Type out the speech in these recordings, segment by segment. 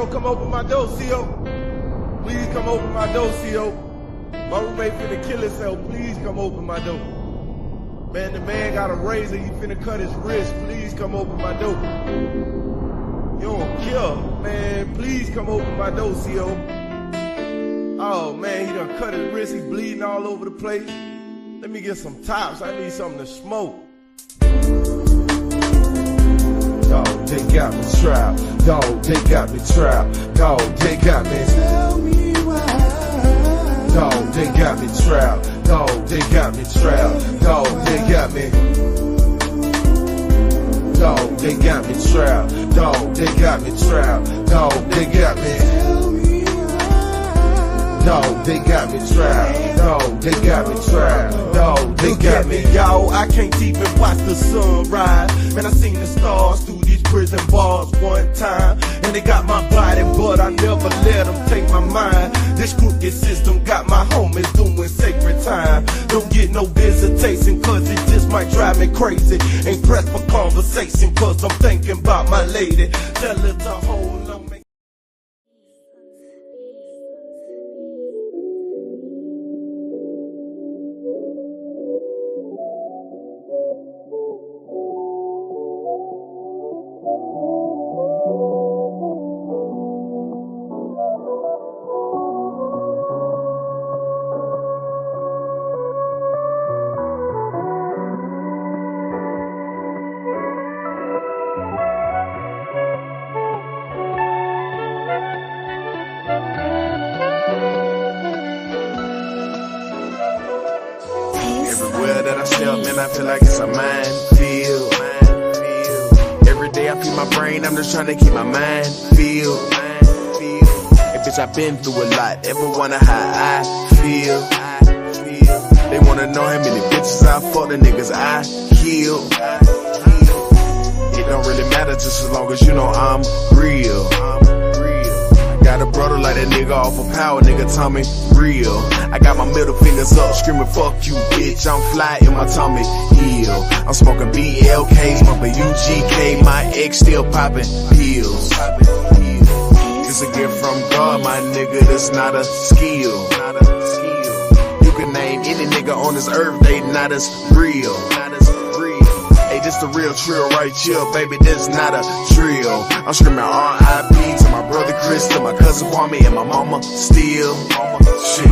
CO, come open my door, CO. Please come open my door, CO. My roommate finna kill himself. Please come open my door. Man, the man got a razor. He finna cut his wrist. Please come open my door. You don't care, man. Please come open my door, CO. Oh, man, he done cut his wrist. He bleeding all over the place. Let me get some tops. I need something to smoke. Dog, they got me trapped. Dog, they got me trapped. Dog, they got me. Tell me why. Dog, they got me trapped. Dog, they got me trapped. Dog, they got me. Dog, they got me trapped. Dog, they got me trapped. Dog, they got me. Dog, they got me trapped. Dog, they got me trapped. Dog, they got me. Y'all, I can't even watch the sun rise. Man, I seen the stars through these prison bars one time, and they got my body, but I never let them take my mind. This crooked system got my homies doing sacred time. Don't get no visitation, cause it just might drive me crazy. Ain't pressed for conversation, cause I'm thinking about my lady. Tell her to hold on me. Everywhere that I step, man, I feel like it's a minefield. Every day I feed my brain, I'm just trying to keep my mind filled. Hey, bitch, I've been through a lot, ever wonder how I feel. They wanna know how many bitches I fuck, the niggas I kill. It don't really matter just as long as you know I'm real. Got a brother like that nigga off of power, nigga Tommy real. I got my middle fingers up, screaming fuck you bitch, I'm fly in my Tommy heel. I'm smoking BLK, smoking UGK, my ex still popping pills. This a gift from God, my nigga, that's not a skill. You can name any nigga on this earth, they not as real. Hey, this the real trill right here, baby, this not a drill. I'm screaming R.I.P. to my brother Chris, to my cousin Kwame, and my mama still. Shit,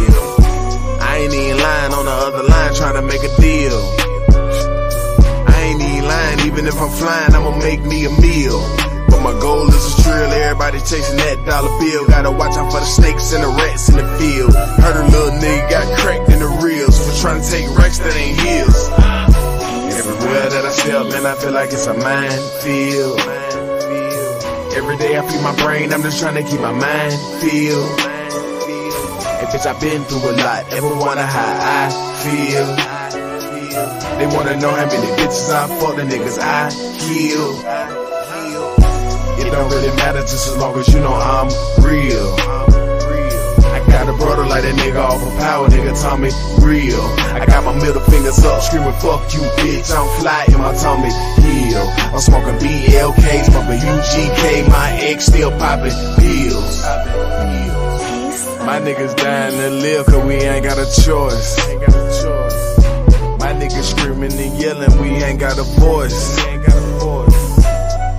I ain't even lying on the other line trying to make a deal. I ain't even lying, even if I'm flying, I'ma make me a meal. But my goal is a trill, everybody chasing that dollar bill. Gotta watch out for the snakes and the rats in the field. Heard a little nigga got cracked in the reels for trying to take racks that ain't his. Everywhere that I step, man, I feel like it's a minefield. Every day I feed my brain, I'm just trying to keep my mind filled. Hey, bitch, I've been through a lot, ever wonder how I feel. They wanna know how many bitches I fuck, the niggas I kill. It don't really matter just as long as you know I'm real. Got a brother like that nigga off of power, nigga Tommy real. I got my middle fingers up, screaming fuck you bitch, I'm fly in my Tommy heel. I'm smoking BLK, smoking UGK, my ex still popping pills. My niggas dying to live cause we ain't got a choice. My niggas screaming and yelling, we ain't got a voice.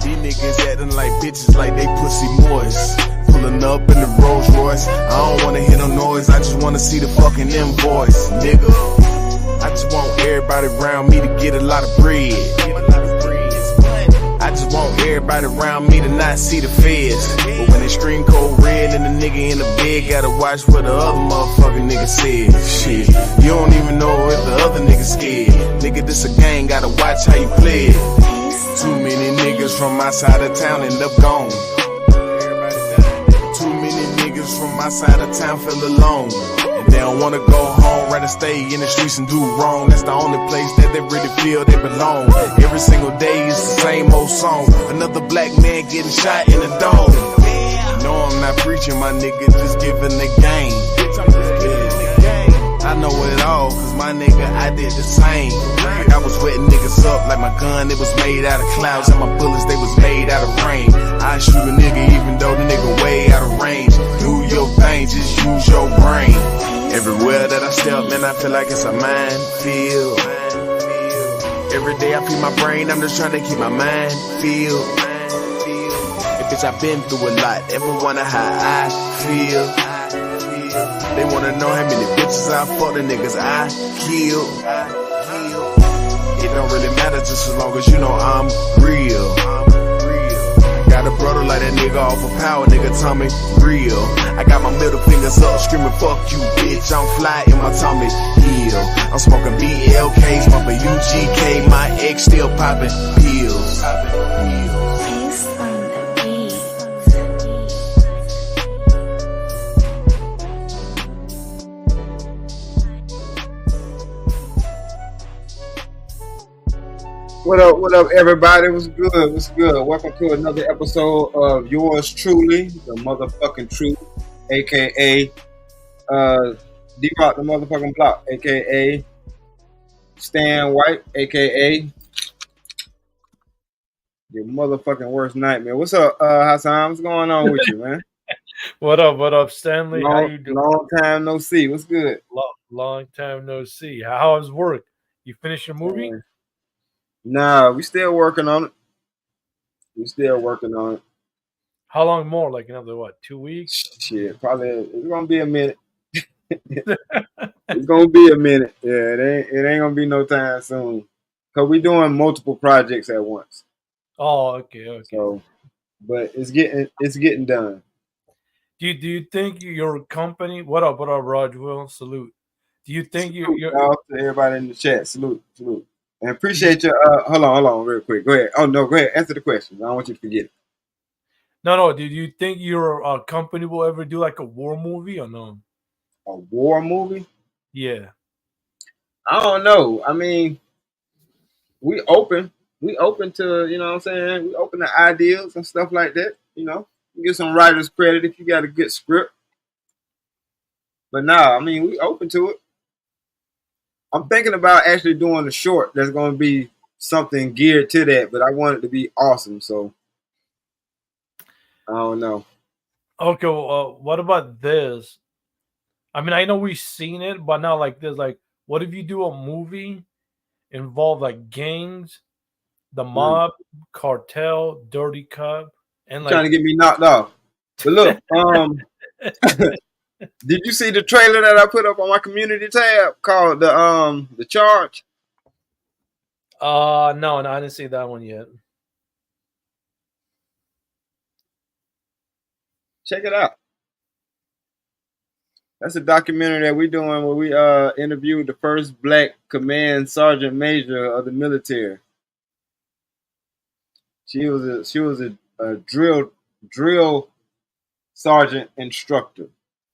These niggas acting like bitches like they pussy moist. Pulling up in the Rolls Royce, I don't wanna hear no noise, I just wanna see the fucking invoice, nigga. I just want everybody around me to get a lot of bread. I just want everybody around me to not see the feds. But when they scream code red and the nigga in the bed, gotta watch what the other motherfucking nigga said. Shit, you don't even know if the other nigga scared. Nigga, this a gang, gotta watch how you play it. Too many niggas from my side of town end up gone. From my side of town feel alone, and they don't wanna go home, rather stay in the streets and do wrong. That's the only place that they really feel they belong. Every single day is the same old song, another black man getting shot in the dome. No, I'm not preaching, my nigga, just giving the game. I know it all, cause my my nigga, I did the same. Like I was wetting niggas up like my gun, it was made out of clouds, and my bullets, they was made out of rain. I shoot a nigga even though the nigga way out of range. Do your thing, just use your brain. Everywhere that I step, man, I feel like it's a minefield. Every day I feed my brain, I'm just trying to keep my mind filled. Hey, bitch, I've been through a lot, ever wonder how I feel. They wanna know how many bitches I fuck, the niggas I kill. It don't really matter just as long as you know I'm real. Got a brother like that nigga off of power, nigga Tommy real. I got my middle fingers up, screaming fuck you bitch, I'm fly in my Tommy heel. I'm smoking BLKs, bumping UGK, my ex still popping pills. What up, everybody? What's good? What's good? Welcome to another episode of yours truly, the motherfucking truth, aka D-Rock the motherfucking block, aka Stan White, aka your motherfucking worst nightmare. What's up, Hassan? What's going on with you, man? What up, Stanley? How you doing? Long time no see. What's good? Long time no see. How's work? You finished your movie? Nah, we still working on it. How long more? Like another 2 weeks? Shit, probably it's gonna be a minute. It's gonna be a minute. Yeah, it ain't gonna be no time soon. Cause we doing multiple projects at once. Oh, okay. So, but it's getting done. Do you think your company? What up, Raj? Will salute. Do you think you're to everybody in the chat? Salute. And appreciate your hold on real quick. Go ahead. Oh no, go ahead. Answer the question. I don't want you to forget it. No. Do you think your company will ever do like a war movie or no? A war movie? Yeah. I don't know. I mean, we open to, you know what I'm saying? We open to ideas and stuff like that, you know. You get some writers credit if you got a good script. But nah, I mean, we open to it. I'm thinking about actually doing a short that's going to be something geared to that, but I want it to be awesome, so I don't know. Okay, well, what about this? I mean, I know we've seen it, but now like this, like, what if you do a movie involve like gangs, the mob, cartel, dirty cop, and like trying to get me knocked off? But look, did you see the trailer that I put up on my community tab called the Charge? No, I didn't see that one yet. Check it out. That's a documentary that we're doing where we interviewed the first black command sergeant major of the military. She was a drill sergeant instructor.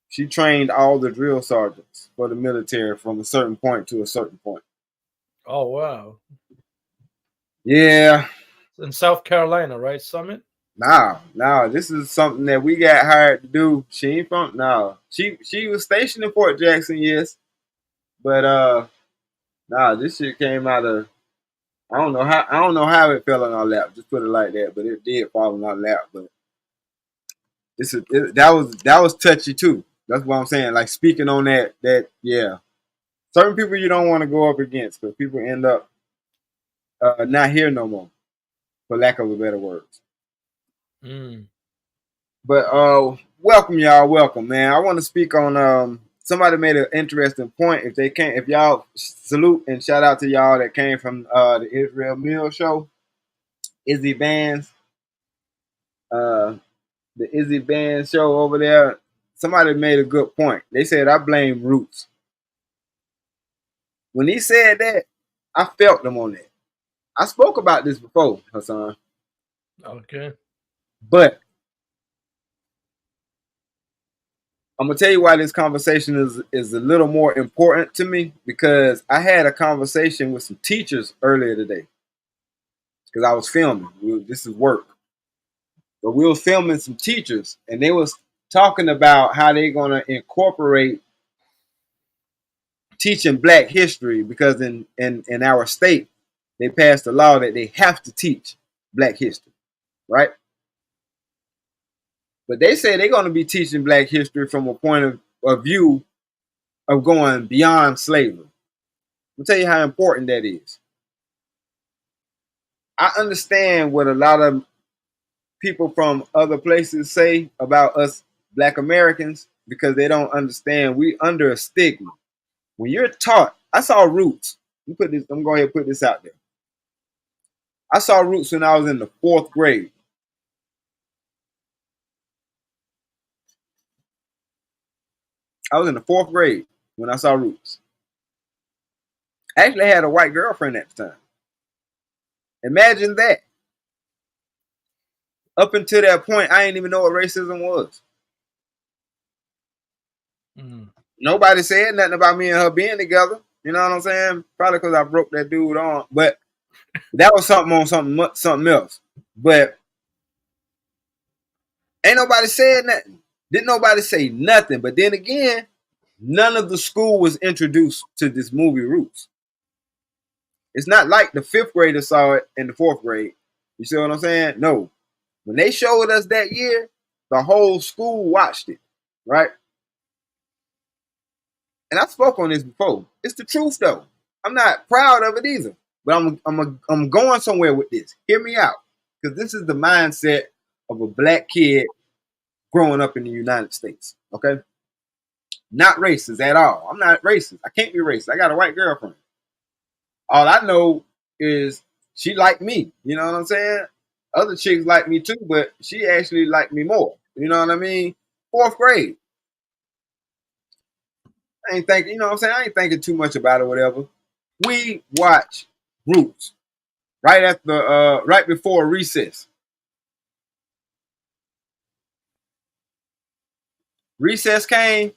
She trained all the drill sergeants for the military from a certain point to a certain point. Oh wow! Yeah, in South Carolina, right? Summit. No, this is something that we got hired to do. She ain't from She was stationed in Fort Jackson, yes. But this shit came out of I don't know how it fell on our lap. Just put it like that. But it did fall on our lap. But that was touchy too. That's what I'm saying. Like speaking on that yeah. Certain people you don't want to go up against because people end up not here no more, for lack of a better words. But welcome y'all, welcome man. I want to speak on somebody made an interesting point. If y'all salute and shout out to y'all that came from the Israel Mill show, Izzy Bands, the Izzy Bands show over there. Somebody made a good point. They said I blame Roots. When he said that, I felt them on that. I spoke about this before, Hassan. Okay. But I'm gonna tell you why this conversation is a little more important to me, because I had a conversation with some teachers earlier today because I was filming. This is work, but we were filming some teachers, and they was talking about how they're gonna incorporate teaching Black history because in our state they passed a law that they have to teach Black history, right? But they say they're going to be teaching Black history from a point of view of going beyond slavery. I'll tell you how important that is. I understand what a lot of people from other places say about us Black Americans because they don't understand we under a stigma. When you're taught, I saw Roots. I'm going to go ahead and put this out there. I saw Roots when I was in the 4th grade. I was in the 4th grade when I saw Roots. I actually had a white girlfriend at the time. Imagine that. Up until that point, I didn't even know what racism was. Nobody said nothing about me and her being together. You know what I'm saying? Probably because I broke that dude on. But that was something on something else. But ain't nobody said nothing. Didn't nobody say nothing. But then again, none of the school was introduced to this movie Roots. It's not like the 5th graders saw it in the 4th grade. You see what I'm saying? No. When they showed us that year, the whole school watched it, right? And I spoke on this before. It's the truth, though. I'm not proud of it either, but I'm going somewhere with this. Hear me out, because this is the mindset of a Black kid growing up in the United States. Okay, not racist at all. I'm not racist. I can't be racist. I got a white girlfriend. All I know is she liked me. You know what I'm saying? Other chicks like me too, but she actually liked me more. You know what I mean? 4th grade. I ain't thinking, you know what I'm saying? I ain't thinking too much about it, whatever. We watch Roots right before recess. Recess came,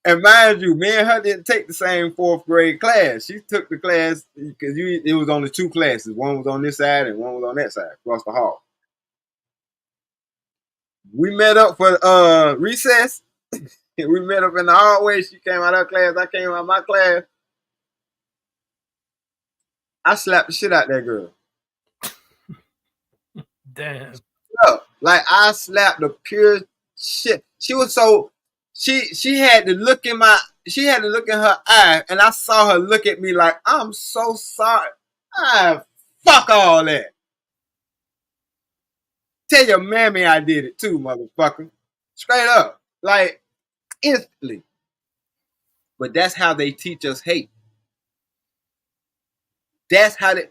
and mind you, me and her didn't take the same 4th grade class. She took the class because it was only 2 classes. One was on this side and one was on that side, across the hall. We met up for recess. We met up in the hallway. She came out of her class. I came out of my class. I slapped the shit out that girl. Damn. Like I slapped the pure shit. She was so she had to look in her eye, and I saw her look at me like, I'm so sorry. Fuck all that. Tell your mammy I did it too, motherfucker. Straight up. Like instantly. But that's how they teach us hate. That's how they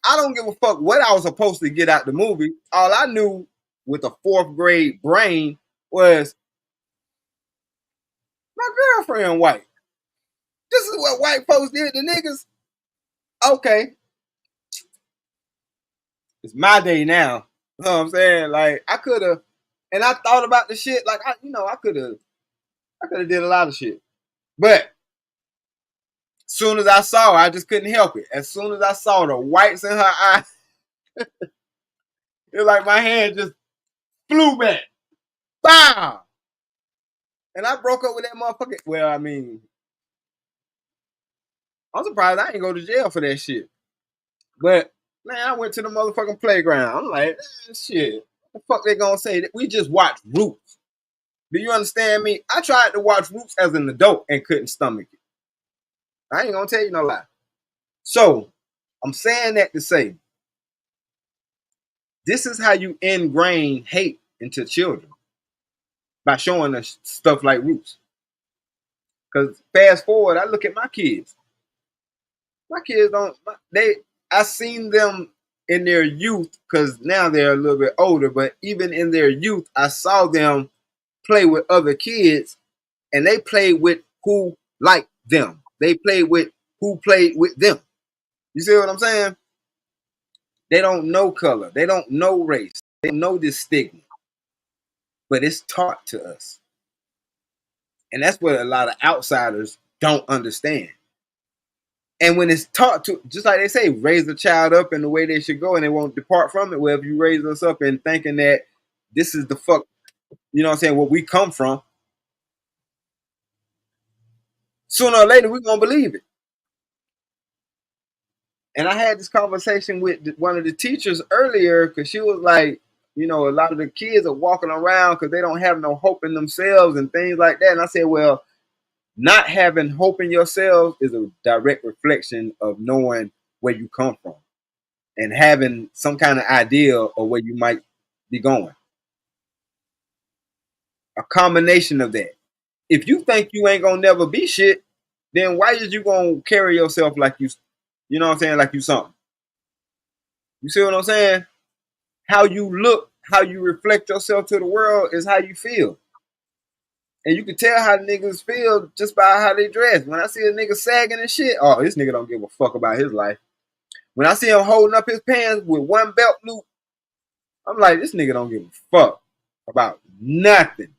I don't give a fuck what I was supposed to get out the movie. All I knew with a 4th grade brain was my girlfriend white. This is what white folks did to niggas. Okay. It's my day now. You know what I'm saying? Like I could have, and I thought about the shit. Like I could have did a lot of shit. But as soon as I saw her, I just couldn't help it. As soon as I saw the whites in her eye, it was like my hand just flew back. Bam! And I broke up with that motherfucker. Well, I mean, I'm surprised I ain't go to jail for that shit. But man, I went to the motherfucking playground. I'm like, shit. What the fuck they gonna say? We just watched Roots. Do you understand me? I tried to watch Roots as an adult and couldn't stomach it. I ain't gonna tell you no lie. So I'm saying that to say, this is how you ingrain hate into children, by showing us stuff like Roots. Because fast forward, I look at my kids. My kids I seen them in their youth, because now they're a little bit older, but even in their youth, I saw them play with other kids, and they played with who liked them. They played with who played with them. You see what I'm saying? They don't know color. They don't know race. They don't know this stigma. But it's taught to us. And that's what a lot of outsiders don't understand. And when it's taught to, just like they say, raise the child up in the way they should go and they won't depart from it. Well, if you raise us up in thinking that this is the fuck, you know what I'm saying, where we come from, Sooner or later, we're gonna believe it. And I had this conversation with one of the teachers earlier because she was like, you know, a lot of the kids are walking around because they don't have no hope in themselves and things like that. And I said, well, not having hope in yourself is a direct reflection of knowing where you come from and having some kind of idea of where you might be going. A combination of that. If you think you ain't gonna never be shit, then why is you gonna carry yourself like you know what I'm saying, like you something? You see what I'm saying? How you look, how you reflect yourself to the world is how you feel. And you can tell how niggas feel just by how they dress. When I see a nigga sagging and shit, oh, this nigga don't give a fuck about his life. When I see him holding up his pants with one belt loop, I'm like, this nigga don't give a fuck about nothing.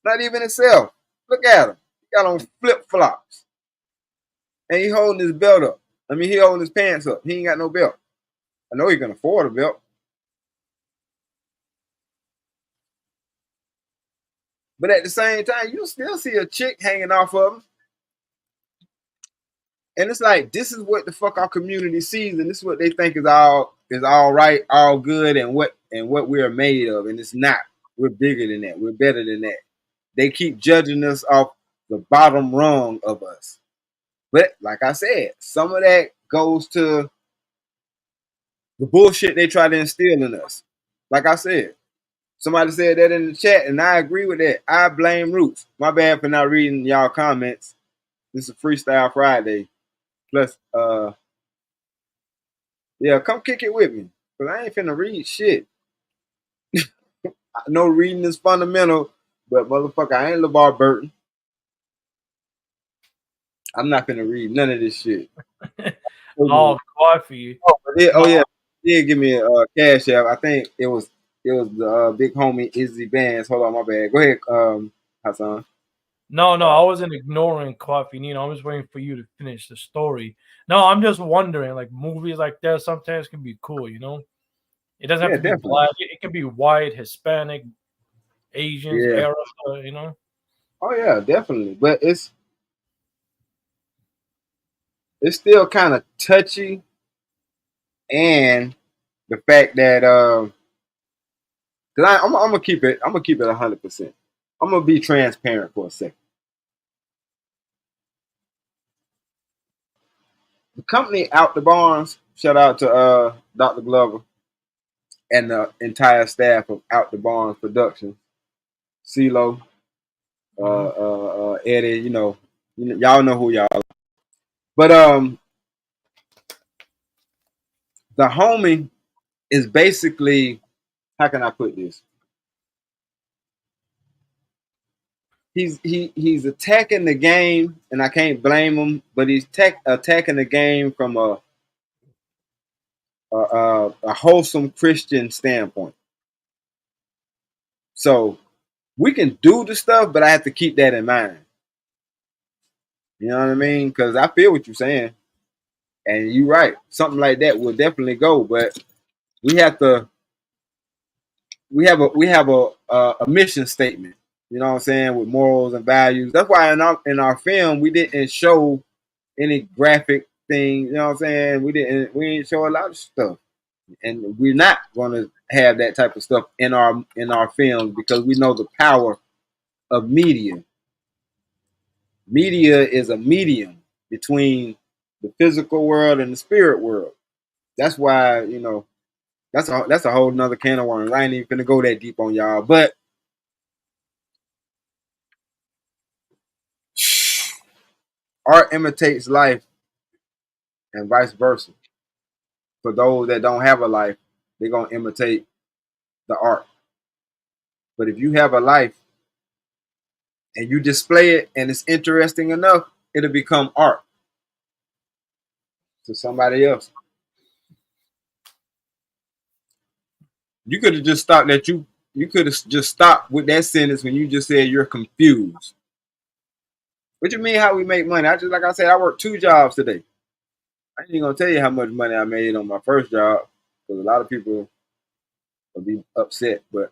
Not even himself. Look at him. He got on flip flops. And he holding his belt up. I mean, he holding his pants up. He ain't got no belt. I know he can afford a belt. But at the same time, you still see a chick hanging off of him. And it's like, this is what the fuck our community sees, and this is what they think is all right, all good, and what we're made of. And it's not. We're bigger than that. We're better than that. They keep judging us off the bottom rung of us. But like I said, some of that goes to the bullshit they try to instill in us. Like I said, somebody said that in the chat, and I agree with that. I blame Roots. My bad for not reading y'all comments. This is a Freestyle Friday. Plus, yeah, come kick it with me. Because I ain't finna read shit. I know reading is fundamental, but motherfucker, I ain't LeVar Burton. I'm not finna read none of this shit. Oh, coffee. Oh yeah, he did give me a cash app. I think it was the big homie Izzy Bands. Hold on, my bad. Go ahead, Hassan. No, I wasn't ignoring coffee. I'm just waiting for you to finish the story. No, I'm just wondering, like movies like that sometimes can be cool. It doesn't have Yeah, to be definitely. black. It can be white, Hispanic, Asians, Yeah. Arab. Oh yeah, definitely. But it's still kind of touchy, and the fact that because I'm gonna keep it 100%. I'm gonna be transparent for a second. The company Out the Barns, shout out to Dr. Glover and the entire staff of Out the Barns Productions, CeeLo, Eddie, y'all know who y'all are. But the homie is basically, how can I put this? He's attacking the game, and I can't blame him. But he's attacking the game from a wholesome Christian standpoint. So we can do the stuff, but I have to keep that in mind. You know what I mean? Because I feel what you're saying, and you're right. Something like that will definitely go, but we have to. We have a mission statement. You know what I'm saying, with morals and values. That's why in our film we didn't show any graphic thing. You know what I'm saying? We didn't show a lot of stuff, and we're not going to have that type of stuff in our films because we know the power of media. Media is a medium between the physical world and the spirit world. That's why that's a whole nother can of worms. I ain't even gonna go that deep on y'all, but art imitates life and vice versa. For those that don't have a life, they're gonna imitate the art. But if you have a life and you display it and it's interesting enough, it'll become art to somebody else. You could have just stopped that you could have just stopped with that sentence when you just said you're confused. What you mean how we make money? Like I said, I worked 2 jobs today. I ain't gonna tell you how much money I made on my first job because a lot of people will be upset. But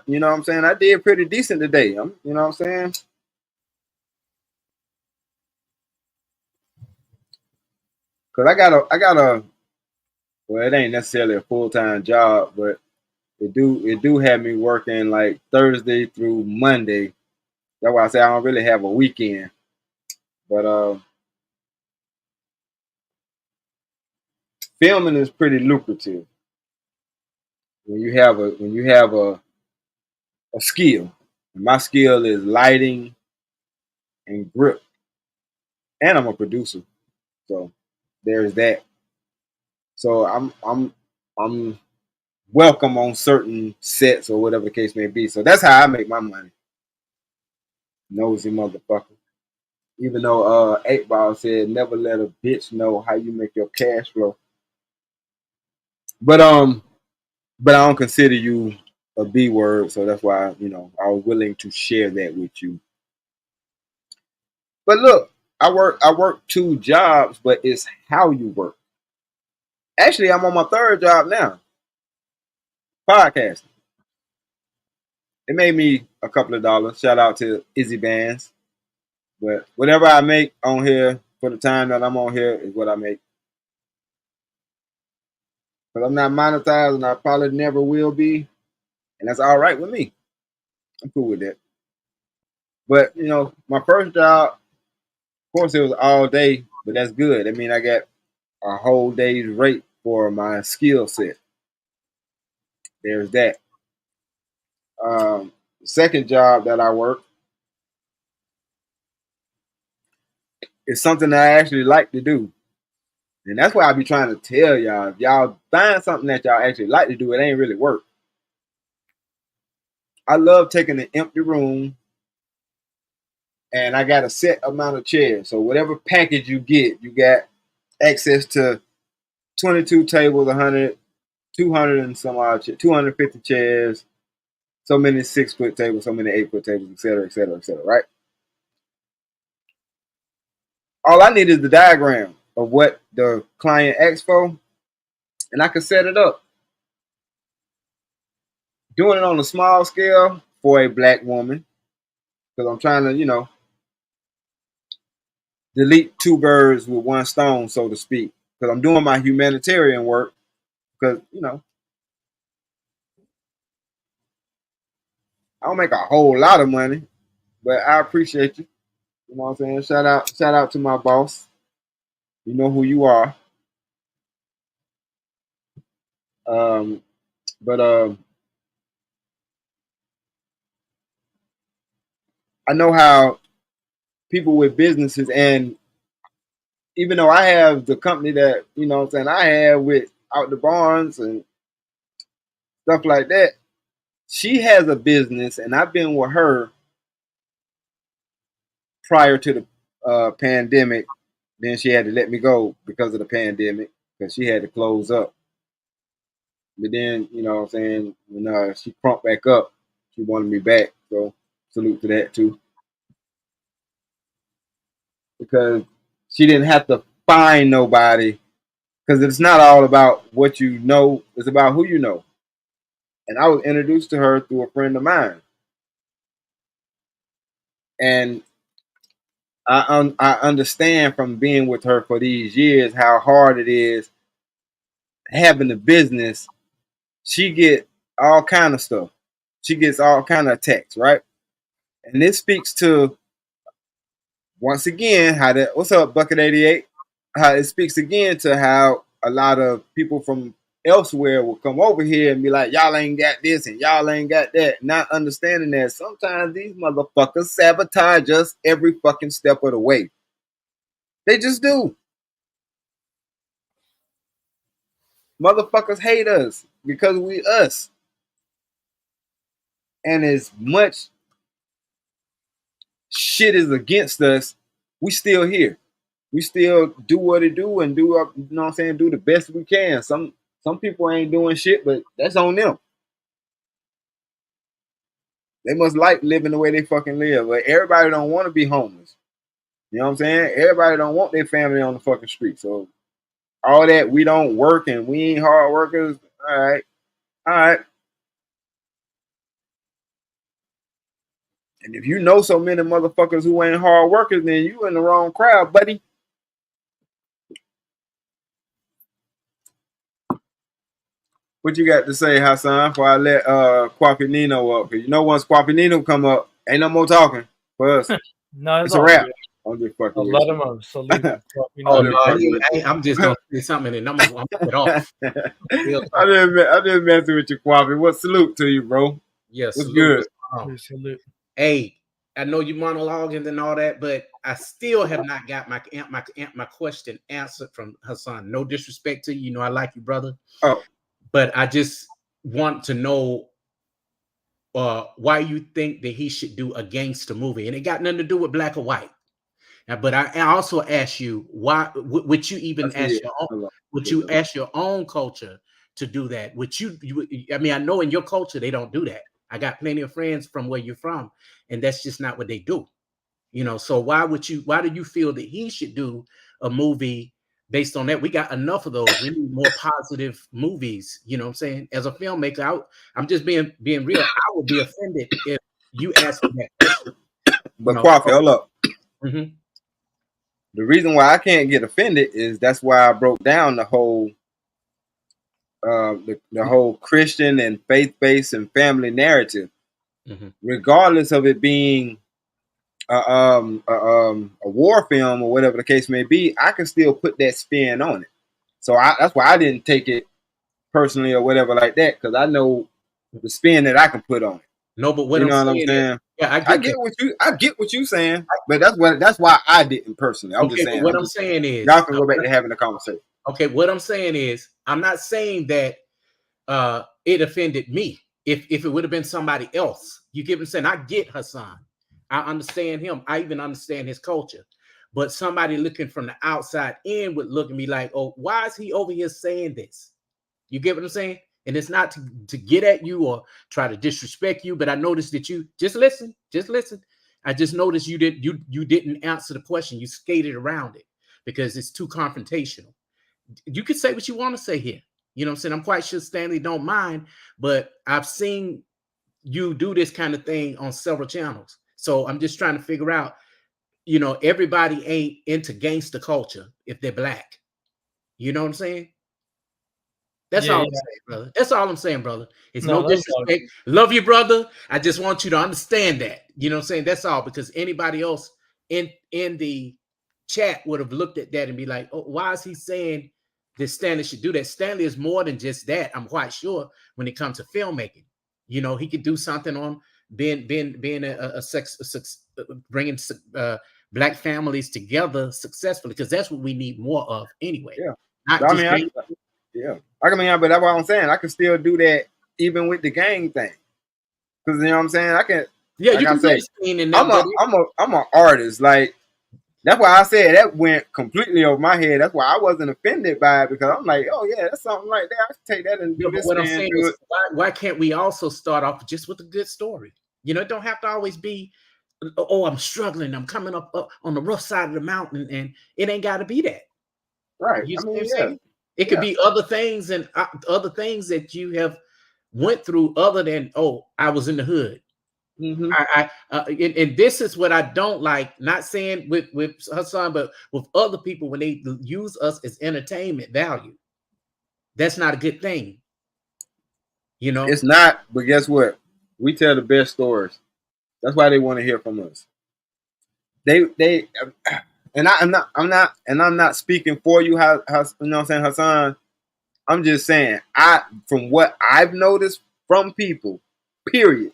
you know what I'm saying, I did pretty decent today. You know what I'm saying? Cause I got a well, it ain't necessarily a full-time job, but it do have me working like Thursday through Monday. That's why I say I don't really have a weekend. But filming is pretty lucrative when you have a skill. And my skill is lighting and grip, and I'm a producer, so there's that. So I'm welcome on certain sets or whatever the case may be. So that's how I make my money. Nosy motherfucker. Even though 8 Ball said never let a bitch know how you make your cash flow. But but I don't consider you a B word, so that's why I was willing to share that with you. But look, I work 2 jobs, but it's how you work. Actually, I'm on my 3rd job now, podcasting. It made me a couple of dollars. Shout out to Izzy Bands. But whatever I make on here for the time that I'm on here is what I make. Because I'm not monetized and I probably never will be. And that's all right with me. I'm cool with that. But, my first job, of course, it was all day, but that's good. I mean, I got a whole day's rate for my skill set. There's that. Second job that I work is something that I actually like to do. And that's why I be trying to tell y'all, if y'all find something that y'all actually like to do, it ain't really work. I love taking an empty room and I got a set amount of chairs. So whatever package you get, you got access to 22 tables, 100, 200 and some odd, 250 chairs, so many 6-foot tables, so many 8-foot tables, et cetera, et cetera, et cetera, right? All I need is the diagram of what the client asks for, and I can set it up. Doing it on a small scale for a black woman, because I'm trying to, delete 2 birds with 1 stone, so to speak. Because I'm doing my humanitarian work, because, I don't make a whole lot of money, but I appreciate you. You know what I'm saying? Shout out to my boss. You know who you are. Um, but I know how people with businesses, and even though I have the company that what I'm saying I have with Out the Barns and stuff like that, she has a business, and I've been with her prior to the pandemic. Then she had to let me go because of the pandemic because she had to close up. But then, what I'm saying, when she crumped back up, she wanted me back. So salute to that too. Because she didn't have to find nobody. Because it's not all about what you know, it's about who you know. And I was introduced to her through a friend of mine. And I understand from being with her for these years how hard it is having a business. She get all kind of stuff. She gets all kind of attacks, right? And this speaks to once again how that what's up, Bucket 88? How it speaks again to how a lot of people from elsewhere will come over here and be like, y'all ain't got this and y'all ain't got that. Not understanding that sometimes these motherfuckers sabotage us every fucking step of the way. They just do. Motherfuckers hate us because we us. And as much shit is against us, we still here. We still do what it do and do what I'm saying, do the best we can. Some people ain't doing shit, but that's on them. They must like living the way they fucking live. But everybody don't want to be homeless. You know what I'm saying? Everybody don't want their family on the fucking street. So all that we don't work and we ain't hard workers. All right. All right. And if you know so many motherfuckers who ain't hard workers, then you in the wrong crowd, buddy. What you got to say, Hassan, before I let Kwapi Nino up? Cause you know once Kwapi Nino come up, ain't no more talking for us. No, It's it's a all wrap. good. I'm just fucking I'll with let you. him up. Salute. Oh I'm no, just fucking with you. I'm just gonna say something and I'm gonna get off. Real talk. I just messing with you, Kwapi. What salute to you, bro? Yeah, What's salute. good? Salute. Hey, I know you monologuing and all that, but I still have not got my question answered from Hassan. No disrespect to you, you know I like you, brother. Oh, But I just want to know why you think that he should do a gangster movie, and it got nothing to do with black or white. Now, but I also ask you why would you even I see ask it. your own, Hold on. would you ask your own culture to do that? Would you I mean, I know in your culture they don't do that. I got plenty of friends from where you're from, and that's just not what they do. You know, so why do you feel that he should do a movie based on that? We got enough of those. We need more positive movies. You know what I'm saying? As a filmmaker, I'm just being real. I would be offended if you asked me that question. You But know, Kwapi, hold up. mhm. The reason why I can't get offended is that's why I broke down the whole the whole Christian and faith-based and family narrative, regardless of it being a war film or whatever the case may be. I can still put that spin on it. So that's why I didn't take it personally or whatever like that, because I know the spin that I can put on it. No, but what You I'm know what I'm saying saying? is, yeah, I get what you saying, but that's why I didn't personally. I'm just okay, saying. but what I'm saying is, Y'all can go back to having a conversation. okay, what I'm saying is, I'm not saying that it offended me. If it would have been somebody else, you get what I'm saying? I get Hassan. I understand him. I even understand his culture. But somebody looking from the outside in would look at me like, oh, why is he over here saying this? You get what I'm saying? And it's not to get at you or try to disrespect you, but I noticed that you just listen. I just noticed you didn't answer the question. You skated around it because it's too confrontational. You could say what you want to say here. You know what I'm saying? I'm quite sure Stanley don't mind, but I've seen you do this kind of thing on several channels. So I'm just trying to figure out, you know, everybody ain't into gangster culture if they're black. You know what I'm saying? That's all I'm saying, brother. That's all I'm saying, brother. It's no disrespect. Love you, brother. I just want you to understand that. You know what I'm saying? That's all, because anybody else in the chat would have looked at that and be like, oh, why is he saying that Stanley should do that? Stanley is more than just that. I'm quite sure when it comes to filmmaking. You know, he could do something on being bringing black families together successfully, because that's what we need more of anyway. Yeah. Not I just mean, but that's what I'm saying. I can still do that even with the gang thing. Because you know what I'm saying? I can. Yeah, like you can say, in I'm an artist. Like that's why I said that went completely over my head. That's why I wasn't offended by it, because I'm like, oh yeah, that's something like that. I can take that and do this. What I'm saying is, why can't we also start off just with a good story? You know, it don't have to always be, oh, I'm struggling, I'm coming up on the rough side of the mountain, and it ain't got to be that. Right. You see what I'm saying? It could be other things, and other things that you have went through other than, oh, I was in the hood. Mm-hmm. And this is what I don't like. Not saying with Hassan, but with other people, when they use us as entertainment value, that's not a good thing. You know, it's not. But guess what? We tell the best stories. That's why they want to hear from us. They and I'm not speaking for you. How you know what I'm saying, Hassan? I'm just saying, from what I've noticed from people, period,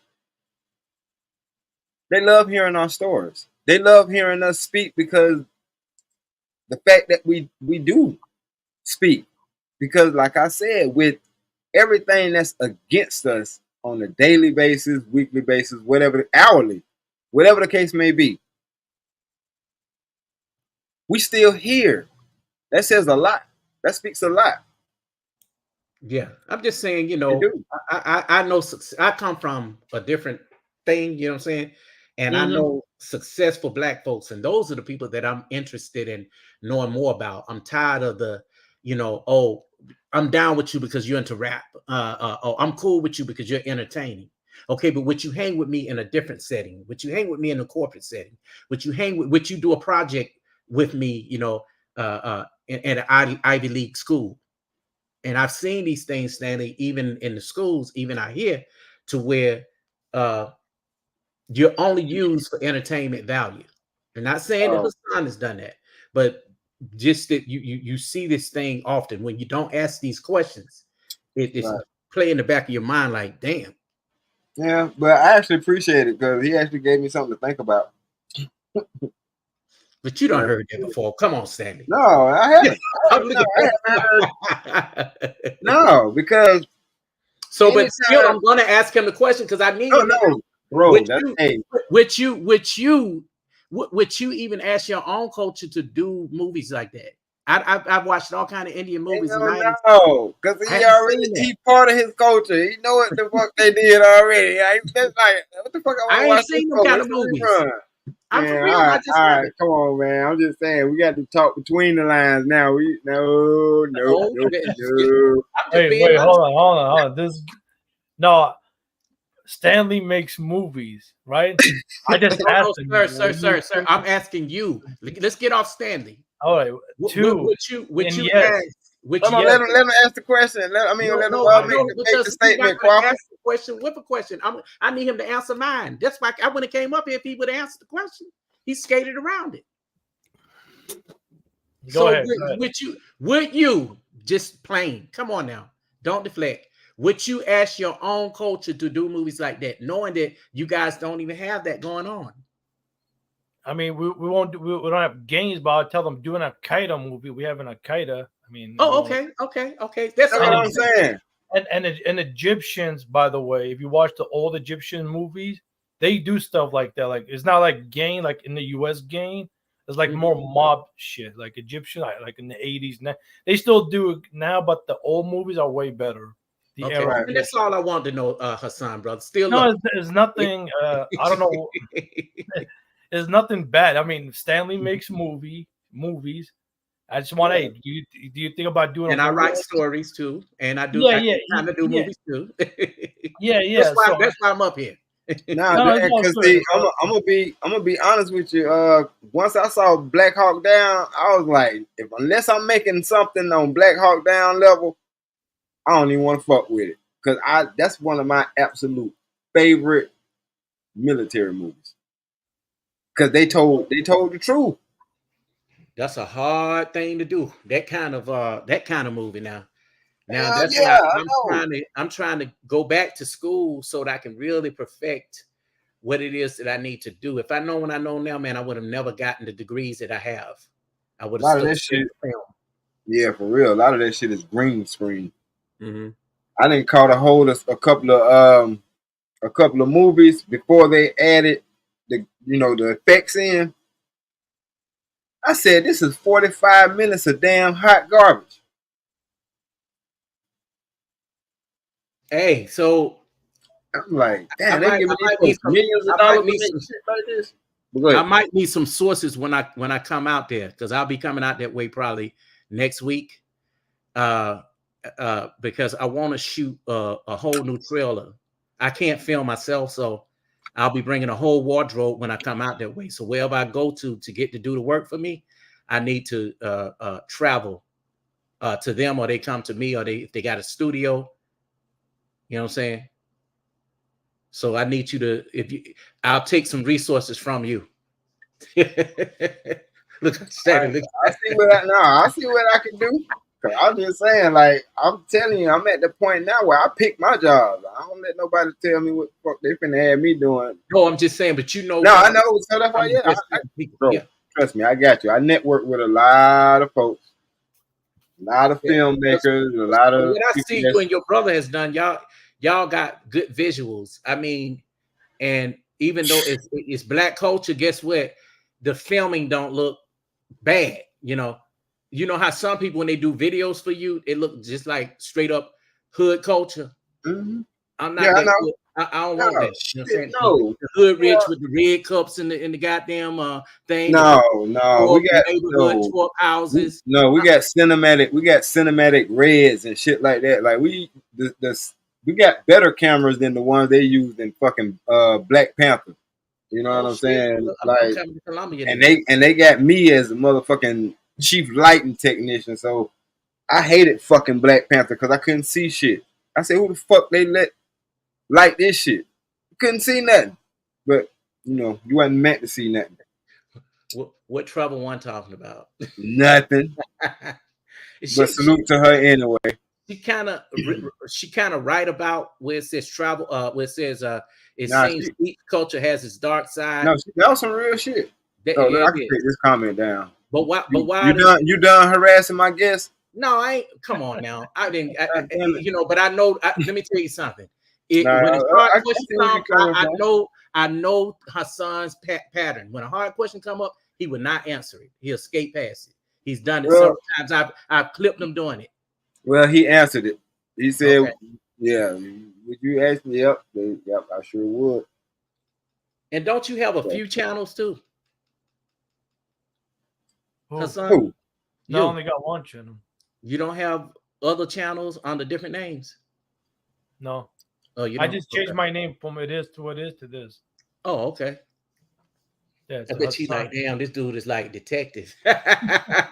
they love hearing our stories. They love hearing us speak, because the fact that we do speak, because like I said, with everything that's against us on a daily basis, weekly basis, whatever, hourly, whatever the case may be, we still here. That says a lot. That speaks a lot. Yeah, I'm just saying, you know, I know I come from a different thing, you know what I'm saying? And I know successful black folks, and those are the people that I'm interested in knowing more about. I'm tired of the, you know, oh, I'm down with you because you're into rap. Oh, I'm cool with you because you're entertaining. Okay, but would you hang with me in a different setting? Would you hang with me in a corporate setting? Would you do a project with me, you know, in an Ivy League school? And I've seen these things, Stanley, even in the schools, even out here, to where you're only used for entertainment value. I'm not saying that Oh, Hassan has done that, but just that you see this thing often when you don't ask these questions, it's right. play in the back of your mind like, damn. Yeah, but I actually appreciate it because he actually gave me something to think about. But you don't Yeah. heard that before. Come on, Stanley. No, I haven't. I'm No, looking I haven't heard. No, because So, but still, anytime. I'm gonna ask him the question because I need No, to know. no, bro. Would That's you, hey. would you even ask your own culture to do movies like that? I've watched all kind of Indian movies, and No, because I he haven't already seen that. he part of his culture. He know what the fuck they did already. Like, that's like what the fuck I want I to ain't watch this seen them for? kind It's of a movies. rerun. I'm for Man, real. I just all right, haven't. come on, man. I'm just saying we got to talk between the lines now. We no, No, no. I'm just being Wait, honest. hold on. No, Stanley makes movies, right? I just No, asked him. sir. I'm asking you. Let's get off Stanley. All right, two. Would And you yes, ask? Would Come you on, yes. let him ask the question. Let him No, I make know the because he got statement, to Crawford. ask the question with a question. I need him to answer mine. That's why I wouldn't have came up here if he would have answered the question. He skated around it. Go So ahead. would you just plain? Come on now, don't deflect. Would you ask your own culture to do movies like that, knowing that you guys don't even have that going on? I mean, we won't we don't have games, but I'll tell them do an Al Qaeda movie. We have an Al Qaeda. I mean, Oh, okay. That's That's all what I'm I'm saying. saying. and Egyptians, by the way, if you watch the old Egyptian movies, they do stuff like that. Like it's not like gang like in the U.S. gang. It's like more mob shit, like Egyptian, like in the 80s. Now they still do it now, but the old movies are way better. The Okay, era. and that's all I wanted to know, Hassan, brother. Still No, love. it's nothing. I don't know. It's nothing bad. I mean, Stanley makes movies. I just want to. Do you think about doing And a I movie? write stories too, and I Yeah, kind of do movies too. yeah. So That's why I'm up here. Nah, no, it's all because good. see, I'm gonna be honest with you. Once I saw Black Hawk Down, I was like, unless I'm making something on Black Hawk Down level, I don't even want to fuck with it. Cause that's one of my absolute favorite military movies. Cause they told the truth. That's a hard thing to do. That kind of movie now. Now Hell that's yeah, why I know. I'm trying to go back to school so that I can really perfect what it is that I need to do. If I know what I know now, man, I would have never gotten the degrees that I have. I would A have lot of stuck that in shit, film. yeah, for real. A lot of that shit is green screen. Mm-hmm. I didn't caught a hold of a couple of movies before they added the effects in. I said this is 45 minutes of damn hot garbage. Hey, so I'm like, I damn, they might giving I these might need folks some millions of I might dollars to need make some shit like this. But go I ahead. might need some sources when I come out there because I'll be coming out that way probably next week. Because I want to shoot a whole new trailer. I can't film myself, so I'll be bringing a whole wardrobe when I come out that way. So wherever I go to get to do the work for me, I need to travel to them, or they come to me, or if they got a studio. You know what I'm saying? So I need you to I'll take some resources from you. Look, Stanley, look. I see what I see what I can do. Cause I'm just saying, like I'm telling you, I'm at the point now where I pick my jobs. I don't let nobody tell me what the fuck they finna have me doing. No, I'm just saying, but you know, No, I know. So that's why, I'm yeah, investing in people. bro. Yeah. Trust me, I got you. I network with a lot of folks, a lot of Yeah. filmmakers, a lot of What I people see you that's and your brother has done, y'all got good visuals. I mean, and even though it's black culture, guess what? The filming don't look bad. You know how some people when they do videos for you, it look just like straight up hood culture. Mhm. I'm Yeah, not I that know. good. I don't No, want that. You know what I'm shit, saying? no. The hood Yeah. rich with the red cups and the goddamn thing. No. We got Neighborhood twerk houses. we got cinematic reds and shit like that. Like the we got better cameras than the ones they used in fucking Black Panther. You know Oh what I'm shit! saying? I'm Like, coming to Columbia and then. they got me as a motherfucking chief lighting technician. So I hated fucking Black Panther because I couldn't see shit. I said, who the fuck they let light this shit? Couldn't see nothing. But you know, you wasn't meant to see nothing. What trouble one talking about? Nothing. But she, salute to her anyway. she kind of right about where it says travel. Where it says it Nah, seems each culture has its dark side. that was some real shit. Oh, Yeah, I it can is. take this comment down. But why? But why? You done harassing my guests? No, I ain't. Come on now. I didn't. God damn it. You know, but I know. Let me tell you something. Nah, When it's hard I question see where come, you're coming from. I know Hassan's pattern. When a hard question come up, he would not answer it. He'll skate past it. He's done it Well, several times. I've clipped him doing it. well, he answered it. He said, Okay. "Yeah, would you ask me?" Yep, yep, I sure would. And don't you have a Yeah. few channels too, Who? Hassan? Who? No, I You. only got one channel. You don't have other channels under different names? No, Oh, you I don't. just changed Okay. my name from it is to what it is to this. Oh, okay. Yeah, I it's bet you Hassan. like, damn, this dude is like detective. Yeah,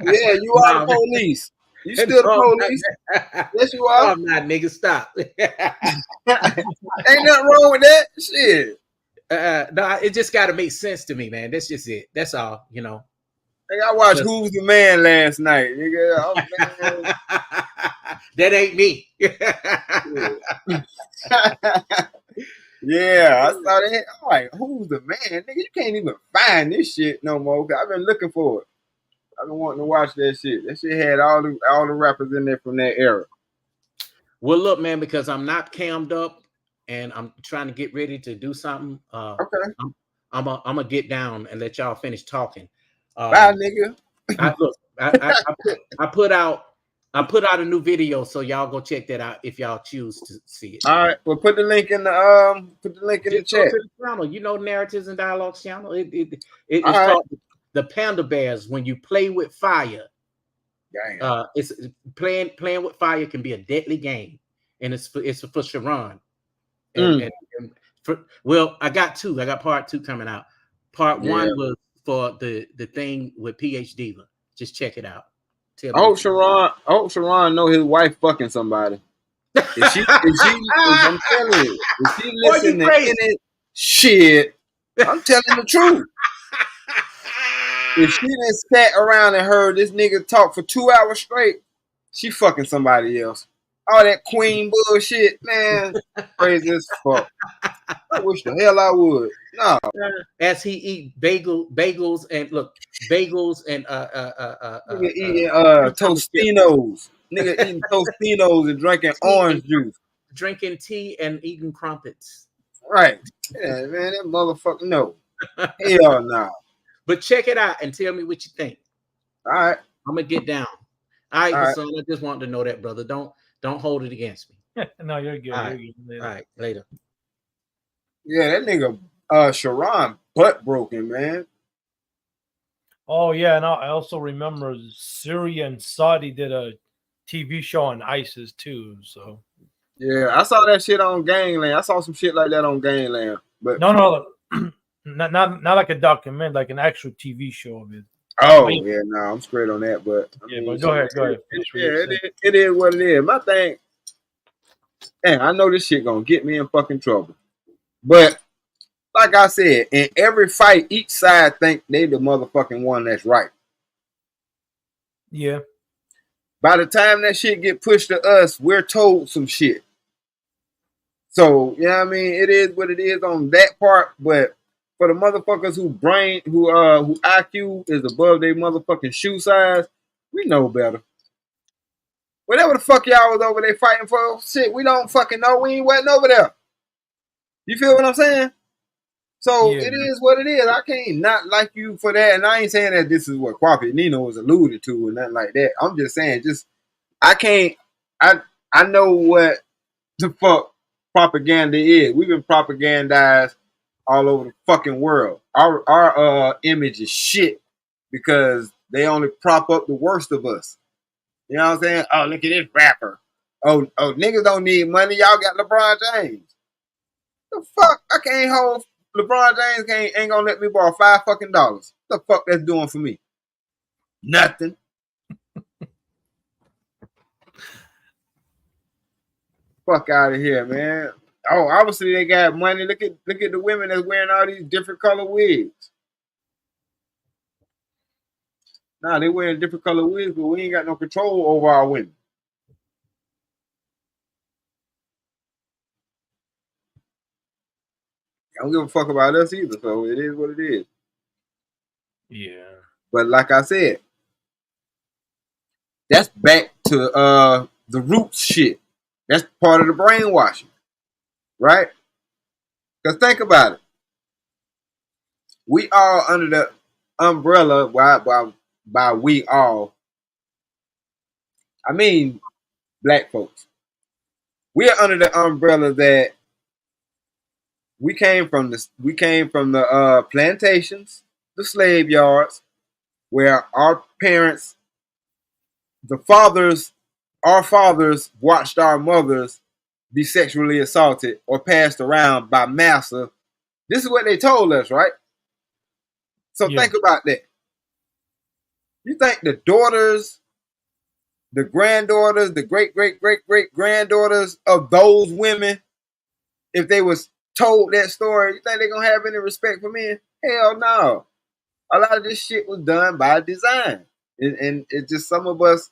you are the No, man. police. You still the No, I'm police? not. Yes, you No, are. I'm not, nigga. Stop. Ain't nothing wrong with that. Shit. No, it just got to make sense to me, man. That's just it. That's all, you know. Hey, I watched Just- Who's the Man last night, nigga. Oh, man. That ain't me. Yeah, I saw that. I'm like, who's the man? Nigga, you can't even find this shit no more. I've been looking for it. I've been wanting to watch that shit. That shit had all the rappers in there from that era. Well, look, man, because I'm not cammed up and I'm trying to get ready to do something. Okay. I'm gonna get down and let y'all finish talking. Bye, nigga. I put out a new video, so y'all go check that out if y'all choose to see it. All right. Well, put the link in the Just go chat. to the channel, you know, Narratives and Dialogues channel. All It's right. called the Panda Bears. When you play with fire, Damn. it's playing with fire can be a deadly game, and it's for Sharon. And well, I got two. I got part 2 coming out. Part 1 was for the thing with PH Diva. Just check it out. I hope Sharon know his wife fucking somebody. If I'm telling you, if she Boy, you listen to crazy. any shit, I'm telling the truth. If she done sat around and heard this nigga talk for 2 hours straight, she fucking somebody else. All that queen bullshit, man, crazy as fuck. I wish the hell I would. No. As he eat bagels and Nigga eating Tostinos. Nigga eating Tostinos and drinking orange juice. drinking tea and eating crumpets. Right. Yeah, man, that motherfucker, no. Hell no. But check it out and tell me what you think. All right. I'm gonna get down. All right, All right. son. I just wanted to know that, brother. Don't hold it against me. No, you're good. All You're right. good. All right, later. Yeah, that nigga Sharon butt broken, man. Oh yeah, and I also remember Syria and Saudi did a TV show on ISIS too. So Yeah, I saw that shit on Gangland. I saw some shit like that on Gangland. But no, not like a document, like an actual TV show of it. oh yeah, no, I'm straight on that. But But go ahead. It is what it is. My thing, man, I know this shit gonna get me in fucking trouble. But like I said, in every fight, each side think they the motherfucking one that's right. Yeah. By the time that shit get pushed to us, we're told some shit. So, you know what I mean? It is what it is on that part, but for the motherfuckers who IQ is above their motherfucking shoe size, we know better. Whatever the fuck y'all was over there fighting for, shit, we don't fucking know. We ain't wasn't over there. You feel what I'm saying? So Yeah. it is what it is. I can't not like you for that. And I ain't saying that this is what Kwapi Nino was alluded to and nothing like that. I'm just saying, I know what the fuck propaganda is. We've been propagandized all over the fucking world. Our image is shit because they only prop up the worst of us. You know what I'm saying? Oh, look at this rapper. Oh, niggas don't need money. Y'all got LeBron James. The fuck? I can't hold LeBron James. Ain't gonna let me borrow $5 fucking. The fuck that's doing for me? Nothing. Fuck out of here, man. Oh, obviously they got money. Look at the women that's wearing all these different color wigs. Nah, they wearing different color wigs, but we ain't got no control over our women. I don't give a fuck about us either, so it is what it is. Yeah. But like I said, that's back to the roots shit. That's part of the brainwashing, right? Because think about it. We all under the umbrella by we all. I mean black folks. We are under the umbrella that we came from the plantations, the slave yards, where our parents, our fathers watched our mothers be sexually assaulted or passed around by massa. This is what they told us, right? So think about that. You think the daughters, the granddaughters, the great granddaughters of those women, if they was told that story, you think they're gonna have any respect for men? Hell no. A lot of this shit was done by design. And it's just some of us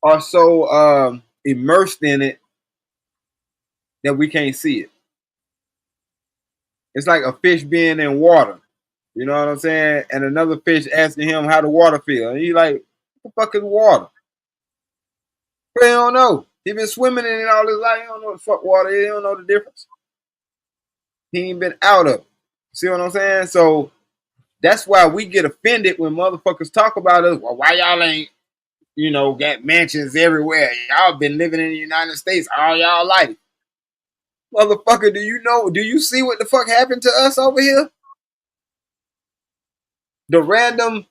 are so immersed in it that we can't see it. It's like a fish being in water. You know what I'm saying? And another fish asking him how the water feel. And he's like, what the fuck is water? But he don't know. He been swimming in it all his life. He don't know what the fuck water is. He don't know the difference. He ain't been out of it. See what I'm saying? So that's why we get offended when motherfuckers talk about us. Well, why y'all ain't, got mansions everywhere? Y'all been living in the United States all y'all life. Motherfucker, do you see what the fuck happened to us over here? The random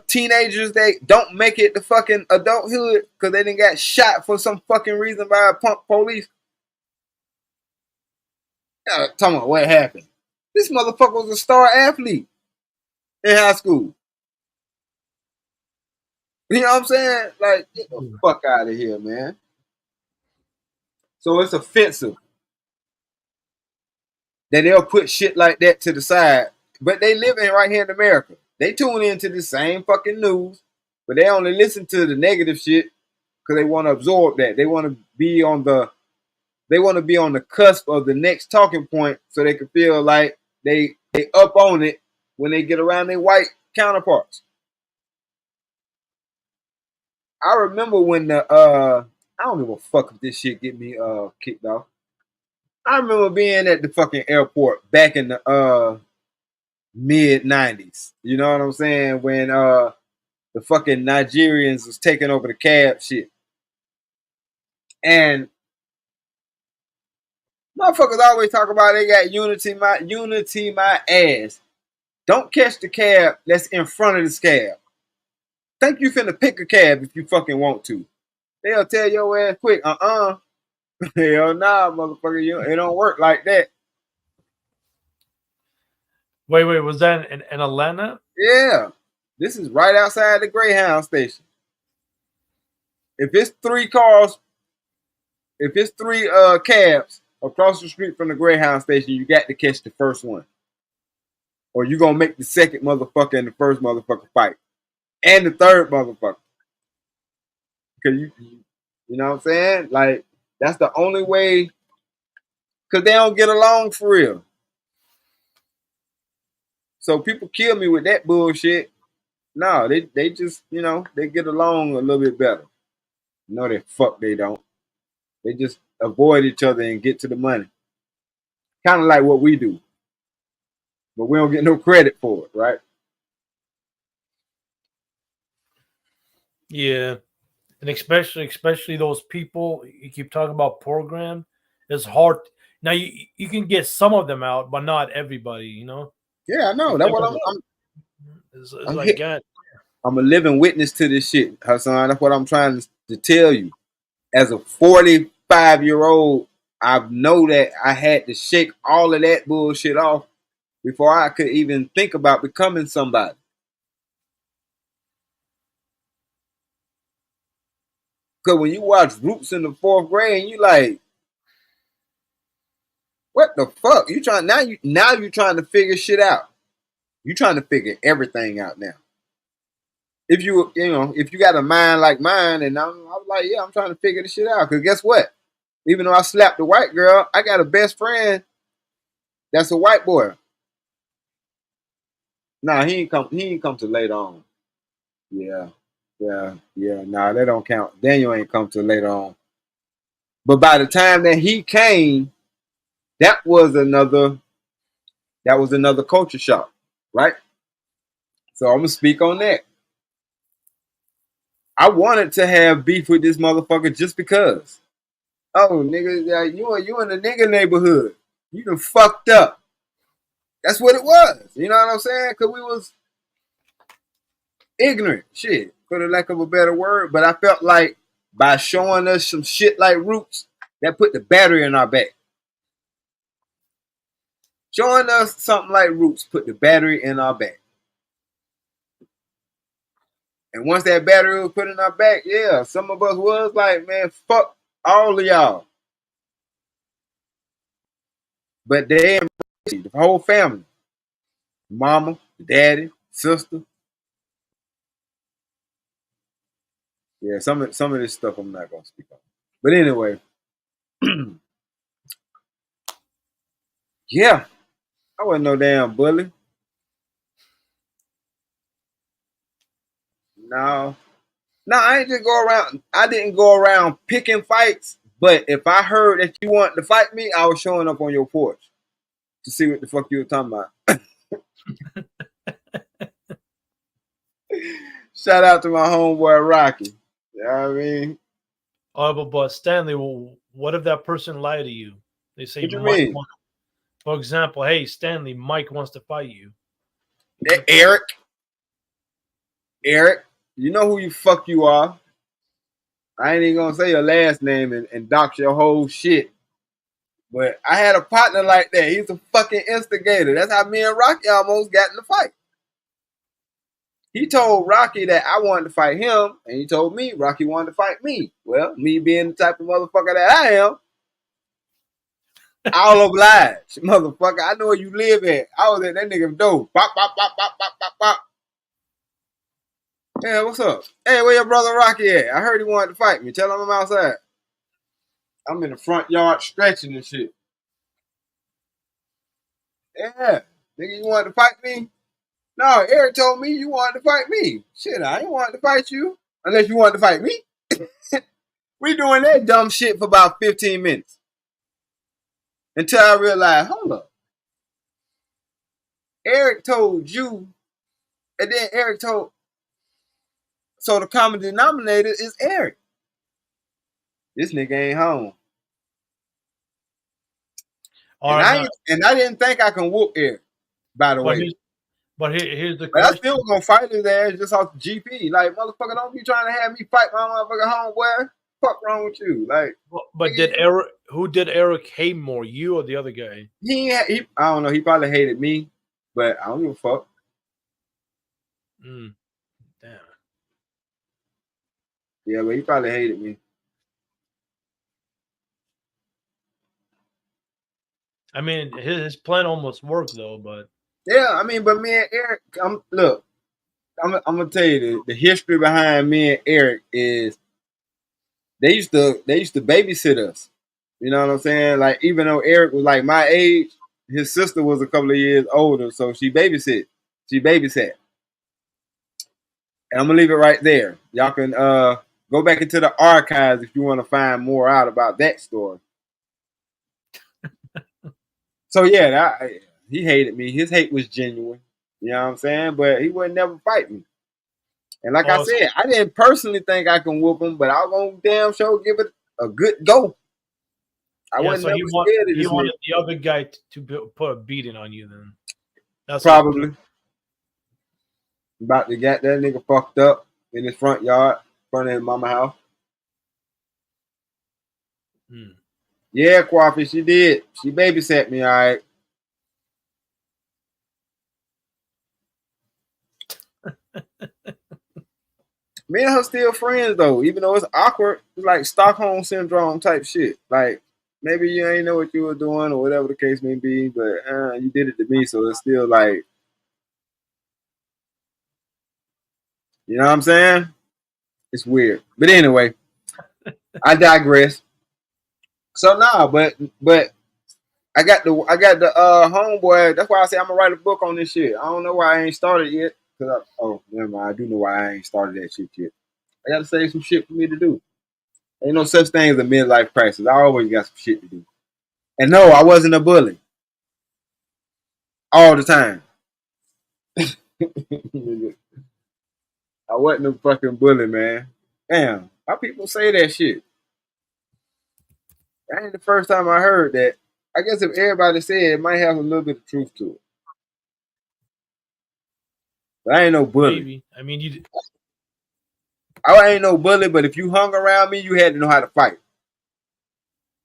teenagers that don't make it to fucking adulthood because they didn't got shot for some fucking reason by a punk police. Talking about what happened. This motherfucker was a star athlete in high school. You know what I'm saying? Like, get the fuck out of here, man. So it's offensive that they'll put shit like that to the side. But they live in right here in America. They tune into the same fucking news, but they only listen to the negative shit because they want to absorb that. They want to be on the cusp of the next talking point so they can feel like they up on it when they get around their white counterparts. I remember when I don't give a fuck if this shit get me kicked off. I remember being at the fucking airport back in the mid 90s. You know what I'm saying? When the fucking Nigerians was taking over the cab shit. And motherfuckers always talk about they got unity my ass. Don't catch the cab that's in front of this cab. Think you finna pick a cab if you fucking want to. They'll tell your ass quick, Hell nah, motherfucker. It don't work like that. Wait, was that in Atlanta? Yeah. This is right outside the Greyhound station. If it's three cabs across the street from the Greyhound station, you got to catch the first one. Or you gonna make the second motherfucker and the first motherfucker fight. And the third motherfucker. Cause you know what I'm saying? Like, that's the only way, cause they don't get along for real. So people kill me with that bullshit. No, they just, they get along a little bit better. No, the fuck they don't. They just avoid each other and get to the money. Kind of like what we do. But we don't get no credit for it, right? Yeah. And especially those people you keep talking about program, it's hard. Now you can get some of them out, but not everybody, Yeah, I know. That's what it's like God. I'm a living witness to this shit, Hassan. That's what I'm trying to tell you. as a 45-year-old, I know that I had to shake all of that bullshit off before I could even think about becoming somebody. Because when you watch Roots in the 4th grade, you like, what the fuck? You trying now? You're trying to figure shit out. You trying to figure everything out now. If if you got a mind like mine, and I'm like, yeah, I'm trying to figure this shit out. Because guess what? Even though I slapped a white girl, I got a best friend that's a white boy. Nah, he ain't come. He ain't come till later on. Yeah. Nah, that don't count. Daniel ain't come till later on. But by the time that he came, that was another culture shock, right? So I'm gonna speak on that. I wanted to have beef with this motherfucker just because. Oh, nigga, you in the nigga neighborhood. You done fucked up. That's what it was. You know what I'm saying? Because we was ignorant. Shit, for the lack of a better word. But I felt like by showing us some shit like Roots, that put the battery in our back. Showing us something like Roots put the battery in our back. And once that battery was put in our back, yeah, some of us was like, man, fuck all of y'all. But they embraced the whole family. Mama, daddy, sister. Yeah, some of this stuff I'm not gonna speak on. But anyway, yeah, I wasn't no damn bully. No, I didn't go around picking fights. But if I heard that you wanted to fight me, I was showing up on your porch to see what the fuck you were talking about. Shout out to my homeboy Rocky. You know what I mean? Oh, but Stanley, well, what if that person lied to you? They say, What you mean? For example, hey, Stanley, Mike wants to fight you. Eric, you know who you are. I ain't even gonna say your last name and dox your whole shit. But I had a partner like that. He's a fucking instigator. That's how me and Rocky almost got in the fight. He told Rocky that I wanted to fight him, and he told me Rocky wanted to fight me. Well, me being the type of motherfucker that I am, I'll oblige, motherfucker. I know where you live at. I was at that nigga's door. Bop, bop, bop, bop, bop, bop, bop. Hey, what's up? Hey, where your brother Rocky at? I heard he wanted to fight me. Tell him I'm outside. I'm in the front yard stretching and shit. Yeah. Nigga, you wanted to fight me? No, Eric told me you wanted to fight me. Shit, I ain't wanted to fight you. Unless you wanted to fight me. We doing that dumb shit for about 15 minutes. Until I realized, hold up. Eric told you, and then Eric told, so the common denominator is Eric. This nigga ain't home. I didn't think I can whoop Eric, by the way. But here's the question. I still gonna fight his ass just off the GP. Like, motherfucker, don't be trying to have me fight my motherfucker homeboy. Fuck wrong with you? Like, but who did Eric hate more, you or the other guy? He I don't know. He probably hated me, but I don't give a fuck. Damn. Yeah, but he probably hated me. I mean, his plan almost worked though, but yeah, I mean, but me and Eric, I'm gonna tell you the history behind me and Eric is they used to babysit us. You know what I'm saying? Like, even though Eric was like my age, his sister was a couple of years older, so she babysat. And I'm gonna leave it right there. Y'all can go back into the archives if you want to find more out about that story. So yeah, he hated me. His hate was genuine. You know what I'm saying? But he would never fight me. And like I said, I didn't personally think I can whoop him, but I was gonna damn sure give it a good go. I wasn't never scared of this. He wanted the other guy to put a beating on you then. That's probably. About to get that nigga fucked up in his front yard, in front of his mama house. Hmm. Yeah, Coffee, she did. She babysat me, all right. Me and her still friends though, even though it's awkward. It's like Stockholm syndrome type shit. Like maybe you ain't know what you were doing or whatever the case may be, but you did it to me, so it's still like, you know what I'm saying? It's weird. But anyway, I digress. So nah, but I got the homeboy. That's why I say I'm gonna write a book on this shit. I don't know why I ain't started yet. Oh, never mind. I do know why I ain't started that shit yet. I gotta save some shit for me to do. Ain't no such thing as a midlife crisis. I always got some shit to do. And no, I wasn't a bully all the time. I wasn't a fucking bully, man. Damn, why people say that shit? That ain't the first time I heard that. I guess if everybody said it, it might have a little bit of truth to it. But I ain't no bully. Maybe. I mean, you. I ain't no bully, but if you hung around me, you had to know how to fight.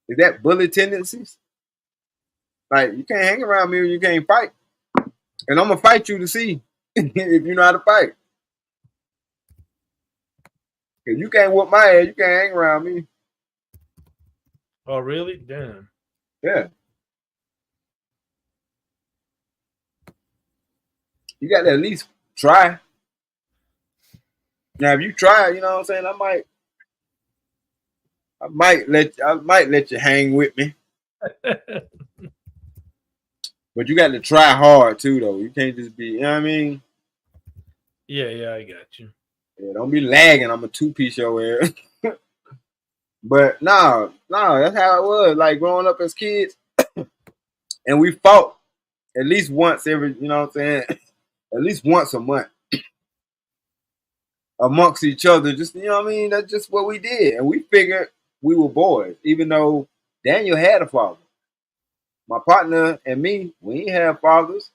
Is that bully tendencies? Like, you can't hang around me or you can't fight. And I'm going to fight you to see if you know how to fight. If you can't whoop my ass, you can't hang around me. Oh, really? Damn. Yeah. You got to at least try. Now, if you try, you know what I'm saying, I might let you hang with me. But you got to try hard too, though. You can't just be, you know what I mean? Yeah, I got you. Yeah, don't be lagging. I'm a two-piece your ass. But no, that's how it was. Like growing up as kids, and we fought at least once every, you know what I'm saying? At least once a month amongst each other. Just, you know what I mean? That's just what we did. And we figured we were boys, even though Daniel had a father. My partner and me, we ain't have fathers.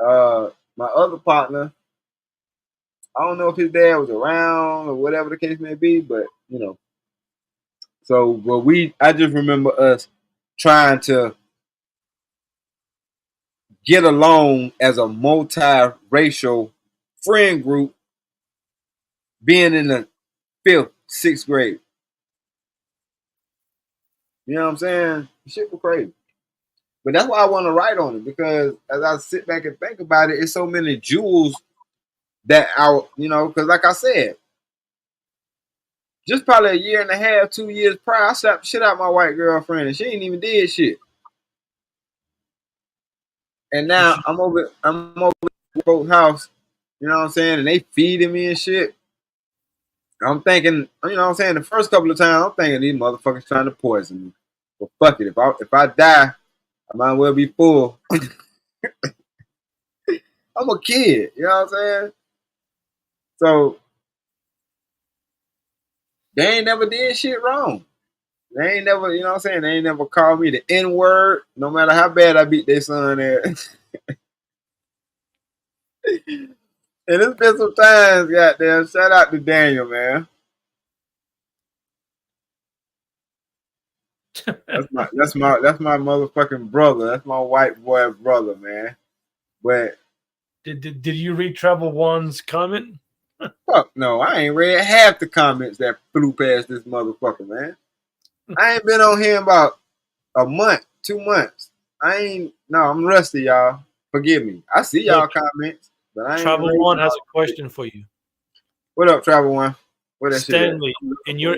My other partner, I don't know if his dad was around or whatever the case may be, but you know. So, but I just remember us trying to get along as a multiracial friend group, being in the fifth, sixth grade. You know what I'm saying? Shit was crazy. But that's why I want to write on it, because as I sit back and think about it, it's so many jewels that because like I said, just probably a year and a half, 2 years prior, I slapped the shit out my white girlfriend and she ain't even did shit. And now I'm over at both house, you know what I'm saying, and they feeding me and shit. I'm thinking, you know what I'm saying, the first couple of times I'm thinking these motherfuckers trying to poison me. But fuck it, if I die, I might as well be full. I'm a kid, you know what I'm saying? So they ain't never did shit wrong. They ain't never, you know what I'm saying? They ain't never called me the N-word, no matter how bad I beat their son at. And it's been some times, goddamn. Shout out to Daniel, man. That's my motherfucking brother. That's my white boy brother, man. But Did you read Travel One's comment? fuck no, I ain't read half the comments that flew past this motherfucker, man. I ain't been on here about a month, 2 months. I'm rusty, y'all. Forgive me. I see y'all Look, comments, but I ain't Travel read One them has all. a question for you. What up, Travel One? Where that shit at? Stanley, in your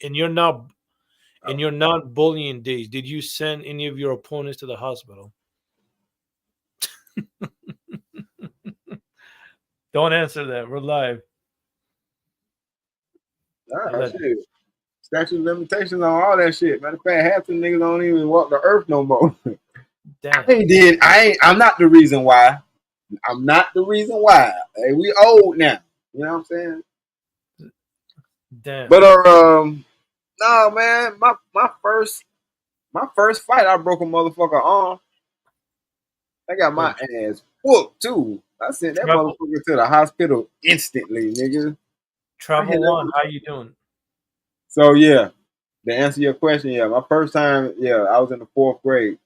in your not in your not bullying days, did you send any of your opponents to the hospital? Don't answer that. We're live. Shit. Statute of limitations on all that shit. Matter of fact, half the niggas don't even walk the earth no more. Damn. I'm not the reason why. I'm not the reason why. Hey, we old now. You know what I'm saying? Damn. But no man, my first fight, I broke a motherfucker arm. I got my ass whooped too. I sent that motherfucker to the hospital instantly, nigga. Travel One, how you doing? So yeah, To answer your question, yeah, my first time, yeah, I was in the 4th grade.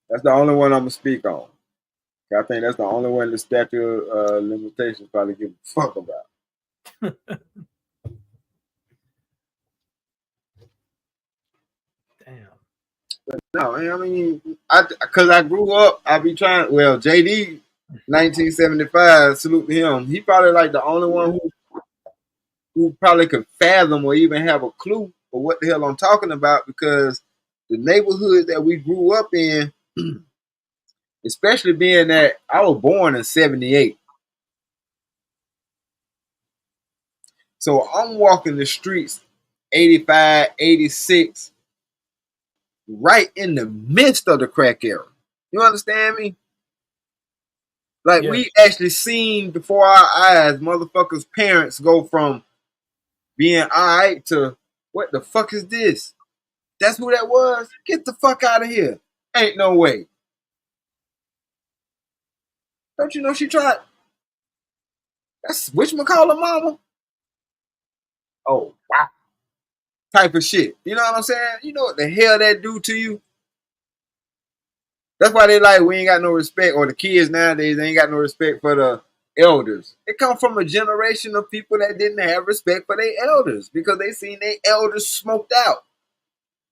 That's the only one I'm gonna speak on. I think that's the only one the statute of limitations probably give a fuck about. Damn. No, I mean, because I grew up, I be trying. Well, JD, 1975, salute to him. He probably like the only one who probably could fathom or even have a clue of what the hell I'm talking about, because the neighborhood that we grew up in, especially being that I was born in 78. So I'm walking the streets 85, 86, right in the midst of the crack era. You understand me? Like, Yeah. we actually seen before our eyes motherfuckers' parents go from being all right to what the fuck is this? That's who that was? Get the fuck out of here. Ain't no way. Don't you know she tried? That's whatchamacallit mama. Oh, wow. Type of shit. You know what I'm saying? You know what the hell that do to you? That's why they like we ain't got no respect, or the kids nowadays they ain't got no respect for the elders. It come from a generation of people that didn't have respect for their elders because they seen their elders smoked out.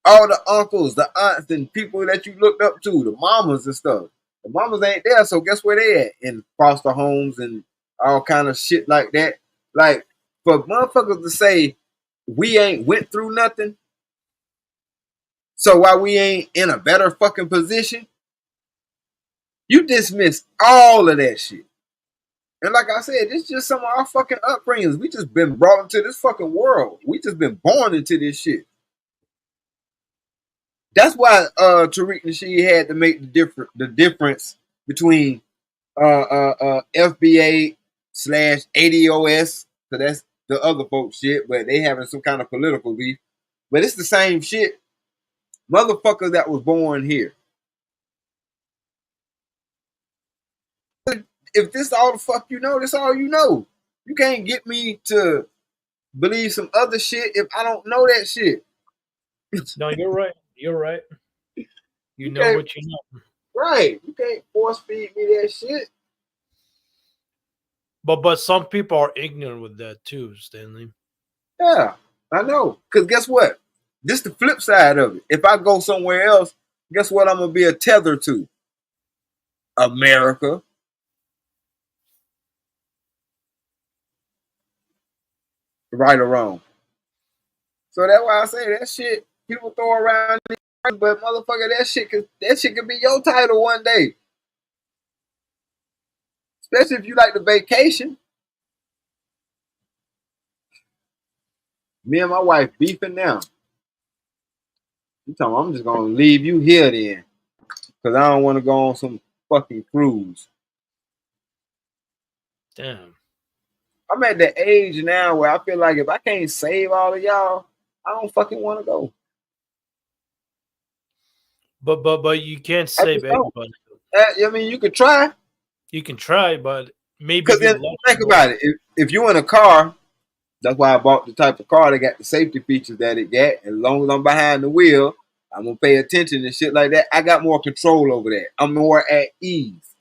All the uncles, the aunts, and people that you looked up to, the mamas and stuff. The mamas ain't there, so guess where they at? In foster homes and all kind of shit like that. Like, for motherfuckers to say we ain't went through nothing, so why we ain't in a better fucking position, you dismiss all of that shit. And like I said, it's just some of our fucking upbringings. We just been brought into this fucking world. We just been born into this shit. That's why Tariq Nasheed had to make the difference between FBA slash ADOS, so that's the other folks shit, but they having some kind of political beef. But it's the same shit. Motherfucker that was born here. If this all the fuck you know, this all you know. You can't get me to believe some other shit if I don't know that shit. No, you're right. You're right. You know can't, what you know. right. You can't force feed me that shit. But some people are ignorant with that too, Stanley. Yeah, I know. Because guess what? This the flip side of it. If I go somewhere else, guess what I'm going to be a tether to? America. Right or wrong. So that's why I say that shit, people throw around, but motherfucker, that shit could be your title one day. Especially if you like the vacation. Me and my wife beefing now. You talking, I'm just gonna leave you here then. Cause I don't want to go on some fucking cruise. Damn. I'm at the age now where I feel like if I can't save all of y'all, I don't fucking want to go. But you can't I save just don't. everybody. I mean, you could try. You can try, but maybe Cause be then lucky. think about it. If you're in a car, that's why I bought the type of car that got the safety features that it got. As long as I'm behind the wheel, I'm gonna pay attention and shit like that. I got more control over that. I'm more at ease.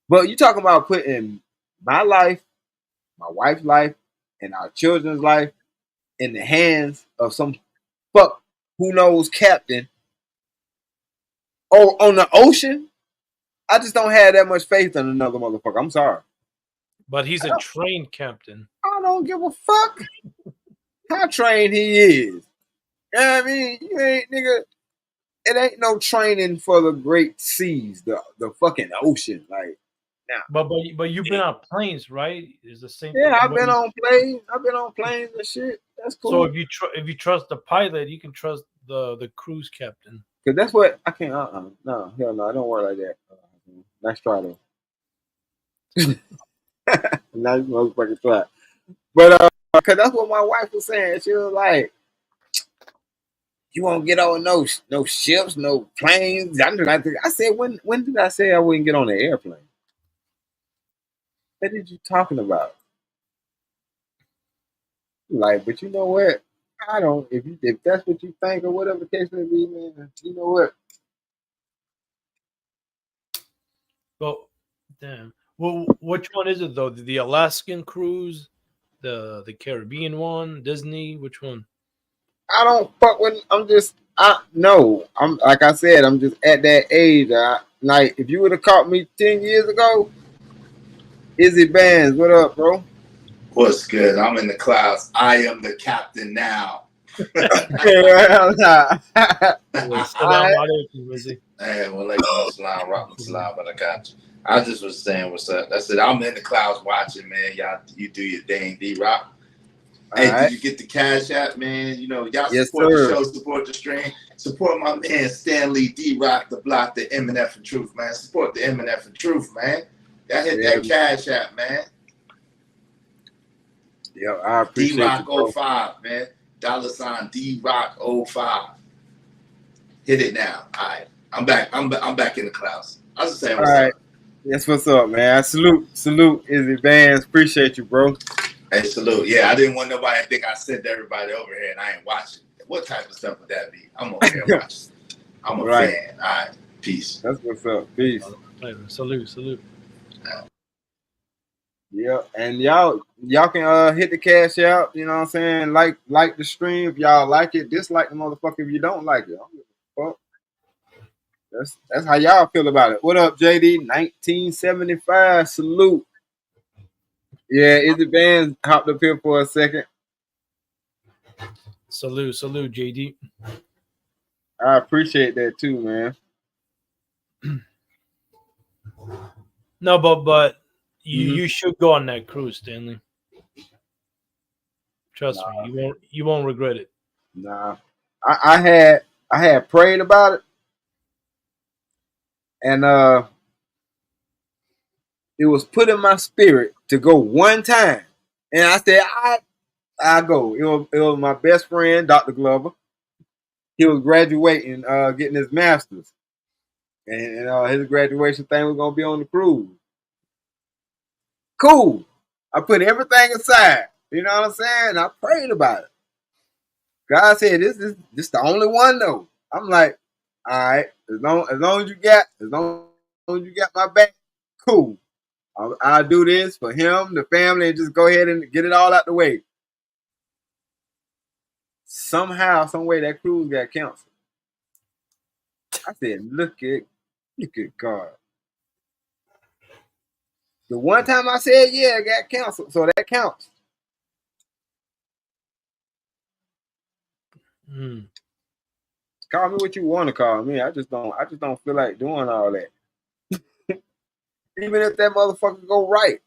But you talking about putting my life, my wife's life, and our children's life in the hands of some fuck who knows captain or on the ocean? I just don't have that much faith in another motherfucker. I'm sorry. But he's a trained captain. I don't give a fuck how trained he is. You know what I mean? You ain't nigga. It ain't no training for the great seas, the fucking ocean. Like, nah. But you've been on planes, right? It's the same Yeah, thing. I've been on planes. I've been on planes and shit. That's So cool. if you trust the pilot, you can trust the cruise captain. Cause that's what I can't. No, hell no, I don't work like that. Nice try though. Nice motherfucking try. But cause that's what my wife was saying. She was like, "You won't get on no ships, no planes." I said, "When did I say I wouldn't get on an airplane?" What did you talking about? Like, but you know what? I don't. If that's what you think or whatever the case may be, man. You know what? Well, damn. Well, which one is it though? The Alaskan cruise, the Caribbean one, Disney? Which one? I don't fuck with. I'm just. I no. I'm like I said. I'm just at that age. Like if you would have caught me 10 years ago, Izzy Bands, what up, bro? What's good? I'm in the clouds. I am the captain now. Hell nah. Salam alaikum, is he? Hey, well, like salam, rahmatullah, but I got you. I just was saying what's up. That's it. I'm in the clouds watching, man. Y'all, you do your thing, D-Rock. Hey, All right. did you get the cash app, man? You know, y'all Yes, support sir. the show, support the stream, support my man Stanley D-Rock, the block, the MNF and Truth, man. Support the MNF and Truth, man. Y'all hit that cash app, man. Yeah, I appreciate you, bro. D-Rock05, man. $ D-Rock05. Hit it now. All right. I'm back. I'm back in the clouds. I was just saying what's up. That's what's up, man. Salute, Izzy Bands. Appreciate you, bro. Hey, salute. Yeah, I didn't want nobody to think I sent everybody over here and I ain't watching. What type of stuff would that be? I'm over here watching. I'm a fan. All right. Peace. That's what's up. Peace. Salute. Yeah, and y'all can hit the cash out. You know what I'm saying? Like the stream if y'all like it. Dislike the motherfucker if you don't like it. I don't give a fuck. That's how y'all feel about it. What up, JD? 1975. Salute. Yeah, Izzy Bands hopped up here for a second. Salute, JD. I appreciate that too, man. No, but you should go on that cruise, Stanley. Trust me, you won't regret it. Nah, I had prayed about it, and it was put in my spirit to go one time, and I said I go. It was my best friend, Dr. Glover. He was graduating, getting his master's, and his graduation thing was gonna be on the cruise. Cool. I put everything aside. You know what I'm saying? I prayed about it. God said, "This is the only one though." I'm like, "All right, as long as you got my back, cool. I'll do this for him, the family, and just go ahead and get it all out the way." Somehow, some way, that cruise got canceled. I said, "Look at God." The one time I said, "Yeah, it got canceled," so that counts. Call me what you want to call me. I just don't feel like doing all that. Even if that motherfucker go right,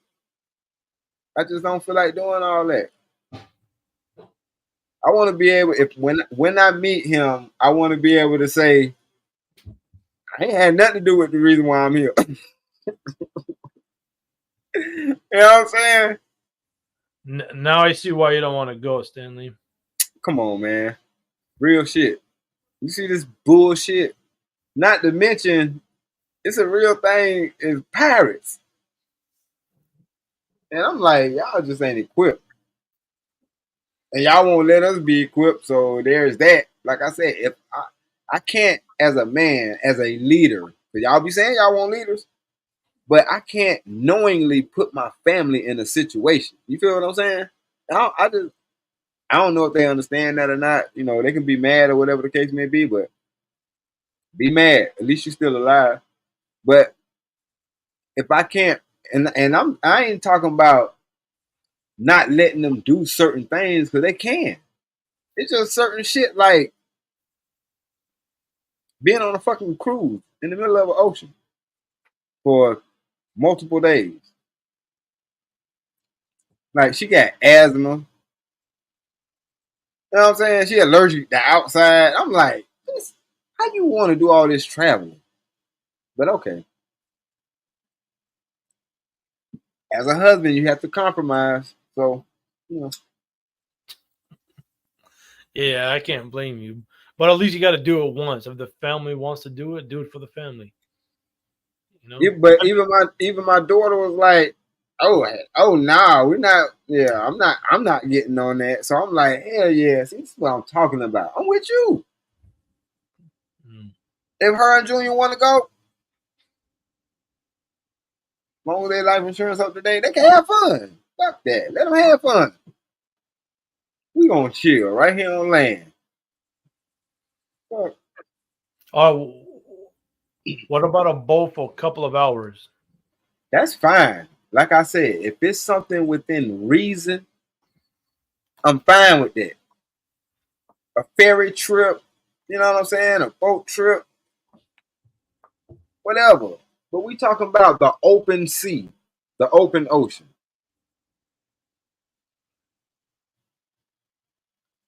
I just don't feel like doing all that. I want to be able, when I meet him, I want to be able to say, I ain't had nothing to do with the reason why I'm here. You know what I'm saying? Now I see why you don't want to go, Stanley. Come on, man. Real shit. You see this bullshit? Not to mention, it's a real thing, is pirates. And I'm like, y'all just ain't equipped. And y'all won't let us be equipped, so there's that. Like I said, if I can't, as a man, as a leader, because y'all be saying y'all want leaders, but I can't knowingly put my family in a situation. You feel what I'm saying? I don't know if they understand that or not. You know, they can be mad or whatever the case may be, but be mad. At least you're still alive. But if I can't, and I ain't talking about not letting them do certain things because they can. It's just certain shit like being on a fucking cruise in the middle of an ocean for multiple days. Like she got asthma. You know what I'm saying? She allergic to outside. I'm like, how you want to do all this traveling? But okay. As a husband, you have to compromise. So, you know. Yeah, I can't blame you. But at least you got to do it once. If the family wants to do it for the family. You know? But even my daughter was like, Oh no, we're not. Yeah, I'm not getting on that. So I'm like, hell yeah. See, this is what I'm talking about. I'm with you. If her and Junior want to go, as long as their life insurance up to date, they can have fun. Fuck that. Let them have fun. We gonna chill right here on land. Fuck. Oh, what about a boat for a couple of hours? That's fine. Like I said, if it's something within reason, I'm fine with that. A ferry trip, you know what I'm saying? A boat trip, whatever. But we talking about the open sea, the open ocean.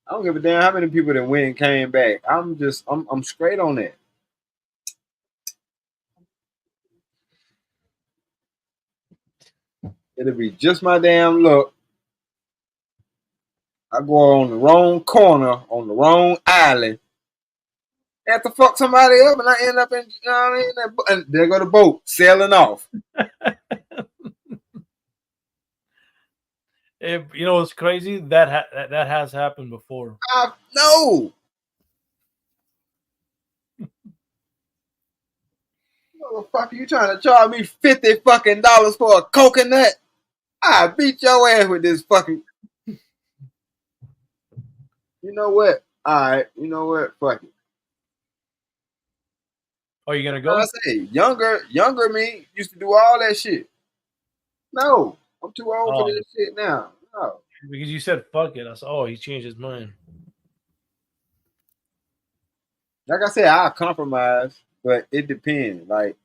I don't give a damn how many people that went and came back. I'm straight on that. It'll be just my damn luck. I go on the wrong corner, on the wrong island, have to fuck somebody up, and I end up in, you know what I mean? And there go the boat sailing off. If you know it's crazy that has happened before. No. Motherfucker, you trying to charge me $50 fucking for a coconut? I beat your ass with this fucking. You know what? All right. You know what? Fuck it. Are you gonna go? I say younger me used to do all that shit. No, I'm too old for this shit now. No. Because you said fuck it. I said, oh, he changed his mind. Like I said, I'll compromise, but it depends. Like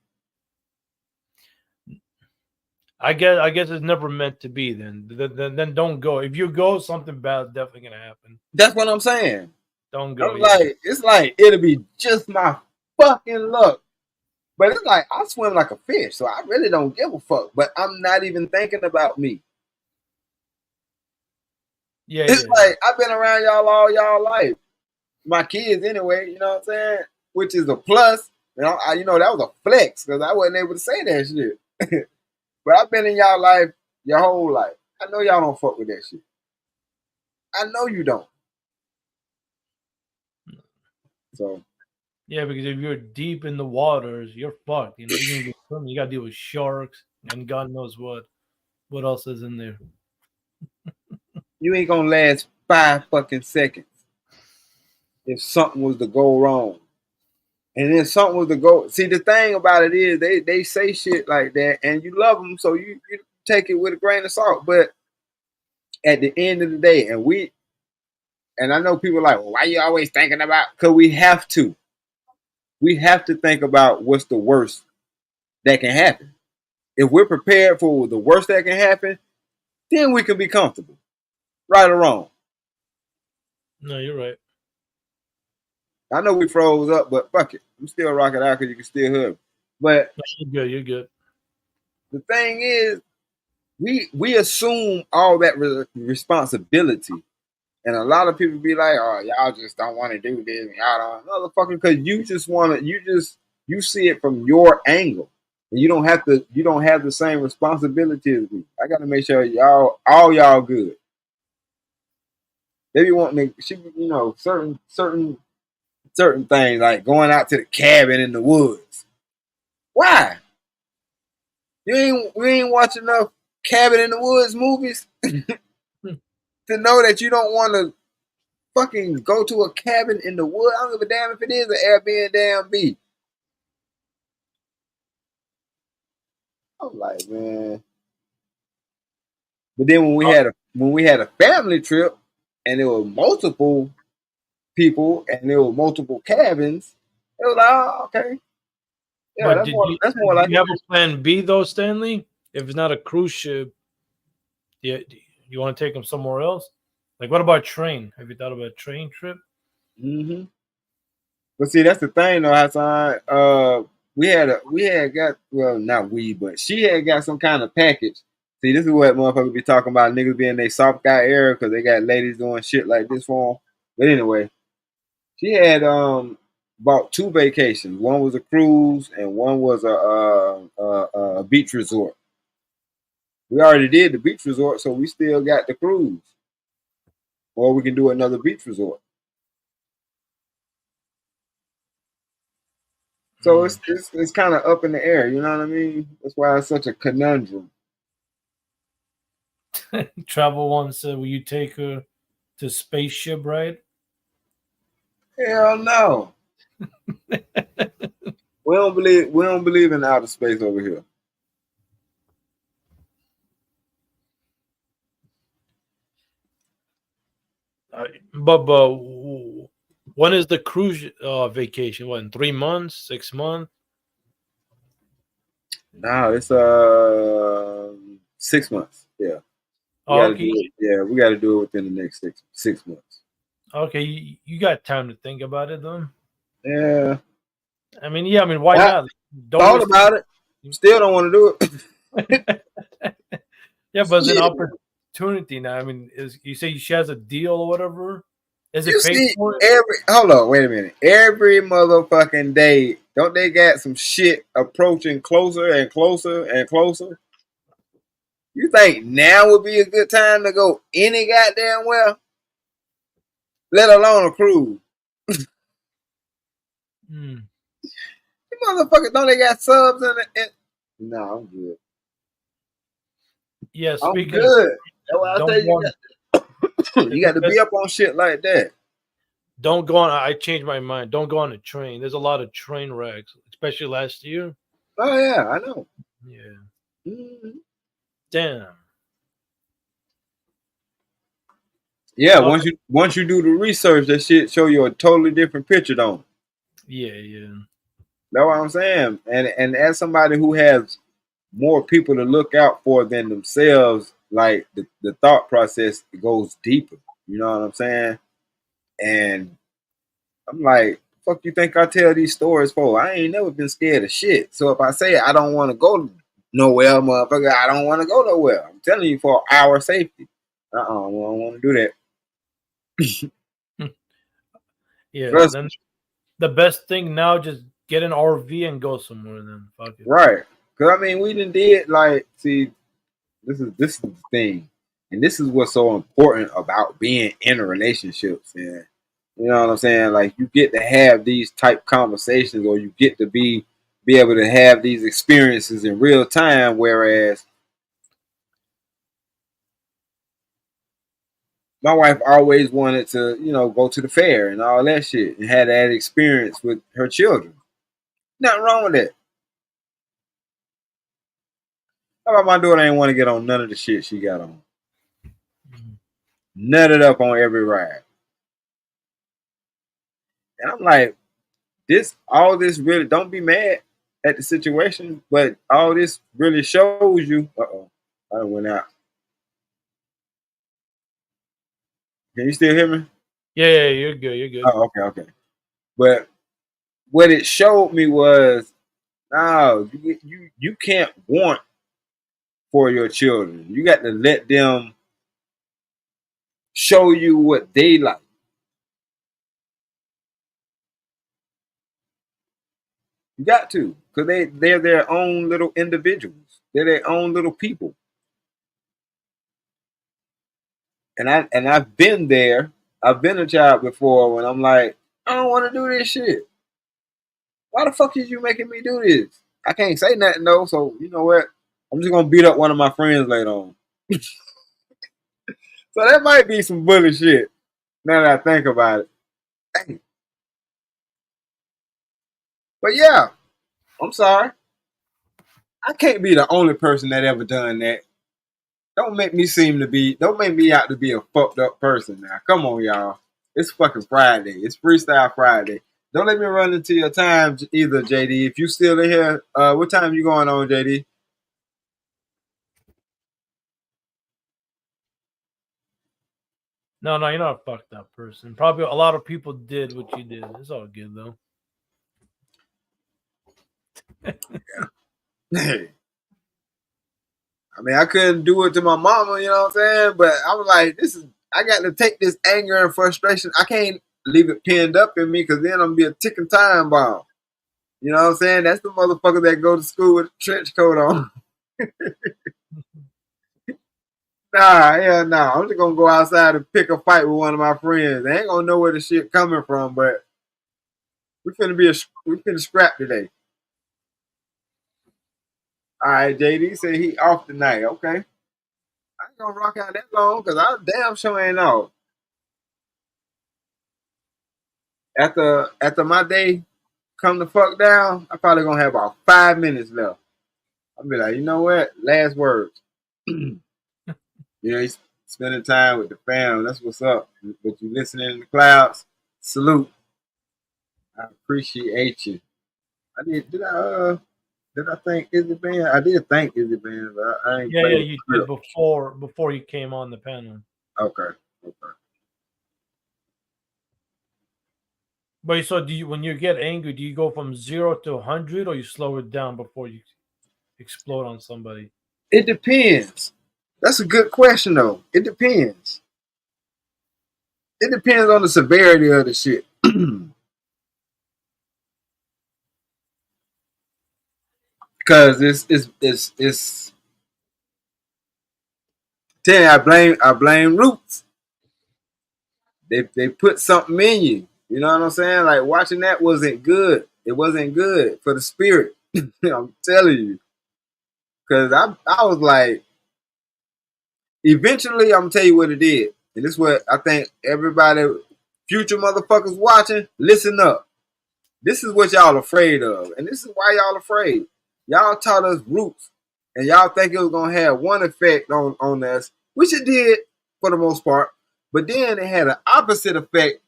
I guess it's never meant to be. Then don't go. If you go, something bad is definitely gonna happen. that's what I'm saying. Don't go. It's like it'll be just my fucking luck. But it's like I swim like a fish, so I really don't give a fuck. But I'm not even thinking about me. Yeah, it's like I've been around y'all all y'all life. My kids anyway, you know what I'm saying? Which is a plus. You know, that was a flex because I wasn't able to say that shit. But I've been in y'all life your whole life. I know y'all don't fuck with that shit. I know you don't. So yeah, because if you're deep in the waters, you're fucked. You know, you gotta deal with sharks and God knows what else is in there. You ain't gonna last 5 fucking seconds if something was to go wrong. And then something was to go. See, the thing about it is they say shit like that, and you love them, so you take it with a grain of salt. But at the end of the day, and I know people are like, well, why you always thinking about? Because we have to. We have to think about what's the worst that can happen. If we're prepared for the worst that can happen, then we can be comfortable. Right or wrong? No, you're right. I know we froze up, but fuck it. I'm still rocking out because you can still hear me. But you're good. The thing is, we assume all that responsibility. And a lot of people be like, oh, y'all just don't want to do this. Y'all don't, motherfucker, because you just want to, you see it from your angle. And you don't have the same responsibility as me. I got to make sure all y'all good. They be wanting to, certain things like going out to the cabin in the woods. Why? We ain't watching enough Cabin in the Woods movies to know that you don't want to fucking go to a cabin in the woods. I don't give a damn if it is an Airbnb. I'm like, man. But then when we had a family trip and there were multiple people and there were multiple cabins, it was like, oh, okay. Yeah, but that's more like. Do you have a plan B though, Stanley? If it's not a cruise ship, you want to take them somewhere else? Like, what about a train? Have you thought about a train trip? Mm-hmm. But see, that's the thing though, Hassan. We had got, well, not we, but she had got some kind of package. See, this is what motherfuckers be talking about, niggas being they soft guy era because they got ladies doing shit like this for them. But anyway, she had bought 2 vacations. One was a cruise and one was a beach resort. We already did the beach resort, so we still got the cruise. Or we can do another beach resort. So it's kind of up in the air, you know what I mean? That's why it's such a conundrum. Travel one said, "Will you take her to spaceship ride?" Hell no. We don't believe in outer space over here. But when is the cruise vacation? What, in 3 months, 6 months? No, it's 6 months. Yeah. We Oh, gotta okay, do it. Yeah, we gotta do it within the next six months. okay, you got time to think about it, though. Yeah. I mean, yeah, I mean, why I not? Don't thought waste. about it. Still don't want to do it. Yeah, but it's an Shit. opportunity now. I mean, is you say she has a deal or whatever? Is You it paid see, for? hold on, wait a minute. Every motherfucking day, don't they got some shit approaching closer and closer and closer? You think now would be a good time to go any goddamn well, let alone a cruise? Hmm. You motherfuckers, don't they got subs in it? No, I'm good. Yeah, I'm speaking of, good. That's why I don't say go on. you got to be up on shit like that. Don't go on. I changed my mind. Don't go on a train. There's a lot of train wrecks, especially last year. Oh yeah, I know. Yeah. Mhm. Damn. Yeah, Okay. once you do the research, that shit show you a totally different picture, don't it? Yeah, yeah. That's what I'm saying. And as somebody who has more people to look out for than themselves, like the thought process goes deeper. You know what I'm saying? And I'm like, fuck you think I tell these stories for? I ain't never been scared of shit. So if I say I don't want to go nowhere, motherfucker, I don't want to go nowhere. I'm telling you for our safety. I don't want to do that. Yeah. Trust me. Then the best thing now, just get an RV and go somewhere. Then fuck it. Right. Cause I mean we done did like see this is the thing. And this is what's so important about being in a relationships. And you know what I'm saying? Like you get to have these type conversations or you get to be able to have these experiences in real time, whereas my wife always wanted to, go to the fair and all that shit and had that experience with her children. Nothing wrong with that. How about my daughter ain't want to get on none of the shit she got on? Mm. Nutted up on every ride. And I'm like, all this really, don't be mad at the situation, but all this really shows you. I went out. Can you still hear me? Yeah, yeah, you're good. You're good. Oh, okay. But what it showed me was, no, you can't want for your children. You got to let them show you what they like. You got to, because they're their own little individuals. They're their own little people. And I've been there. I've been a child before when I'm like, I don't want to do this shit. Why the fuck is you making me do this? I can't say nothing though, so you know what? I'm just gonna beat up one of my friends later on. So that might be some bully shit. Now that I think about it. Dang. But yeah, I'm sorry. I can't be the only person that ever done that. Don't make me out to be a fucked up person now. Come on, y'all. It's fucking Friday. It's Freestyle Friday. Don't let me run into your time either, JD. If you still in here, what time you going on, JD? No, no, you're not a fucked up person. Probably a lot of people did what you did. It's all good though. I mean, I couldn't do it to my mama, you know what I'm saying? But I was like, I got to take this anger and frustration. I can't leave it pinned up in me because then I'm going to be a ticking time bomb. You know what I'm saying? That's the motherfucker that go to school with a trench coat on. Nah, hell nah. I'm just gonna go outside and pick a fight with one of my friends. They ain't gonna know where the shit coming from, but we finna scrap today. All right, JD said he off tonight. Okay, I ain't gonna rock out that long because I damn sure ain't off. After my day come the fuck down, I probably gonna have about 5 minutes left. I'll be like, you know what? Last words. He's spending time with the fam. That's what's up. But you listening in the clouds, salute. I appreciate you. I did I thank Izzy Band? I did thank Izzy Band, but I ain't Yeah, played you the did before you came on the panel. Okay. But so when you get angry, do you go from 0 to 100 or you slow it down before you explode on somebody? It depends. That's a good question though. It depends. It depends on the severity of the shit. Cause it's tell you, I blame roots. They put something in you. You know what I'm saying? Like watching that wasn't good. It wasn't good for the spirit. I'm telling you. Cause I was like, eventually I'm gonna tell you what it did. And this is what I think everybody, future motherfuckers watching, listen up. This is what y'all afraid of. And this is why y'all afraid. Y'all taught us roots. And y'all think it was gonna have one effect on us, which it did for the most part. But then it had an opposite effect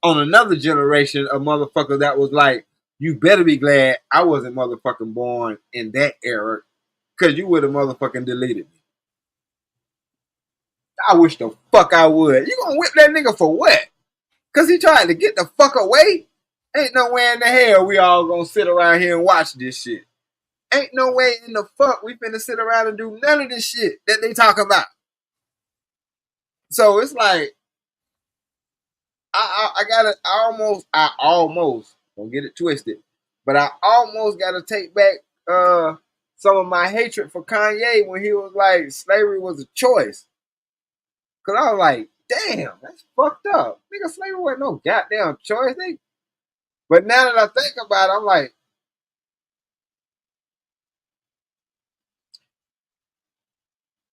on another generation of motherfuckers that was like, you better be glad I wasn't motherfucking born in that era, because you would have motherfucking deleted me. I wish the fuck I would. You gonna whip that nigga for what? Because he tried to get the fuck away? Ain't no way in the hell we all gonna sit around here and watch this shit. Ain't no way in the fuck we finna sit around and do none of this shit that they talk about. So it's like, I almost don't get it twisted, but I almost gotta take back some of my hatred for Kanye when he was like slavery was a choice. Cause I was like, damn, that's fucked up. Nigga, slavery wasn't no goddamn choice. But now that I think about it, I'm like,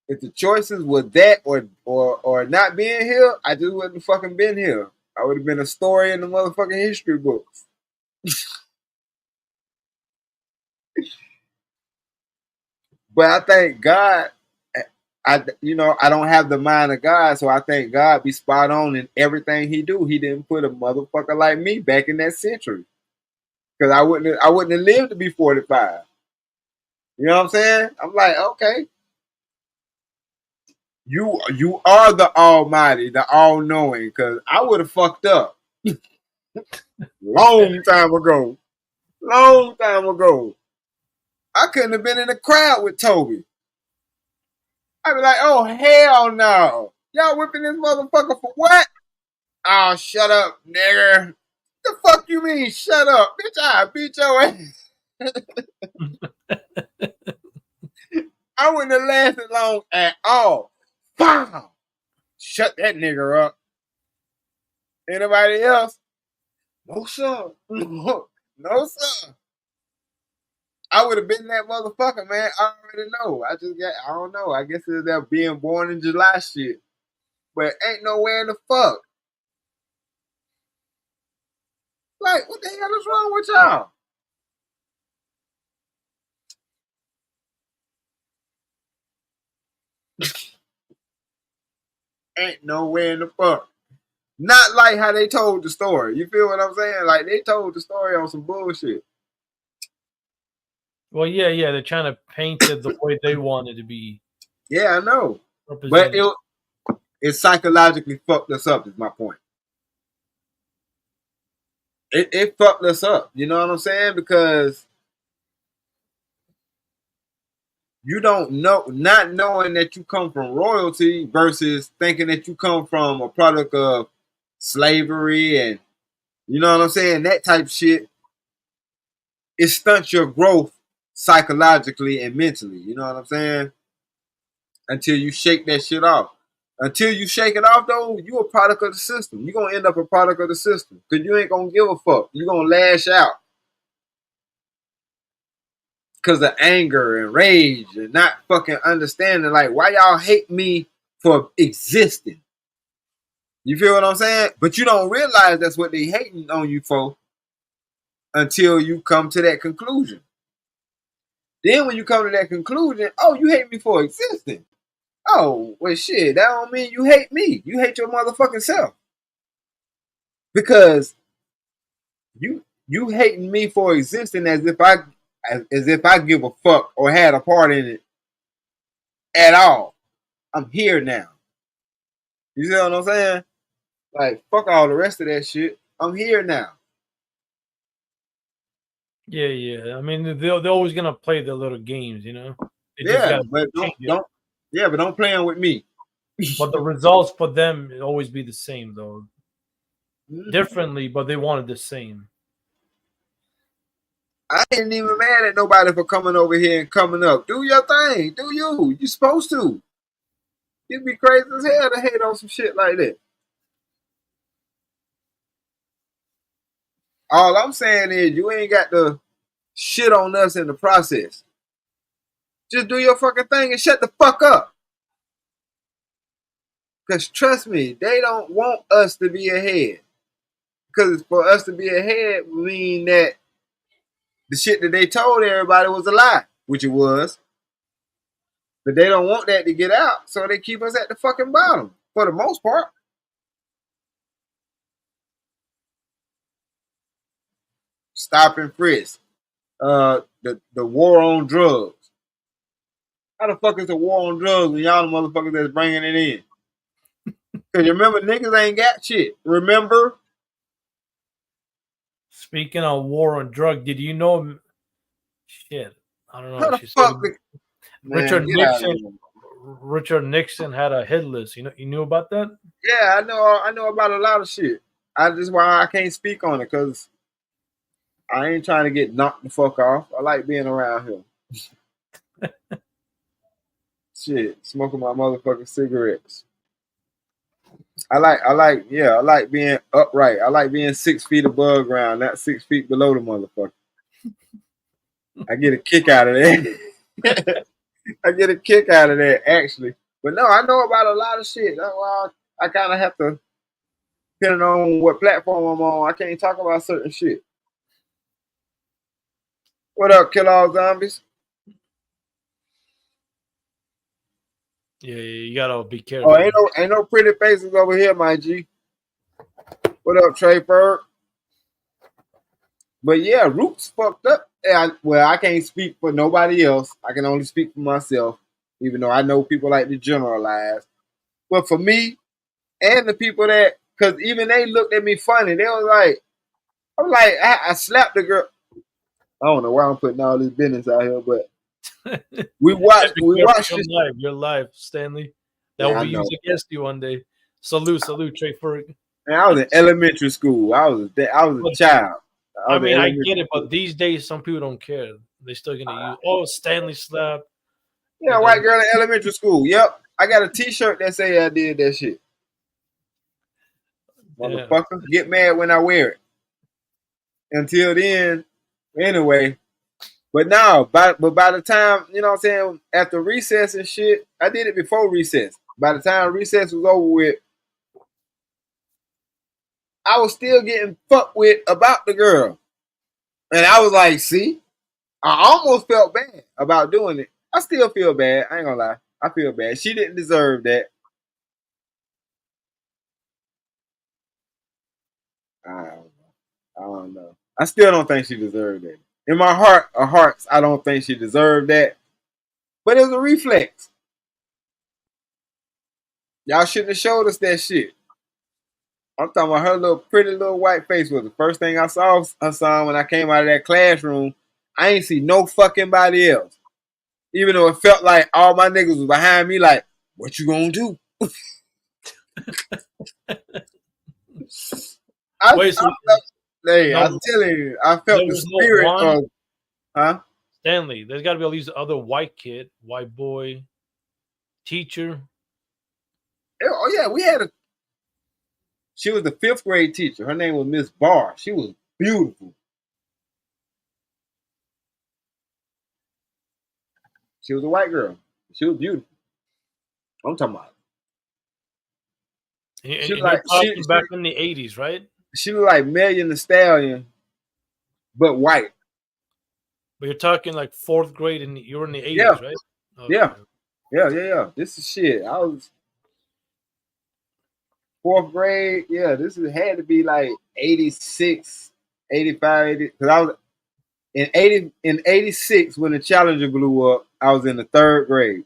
if the choices were that or not being here, I just wouldn't have fucking been here. I would have been a story in the motherfucking history books. But I thank God, I don't have the mind of God, so I think God be spot on in everything He do. He didn't put a motherfucker like me back in that century, because I wouldn't have lived to be 45. You know what I'm saying? I'm like, okay, you are the Almighty, the All Knowing, because I would have fucked up long time ago. Long time ago. I couldn't have been in the crowd with Toby. I'd be like, oh, hell no. Y'all whipping this motherfucker for what? Oh, shut up, nigger. The fuck you mean, shut up? Bitch, I beat your ass. I wouldn't have lasted long at all. Bam! Shut that nigger up. Anybody else? No, sir. No, sir. I would have been that motherfucker, man. I already know. I don't know. I guess it's that being born in July shit. But ain't nowhere in the fuck. Like, what the hell is wrong with y'all? Ain't nowhere in the fuck. Not like how they told the story. You feel what I'm saying? Like, they told the story on some bullshit. Well, yeah, they're trying to paint it the way they want it to be. Yeah, I know. But Represented. it psychologically fucked us up, is my point. It fucked us up. You know what I'm saying? Because you don't know, not knowing that you come from royalty versus thinking that you come from a product of slavery and, you know what I'm saying, that type of shit, it stunts your growth psychologically and mentally. You know what I'm saying? until you shake that shit off. Until you shake it off, though, you a product of the system. You're going to end up a product of the system because you ain't going to give a fuck. You're going to lash out because of anger and rage and not fucking understanding, like, why y'all hate me for existing? You feel what I'm saying? But you don't realize that's what they hating on you for until you come to that conclusion. Then when you come to that conclusion, oh, you hate me for existing. Oh, well, shit, that don't mean you hate me. You hate your motherfucking self. Because you hating me for existing as if I give a fuck or had a part in it at all. I'm here now. You see what I'm saying? Like, fuck all the rest of that shit. I'm here now. Yeah. I mean, they're always gonna play their little games, you know. They just Yeah, gotta but change it. don't play with me. But the results for them will always be the same, though. Differently, but they wanted the same. I ain't even mad at nobody for coming over here and coming up. Do your thing. Do you. You supposed to. You'd be crazy as hell to hate on some shit like that. All I'm saying is you ain't got to shit on us in the process. Just do your fucking thing and shut the fuck up. Because trust me, they don't want us to be ahead. Because for us to be ahead would mean that the shit that they told everybody was a lie, which it was. But they don't want that to get out, so they keep us at the fucking bottom for the most part. Stop and frisk. The war on drugs. How the fuck is the war on drugs when y'all the motherfuckers that's bringing it in? Because you remember, niggas ain't got shit. Remember? Speaking of war on drug, did you know? Shit, I don't know. How the She said fuck? Man, Richard Nixon had a hit list. You knew about that? Yeah, I know about a lot of shit. That's why I can't speak on it, because I ain't trying to get knocked the fuck off. I like being around here. Shit, smoking my motherfucking cigarettes. I like being upright. I like being 6 feet above ground, not 6 feet below the motherfucker. I get a kick out of that. I get a kick out of that, actually. But no, I know about a lot of shit. That's why I kind of have to, depending on what platform I'm on, I can't talk about certain shit. What up, kill all zombies? Yeah, you gotta be careful. Oh, ain't no pretty faces over here, my G. What up, Trey Ferg? But yeah, Roots fucked up. Well, I can't speak for nobody else. I can only speak for myself, even though I know people like to generalize. But for me and the people that, because even they looked at me funny. They was like, I slapped the girl. I don't know why I'm putting all this business out here, but we watched this. Your life, Stanley. That Yeah, will be used against you one day. Salute, Trey Ferg. Man, I was in elementary school. I was a child. I mean, I get it, but these days some people don't care. They're still gonna use Stanley slap. Yeah, white girl in elementary school. Yep. I got a t-shirt that say I did that shit. Motherfucker. Get mad when I wear it. Until then, anyway. But now, by the time, you know what I'm saying, after recess and shit, I did it before recess. By the time recess was over with, I was still getting fucked with about the girl. And I was like, see, I almost felt bad about doing it. I still feel bad. I ain't gonna lie. I feel bad. She didn't deserve that. I don't know. I still don't think she deserved that. In my heart of hearts, I don't think she deserved that. But it was a reflex. Y'all shouldn't have showed us that shit. I'm talking about her pretty little white face was the first thing I saw her son when I came out of that classroom. I ain't see no fucking body else. Even though it felt like all my niggas was behind me like, what you gonna do? I'm telling you, I felt the spirit of, Stanley, there's got to be at least other white boy. teacher? Oh yeah, we had a. She was the 5th grade teacher. Her name was Miss Barr. She was beautiful. She was a white girl. She was beautiful. I'm talking about. She was And you're like talking back in the 80s, right? she was like Million the Stallion, but white. But you're talking like 4th grade, and you're in the Yeah, 80s, right? yeah, Okay. yeah. This is shit. I was 4th grade. Yeah, this is had to be like 86, 85, 80. Because I was in 86 when the Challenger blew up. I was in the 3rd grade.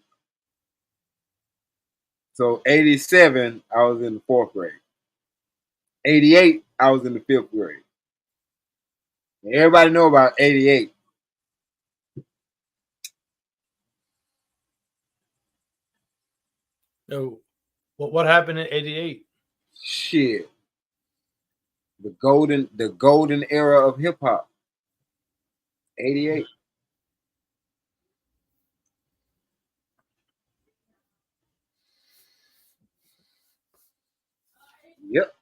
So 87, I was in the 4th grade. 88, I was in the 5th grade. And everybody know about 88. So, what happened in '88? Shit. The golden era of hip hop. 88. Yep.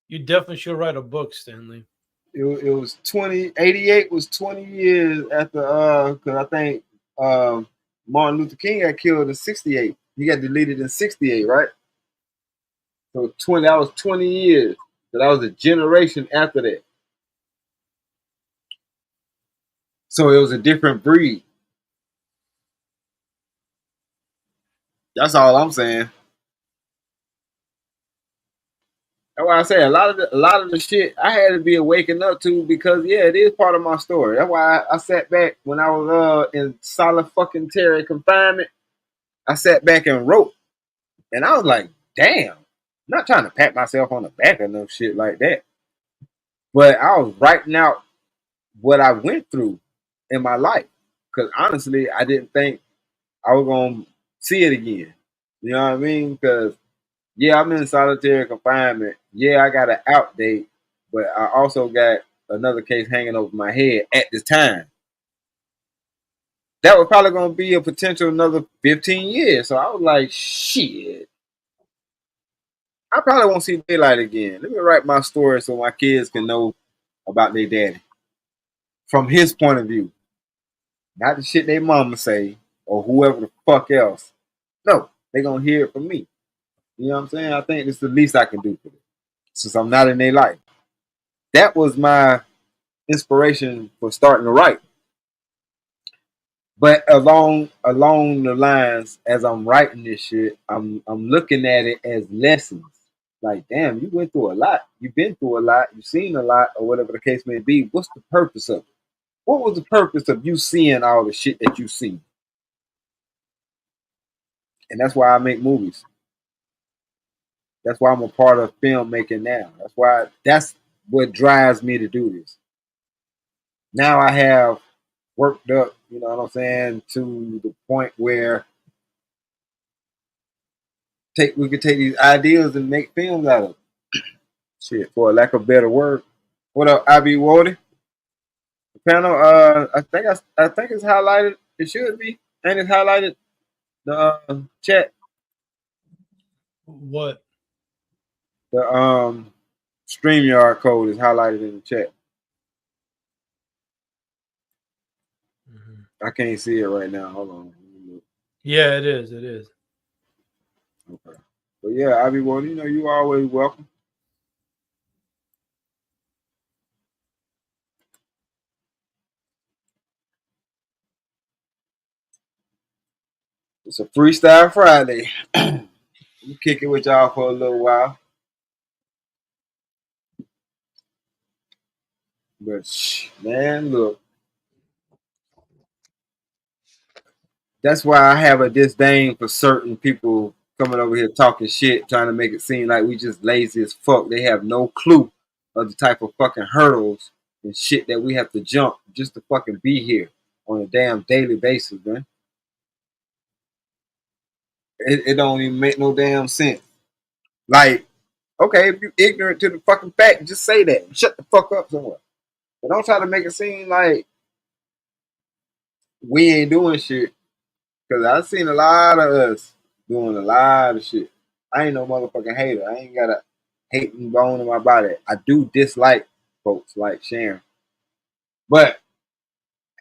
You definitely should write a book, Stanley. It was 88 was 20 years after because I think Martin Luther King got killed in 68. He got deleted in 68, right? So 20 that was 20 years. So that was a generation after that. So it was a different breed. That's all I'm saying. That's why I say a lot of the shit I had to be waking up to because yeah, it is part of my story. That's why I sat back when I was in solid fucking terror confinement. I sat back and wrote, and I was like, damn. I'm not trying to pat myself on the back or no shit like that, but I was writing out what I went through in my life because honestly, I didn't think I was gonna see it again. You know what I mean? Because yeah, I'm in solitary confinement. Yeah, I got an out date, but I also got another case hanging over my head at this time. That was probably going to be a potential another 15 years. So I was like, shit, I probably won't see daylight again. Let me write my story so my kids can know about their daddy from his point of view, not the shit they mama say or whoever the fuck else. No, they going to hear it from me. You know what I'm saying? I think it's the least I can do for them since I'm not in their life. That was my inspiration for starting to write. But along the lines, as I'm writing this shit, I'm looking at it as lessons. Like, damn, you went through a lot. You've been through a lot. You've seen a lot, or whatever the case may be. What's the purpose of it? What was the purpose of you seeing all the shit that you see? And that's why I make movies. That's why I'm a part of filmmaking now. That's what drives me to do this. Now I have worked up, you know what I'm saying, to the point where we could take these ideas and make films out of them. Shit, for a lack of better word. What up, IB Wardy? The panel, I think it's highlighted. It should be. And it's highlighted the chat. What? The StreamYard code is highlighted in the chat. I can't see it right now. Hold on. Yeah, it is. It is. Okay. But yeah, IB Wardy, you always welcome. It's a Freestyle Friday. I'm kick it with y'all for a little while. But man, look. That's why I have a disdain for certain people coming over here talking shit, trying to make it seem like we just lazy as fuck. They have no clue of the type of fucking hurdles and shit that we have to jump just to fucking be here on a damn daily basis, man. It don't even make no damn sense. Like, okay, if you ignorant to the fucking fact, just say that. Shut the fuck up somewhere. But don't try to make it seem like we ain't doing shit Cause I've seen a lot of us doing a lot of shit. I ain't no motherfucking hater. I ain't got a hating bone in my body. I do dislike folks like Sharon. But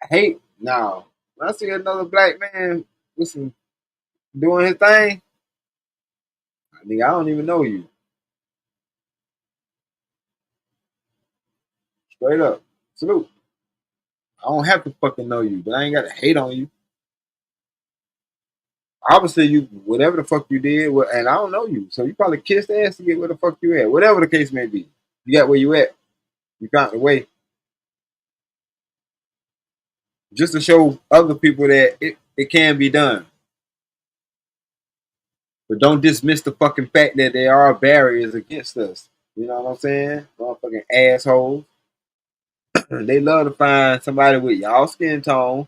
hate, no. When I see another black man with some doing his thing, I think I don't even know you. Straight up. Salute. I don't have to fucking know you, but I ain't got to hate on you. Obviously, you whatever the fuck you did, and I don't know you, so you probably kissed ass to get where the fuck you at. Whatever the case may be, you got where you at. You found the way, just to show other people that it can be done. But don't dismiss the fucking fact that there are barriers against us. You know what I'm saying? Motherfucking assholes. They love to find somebody with y'all skin tone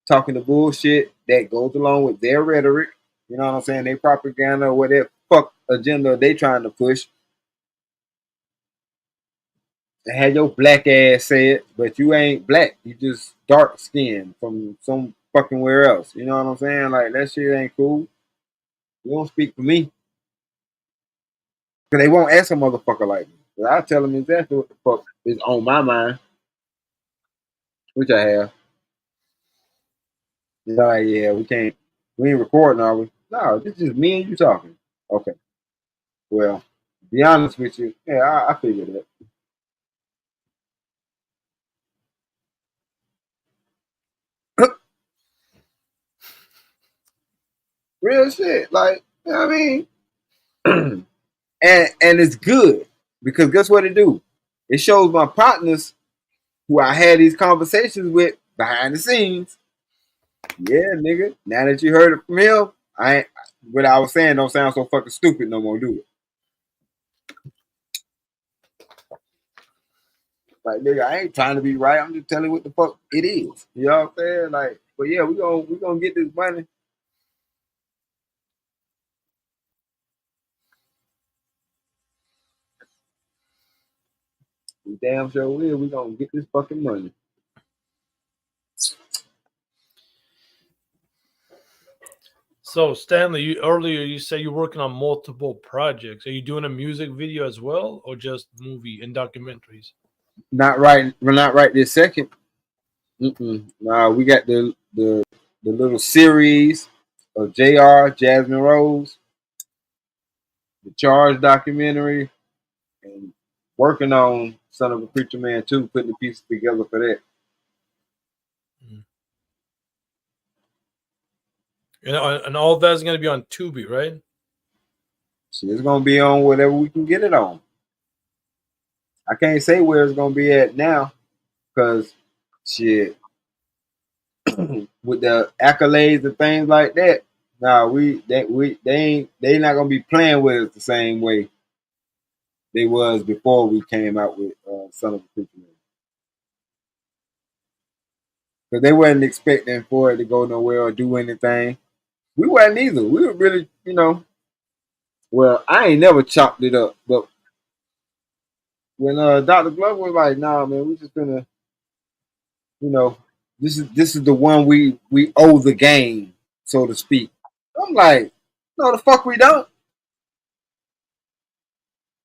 talking the bullshit that goes along with their rhetoric. You know what I'm saying? They propaganda or whatever fuck agenda they trying to push. And had your black ass say it, but you ain't black. You just dark skinned from some fucking where else. You know what I'm saying? Like that shit ain't cool. You don't speak for me. Cause they won't ask a motherfucker like me. But I tell them exactly what the fuck is on my mind, which I have. They're like, yeah, we ain't recording, are we? No, this is just me and you talking. Okay. Well, to be honest with you, yeah, I figured it. Real shit. Like, you know what I mean? and it's good because guess what it do? It shows my partners who I had these conversations with behind the scenes. Yeah, nigga. Now that you heard it from him, I ain't what I was saying don't sound so fucking stupid no more, do it. Like nigga, I ain't trying to be right. I'm just telling you what the fuck it is. You know what I'm saying? Like, but yeah, we gonna get this money. We damn sure will. We gonna get this fucking money. So Stanley, earlier you said you're working on multiple projects. Are you doing a music video as well, or just movie and documentaries? Not right. We're not right this second. Nah, we got the little series of Jr. Jasmine Rose, the Charge documentary, and working on Son of a Preacher Man too, putting the pieces together for that. And all that's going to be on Tubi, right? So it's gonna be on whatever we can get it on. I can't say where it's gonna be at now, cause shit, with the accolades and things like that. Nah, they not gonna be playing with us the same way they was before we came out with Son of a Preacher Man. Because they wasn't expecting for it to go nowhere or do anything. We wasn't either. We were really, well, I ain't never chopped it up, but when Dr. Glove was like, "Nah, man, we just gonna, you know, this is the one we owe the game, so to speak." I'm like, "No, the fuck we don't."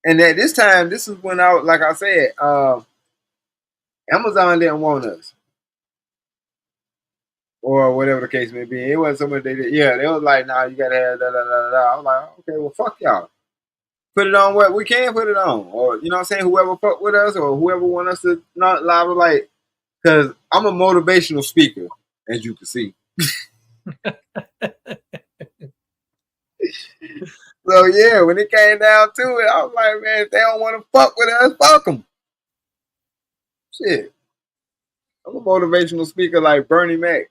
And at this time, this is when like I said, Amazon didn't want us, or whatever the case may be. It wasn't so much they did. Yeah, they was like, "Nah, you gotta have da da da da." I was like, "Okay, well, fuck y'all. Put it on what we can put it on, or you know what I'm saying, whoever fuck with us or whoever want us to not live like, because I'm a motivational speaker, as you can see. So yeah, when it came down to it, I was like, man, if they don't want to fuck with us, fuck them. Shit, I'm a motivational speaker like Bernie Mac.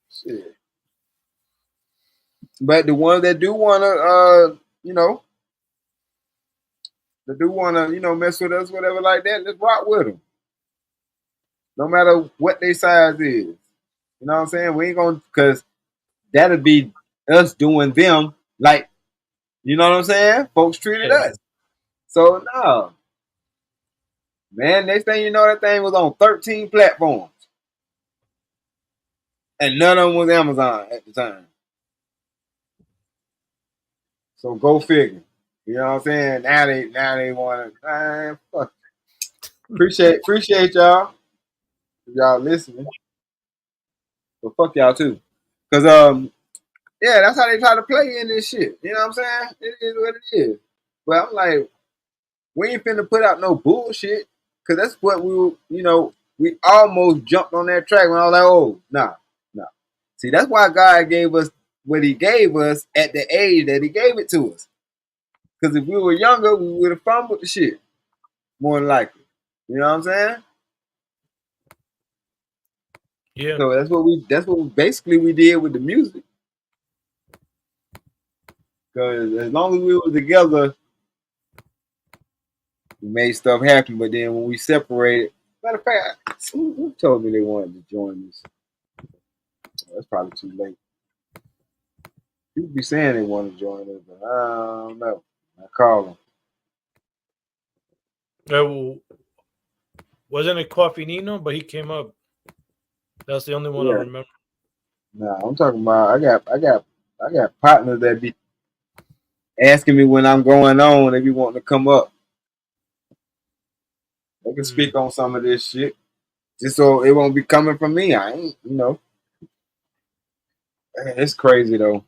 Shit, but the ones that do want to, that do want to, mess with us, whatever like that, let's rock with them. No matter what their size is. You know what I'm saying? We ain't gonna, because that'll be us doing them like, you know what I'm saying? Folks treated us. So no, man. Next thing you know, that thing was on 13 platforms. And none of them was Amazon at the time. So go figure. You know what I'm saying? Now they want to fuck. Appreciate y'all. If y'all listening. But fuck y'all too. Cause yeah, that's how they try to play in this shit. You know what I'm saying? It is what it is. But I'm like, we ain't finna put out no bullshit. Cause that's what we almost jumped on that track when I was like, oh, nah. See, that's why God gave us what he gave us at the age that he gave it to us. Cause if we were younger, we would have fumbled the shit. More than likely. You know what I'm saying? Yeah. So that's what basically we did with the music. Cause as long as we were together, we made stuff happen. But then when we separated, matter of fact, who told me they wanted to join this? Oh, that's probably too late. People be saying they want to join us, but I don't know. I call them. Wasn't it Coffee Nino? But he came up. That's the only one I Yeah. remember. Nah, I'm talking about I got partners that be asking me when I'm going on, they be wanting to come up. They can speak on some of this shit. Just so it won't be coming from me. I ain't, it's crazy though.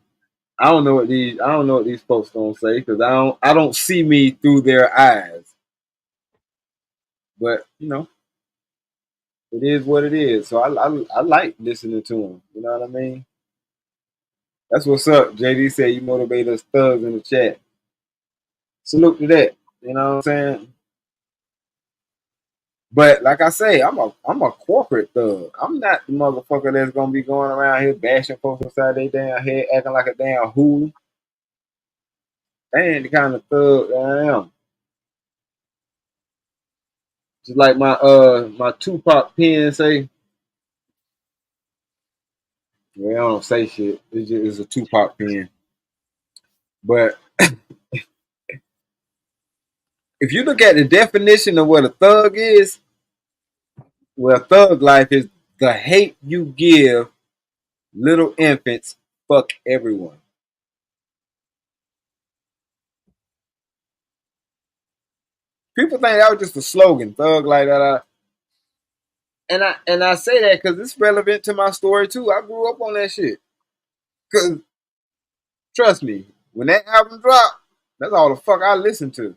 I don't know what these folks gonna say because I don't see me through their eyes. But it is what it is. So I like listening to them. You know what I mean? That's what's up. JD said you motivate us thugs in the chat. Salute to that. You know what I'm saying? But like I say, I'm a corporate thug. I'm not the motherfucker that's gonna be going around here bashing folks upside their damn head, acting like a damn hooligan. That ain't the kind of thug that I am. Just like my Tupac pen say. Well, I don't say shit. It's a Tupac pen. But if you look at the definition of what a thug is, well, thug life is the hate you give little infants, fuck everyone. People think that was just a slogan, thug like that. And I say that because it's relevant to my story too. I grew up on that shit. Cause trust me, when that album dropped, that's all the fuck I listened to.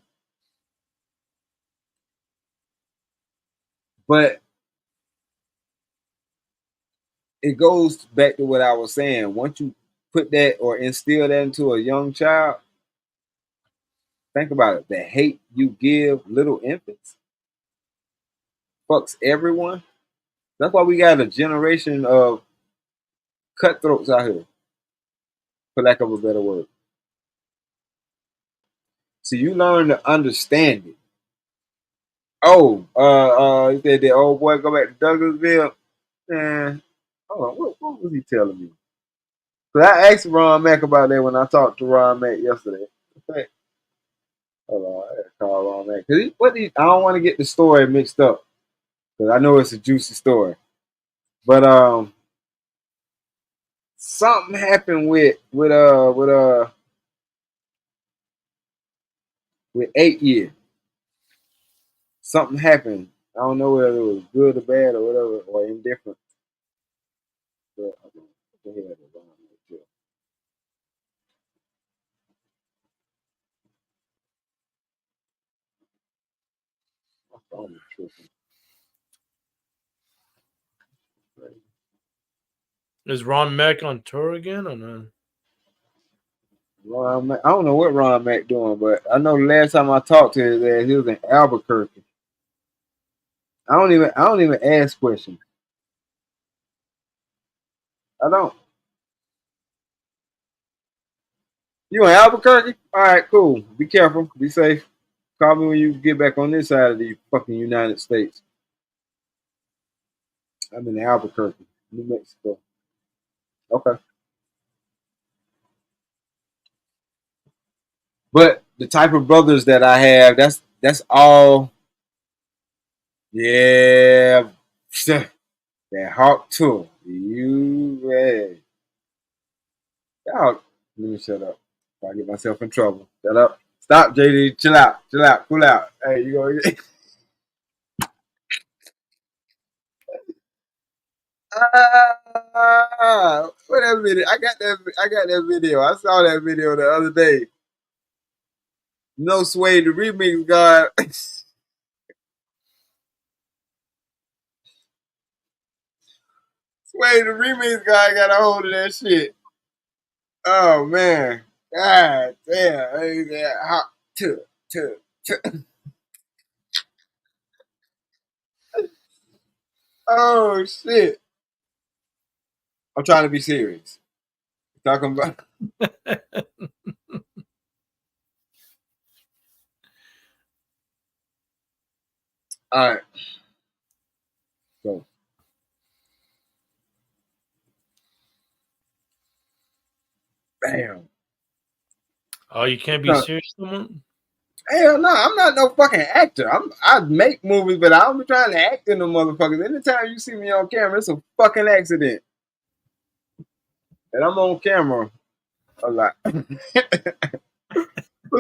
But it goes back to what I was saying. Once you put that or instill that into a young child, think about it. The hate you give little infants fucks everyone. That's why we got a generation of cutthroats out here, for lack of a better word. So you learn to understand it. Oh, he said that old boy go back to Douglasville. Man, hold on, what was he telling me? So I asked Ron Mack about that when I talked to Ron Mack yesterday. Okay. Hold on, I gotta call Ron Mack. I don't want to get the story mixed up because I know it's a juicy story. But something happened with 8 years. Something happened. I don't know whether it was good or bad or whatever or indifferent. But what the hell is Ron Mack here? My phone is tripping. Is Ron Mack on tour again or not? Ron Mack, I don't know what Ron Mack doing, but I know the last time I talked to his ass, he was in Albuquerque. I don't even ask questions. I don't. You in Albuquerque? All right, cool. Be careful. Be safe. Call me when you get back on this side of the fucking United States. I'm in Albuquerque, New Mexico. Okay. But the type of brothers that I have, that's all. Yeah, That Hawk Tour. You ready? Y'all, let me shut up. Before I get myself in trouble. Shut up. Stop, JD. Chill out. Chill out. Cool out. Hey, you gonna get. What that video? I got that video. I saw that video the other day. No Sway, the remix god. Sway, the remix guy got a hold of that shit. Oh man. God damn. Hey, that hot to. Oh shit. I'm trying to be serious. Talking about. All right. So. Bam. Oh, you can't be serious no. Hell no, I'm not no fucking actor. I make movies, but I don't be trying to act in the motherfuckers. Anytime you see me on camera, it's a fucking accident. And I'm on camera a lot. But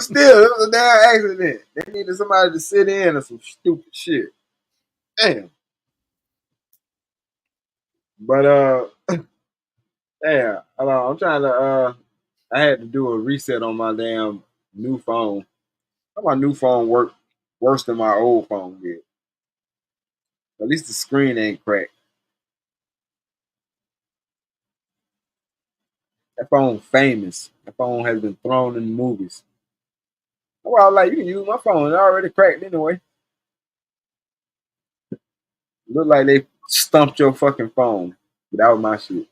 still, it was a damn accident. They needed somebody to sit in or some stupid shit. Damn. But damn, hold on. I'm trying to I had to do a reset on my damn new phone. My new phone worked worse than my old phone did. At least the screen ain't cracked. That phone famous. That phone has been thrown in the movies. Well, like you can use my phone. It already cracked anyway. Look like they stumped your fucking phone. But that was my shit.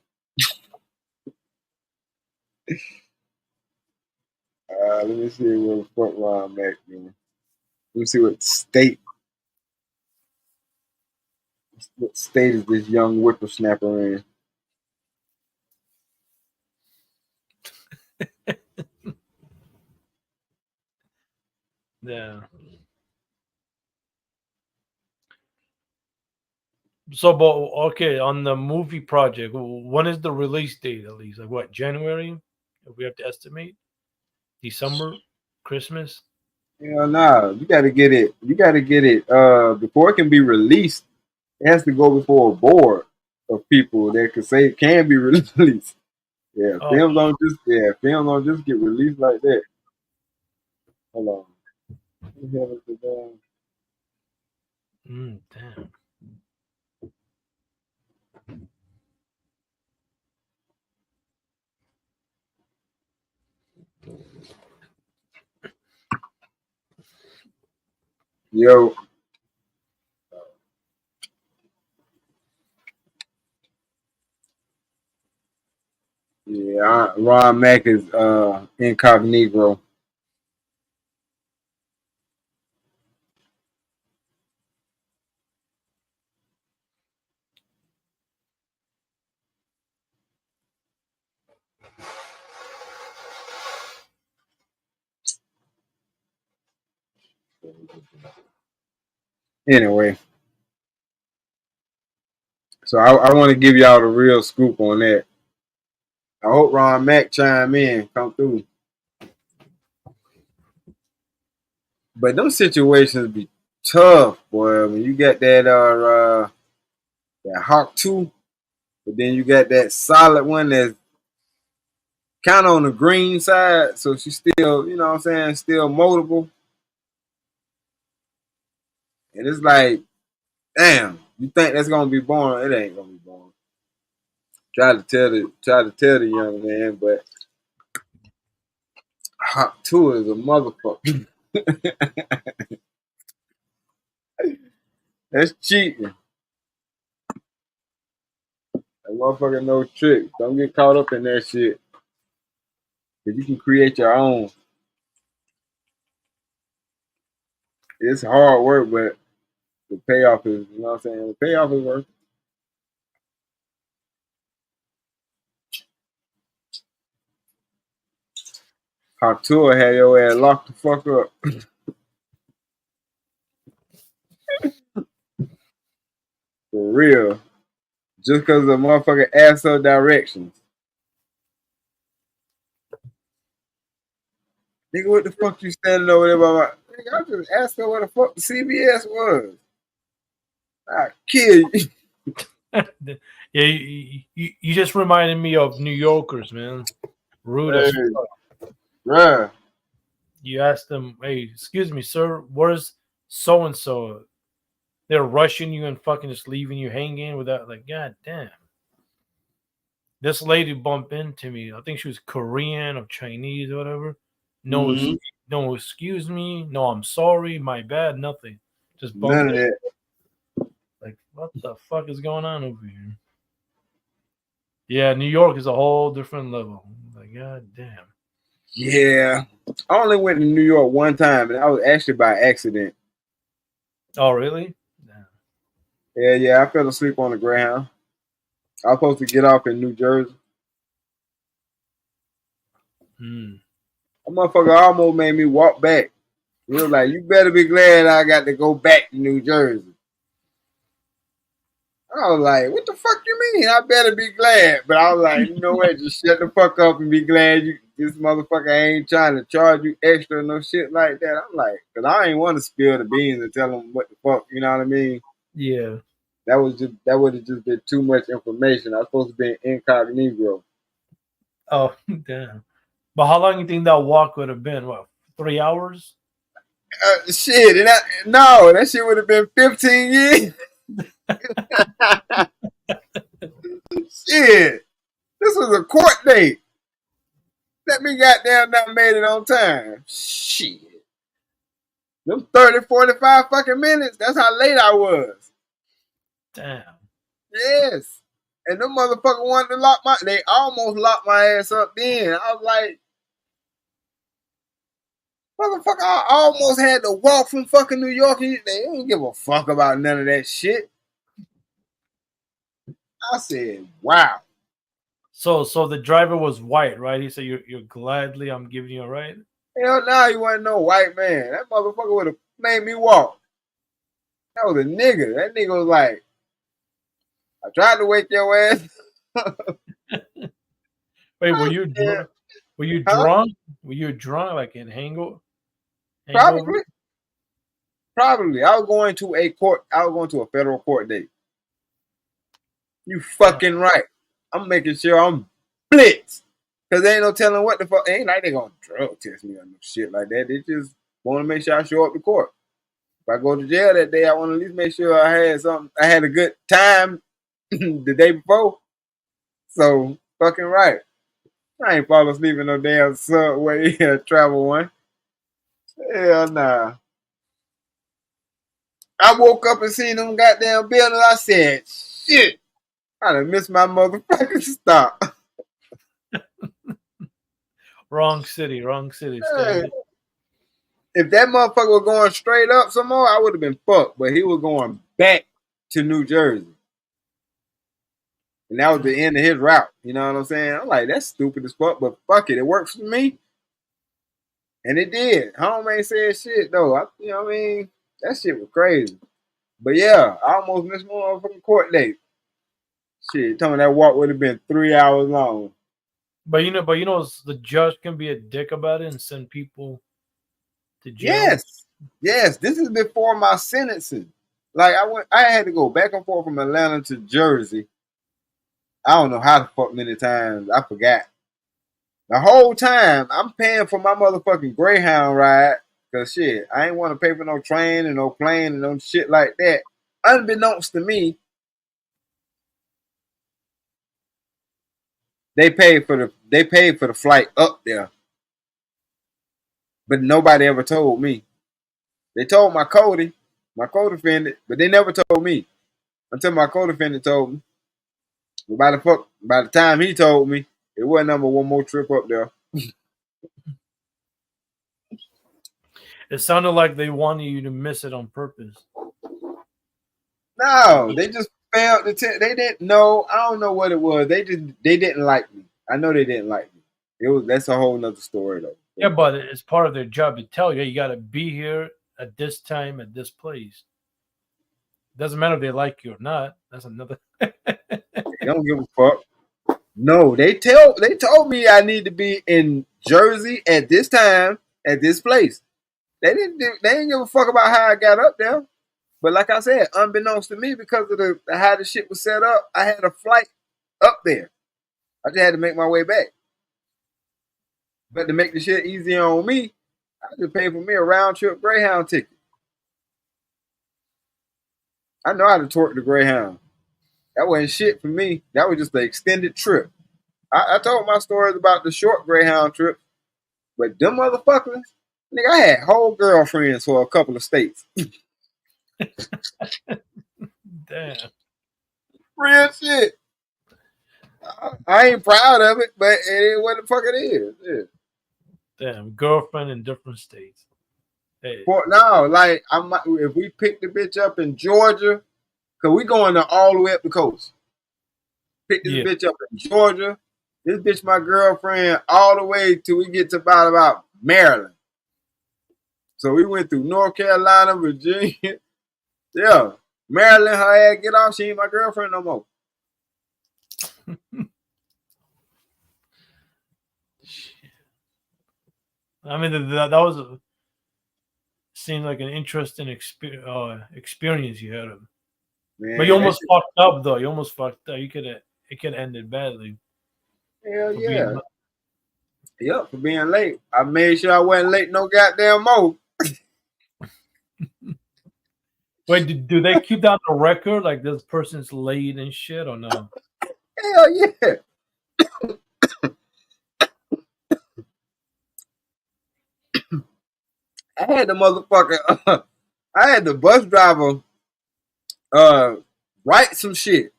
Let me see where the fuck where I'm at, man. Let me see what state is this young whippersnapper in. Yeah. So, but okay, on the movie project, when is the release date at least? Like what, January? If we have to estimate, December, Christmas. Hell nah, you gotta get it. You gotta get it before it can be released. It has to go before a board of people that can say it can be released. Yeah, Oh, films don't just get released like that. Hold on. What the hell is the damn. Yo. Yeah, Ron Mack is incognito. Anyway, so I want to give y'all the real scoop on that. I hope Ron Mack chime in, come through. But them situations be tough, boy. When you got that Hawk 2, but then you got that solid one that's kind of on the green side, so she's still, you know what I'm saying, still moldable. And it's like, damn, you think that's gonna be born? It ain't gonna be born. Try to tell the young man, but Hawk 2 is a motherfucker. That's cheating. That motherfucker no trick. Don't get caught up in that shit. Cause you can create your own. It's hard work, but the payoff is, you know what I'm saying? The payoff is worth it. Hawk 2 will have your ass locked the fuck up. For real. just because of the motherfucking asshole directions. Nigga, what the fuck you standing over there by my... Nigga, I just asked her what the fuck the CBS was. I kill you. Yeah, you just reminded me of New Yorkers, man. Rude as Hey, fuck. bruh. You ask them, hey, excuse me, sir, where's so and so? They're rushing you and fucking just leaving you hanging without, like, god damn. This lady bumped into me. I think she was Korean or Chinese or whatever. No, Mhm. no, excuse me. No, I'm sorry. My bad. Nothing. Just bumped None of in. that. Like, what the fuck is going on over here? Yeah, New York is a whole different level. Like, god damn. Yeah. I only went to New York one time, and I was actually by accident. Oh, really? Yeah. I fell asleep on the Greyhound. I was supposed to get off in New Jersey. Hmm. A motherfucker almost made me walk back. He was like, you better be glad I got to go back to New Jersey. I was like, what the fuck you mean? I better be glad. But I was like, you know what? Just shut the fuck up and be glad this motherfucker ain't trying to charge you extra or no shit like that. I'm like, because I ain't want to spill the beans and tell them what the fuck, you know what I mean? Yeah. That would have just been too much information. I was supposed to be incognito. Oh, damn. But how long you think that walk would have been? What, 3 hours? Shit, no, that shit would have been 15 years. Shit, this was a court date. Let me goddamn not made it on time. Shit. Them 30, 45 fucking minutes, that's how late I was. Damn. Yes. And them motherfuckers wanted to they almost locked my ass up then. I was like, motherfucker, I almost had to walk from fucking New York. They didn't give a fuck about none of that shit. I said, wow. So the driver was white, right? He said, "You're gladly, I'm giving you a ride." Hell no, he wasn't no white man. That motherfucker would have made me walk. That was a nigga. That nigga was like, I tried to wake your ass. Wait, were you Yeah. drunk? Were you Huh? drunk? Were you drunk, like in hangover? Probably. I was going to a federal court date. You fucking right. I'm making sure I'm blitzed. Cause they ain't no telling what the fuck. Ain't like they gonna drug test me or no shit like that. They just want to make sure I show up to court. If I go to jail that day, I want to at least make sure I had something. I had a good time the day before. So fucking right. I ain't fall asleep in no damn subway travel one. Hell nah. I woke up and seen them goddamn buildings. I said, shit. I done missed my motherfucking stop. Wrong city, wrong city. Hey, if that motherfucker was going straight up some more, I would have been fucked. But he was going back to New Jersey. And that was the end of his route. You know what I'm saying? I'm like, that's stupid as fuck, but fuck it. It works for me. And it did. Home ain't said shit, though. You know what I mean? That shit was crazy. But yeah, I almost missed my motherfucking court date. Shit, telling me that walk would have been 3 hours long. But the judge can be a dick about it and send people to jail. Yes. This is before my sentencing. Like I had to go back and forth from Atlanta to Jersey. I don't know how the fuck many times. I forgot. The whole time I'm paying for my motherfucking Greyhound ride. Cause shit, I ain't want to pay for no train and no plane and no shit like that. Unbeknownst to me, they paid for the flight up there. But nobody ever told me. They told my co-defendant, but they never told me until my co-defendant told me. But by the time he told me, it wasn't number one more trip up there. It sounded like they wanted you to miss it on purpose. No, they just failed to tell. They didn't know. I don't know what it was. They didn't like me. I know they didn't like me. That's a whole nother story though. Yeah, but it's part of their job to tell you, you got to be here at this time at this place. Doesn't matter if they like you or not. That's another. They don't give a fuck. No, they told me I need to be in Jersey at this time at this place. They didn't give a fuck about how I got up there. But like I said, unbeknownst to me, because of the how the shit was set up, I had a flight up there. I just had to make my way back. But to make the shit easier on me, I just paid for me a round trip Greyhound ticket. I know how to torque the Greyhound. That wasn't shit for me. That was just the extended trip. I told my stories about the short Greyhound trip, but them motherfuckers, nigga, I had whole girlfriends for a couple of states. Damn. Real shit. I ain't proud of it, but it is what the fuck it is. Yeah. Damn, girlfriend in different states. Hey. No, like if we pick the bitch up in Georgia, cause we going all the way up the coast. Pick this bitch up in Georgia. This bitch my girlfriend all the way till we get to about Maryland. So we went through North Carolina, Virginia. Yeah. Maryland, her ass get off. She ain't my girlfriend no more. I mean, that was seemed like an interesting experience you had. Man, but you almost fucked up, though. You almost fucked up. It could have ended badly. Hell yeah. Yep, for being late. I made sure I wasn't late no goddamn more. Wait, do they keep down the record? Like this person's late and shit, or no? Hell yeah. I had the motherfucker. I had the bus driver write some shit.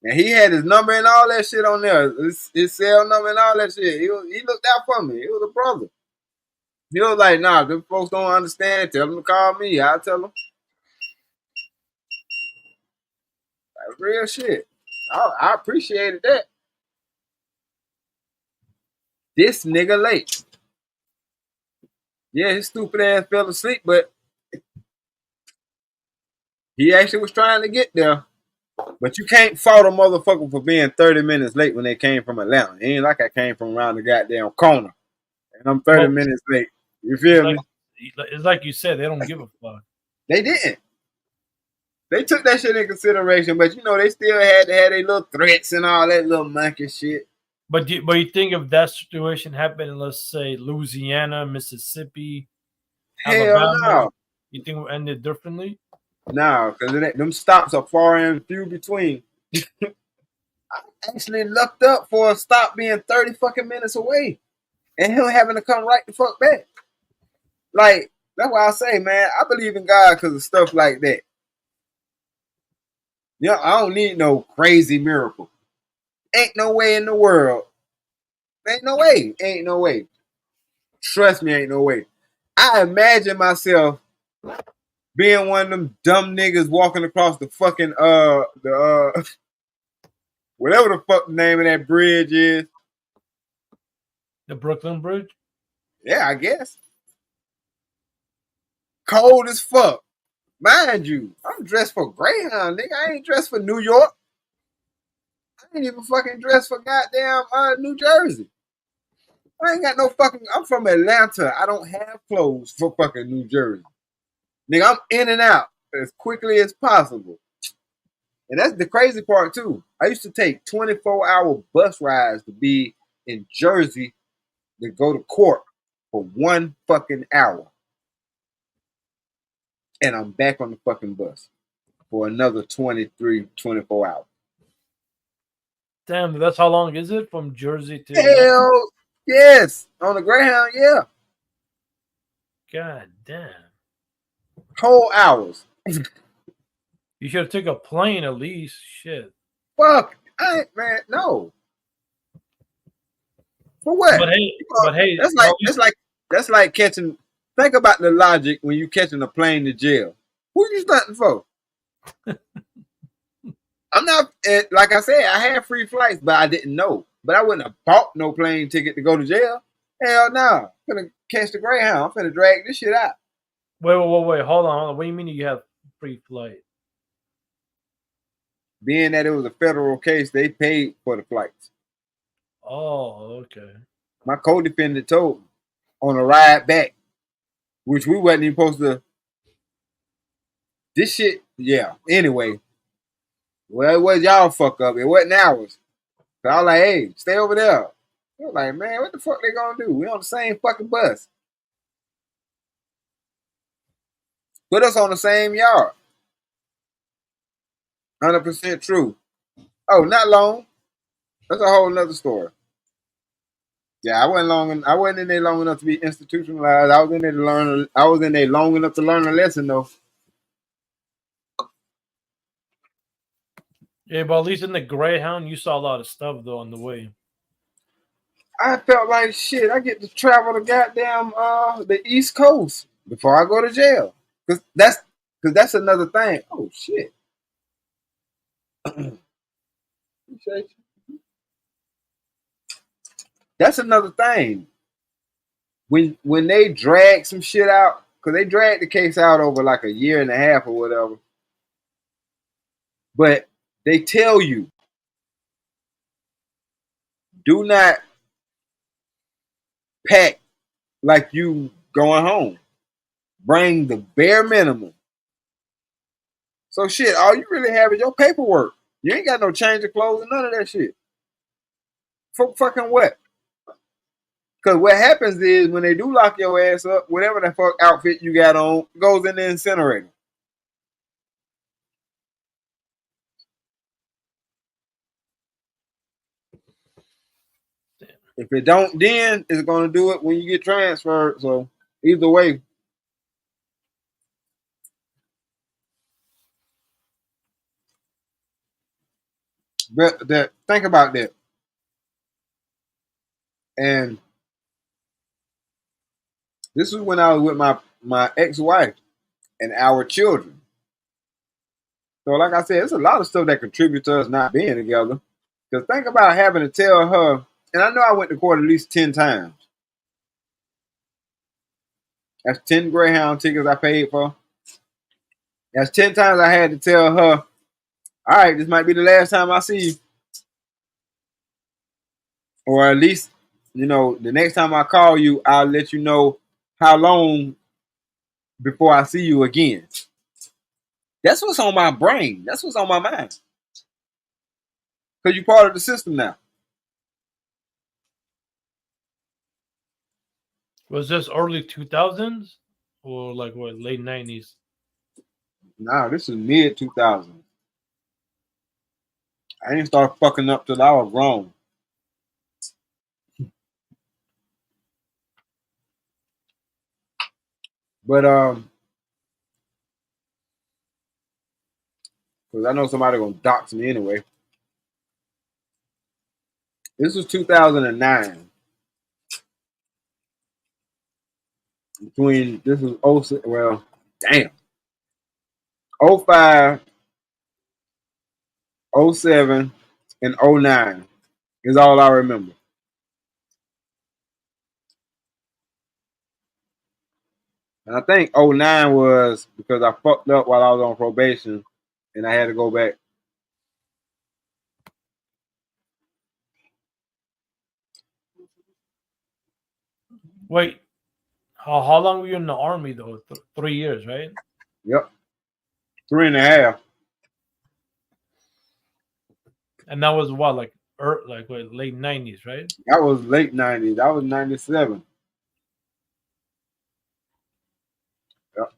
And he had his number and all that shit on there. His cell number and all that shit. He looked out for me. He was a brother. He was like, nah, them folks don't understand. Tell them to call me. I'll tell them. That's real shit. I appreciated that. This nigga late. Yeah, his stupid ass fell asleep, but he actually was trying to get there. But you can't fault a motherfucker for being 30 minutes late when they came from Atlanta. It ain't like I came from around the goddamn corner. And I'm 30 minutes late. You feel me? It's like you said, they don't give a fuck. They didn't. They took that shit in consideration, but you know, they still had to have their little threats and all that little monkey shit. But you think if that situation happened in, let's say, Louisiana, Mississippi, Alabama, no. You think it would end it differently? No, because them stops are far and few between. I actually lucked up for a stop being 30 fucking minutes away and him having to come right the fuck back. Like, that's why I say, man, I believe in God because of stuff like that. You know, I don't need no crazy miracle. Ain't no way in the world. Ain't no way. Ain't no way. Trust me, ain't no way. I imagine myself being one of them dumb niggas walking across the fucking whatever the fuck the name of that bridge is. The Brooklyn Bridge? Yeah, I guess. Cold as fuck. Mind you, I'm dressed for Greyhound, nigga. I ain't dressed for New York. I ain't even fucking dressed for goddamn New Jersey. I ain't got no fucking. I'm from Atlanta. I don't have clothes for fucking New Jersey. Nigga, I'm in and out as quickly as possible. And that's the crazy part, too. I used to take 24-hour bus rides to be in Jersey to go to court for 1 fucking hour. And I'm back on the fucking bus for another 24 hours. Damn, that's how long is it from Jersey to... Hell yes. On the Greyhound, yeah. God damn. Whole hours. You should have took a plane at least. Shit. Fuck. Man, no. For what? But hey, that's like catching. Think about the logic when you catching a plane to jail. Who you stunting for? I'm not, like I said, I had free flights, but I didn't know. But I wouldn't have bought no plane ticket to go to jail. Hell no. I'm gonna catch the Greyhound. I'm gonna drag this shit out. Wait. Hold on. What do you mean you have free flight? being that it was a federal case, they paid for the flights. Oh, okay. My co-defendant told me on a ride back, which we wasn't even supposed to. This shit, yeah. Anyway, well, it was y'all fuck up. It wasn't ours. So I was like, hey, stay over there. They were like, man, what the fuck they gonna do? We on the same fucking bus. Put us on the same yard. 100% true. Oh, not long. That's a whole nother story. Yeah, I wasn't in there long enough to be institutionalized. I was in there to learn. I was in there long enough to learn a lesson, though. Yeah, but at least in the Greyhound, you saw a lot of stuff though on the way. I felt like shit. I get to travel the goddamn the East Coast before I go to jail. Cause that's another thing. Oh shit. That's another thing. When they drag some shit out, because they dragged the case out over like a year and a half or whatever. But they tell you, do not pack like you going home. Bring the bare minimum. So shit, all you really have is your paperwork. You ain't got no change of clothes and none of that shit. For fucking what? Because what happens is when they do lock your ass up, whatever the fuck outfit you got on goes in the incinerator. If it don't, then it's gonna do it when you get transferred. So either way, but that think about that. And this is when I was with my ex-wife and our children. So like I said, there's a lot of stuff that contributes to us not being together. Because think about having to tell her, and I know I went to court at least 10 times. That's 10 Greyhound tickets I paid for. That's 10 times I had to tell her, all right, this might be the last time I see you. Or at least, the next time I call you, I'll let you know how long before I see you again. That's what's on my brain. That's what's on my mind. Because you're part of the system now. Was this early 2000s or like what, late 90s? Nah, this is mid 2000s. I didn't start fucking up till I was grown. But because I know somebody gonna dox me anyway. This was 2009. This was 06, well, damn. 05, 07, and 09 is all I remember. And I think 09 was because I fucked up while I was on probation and I had to go back. Wait, how long were you in the army though? 3 years, right? Yep. 3.5. And that was what, like what, late 90s, right? That was late 90s. That was 97. Yep.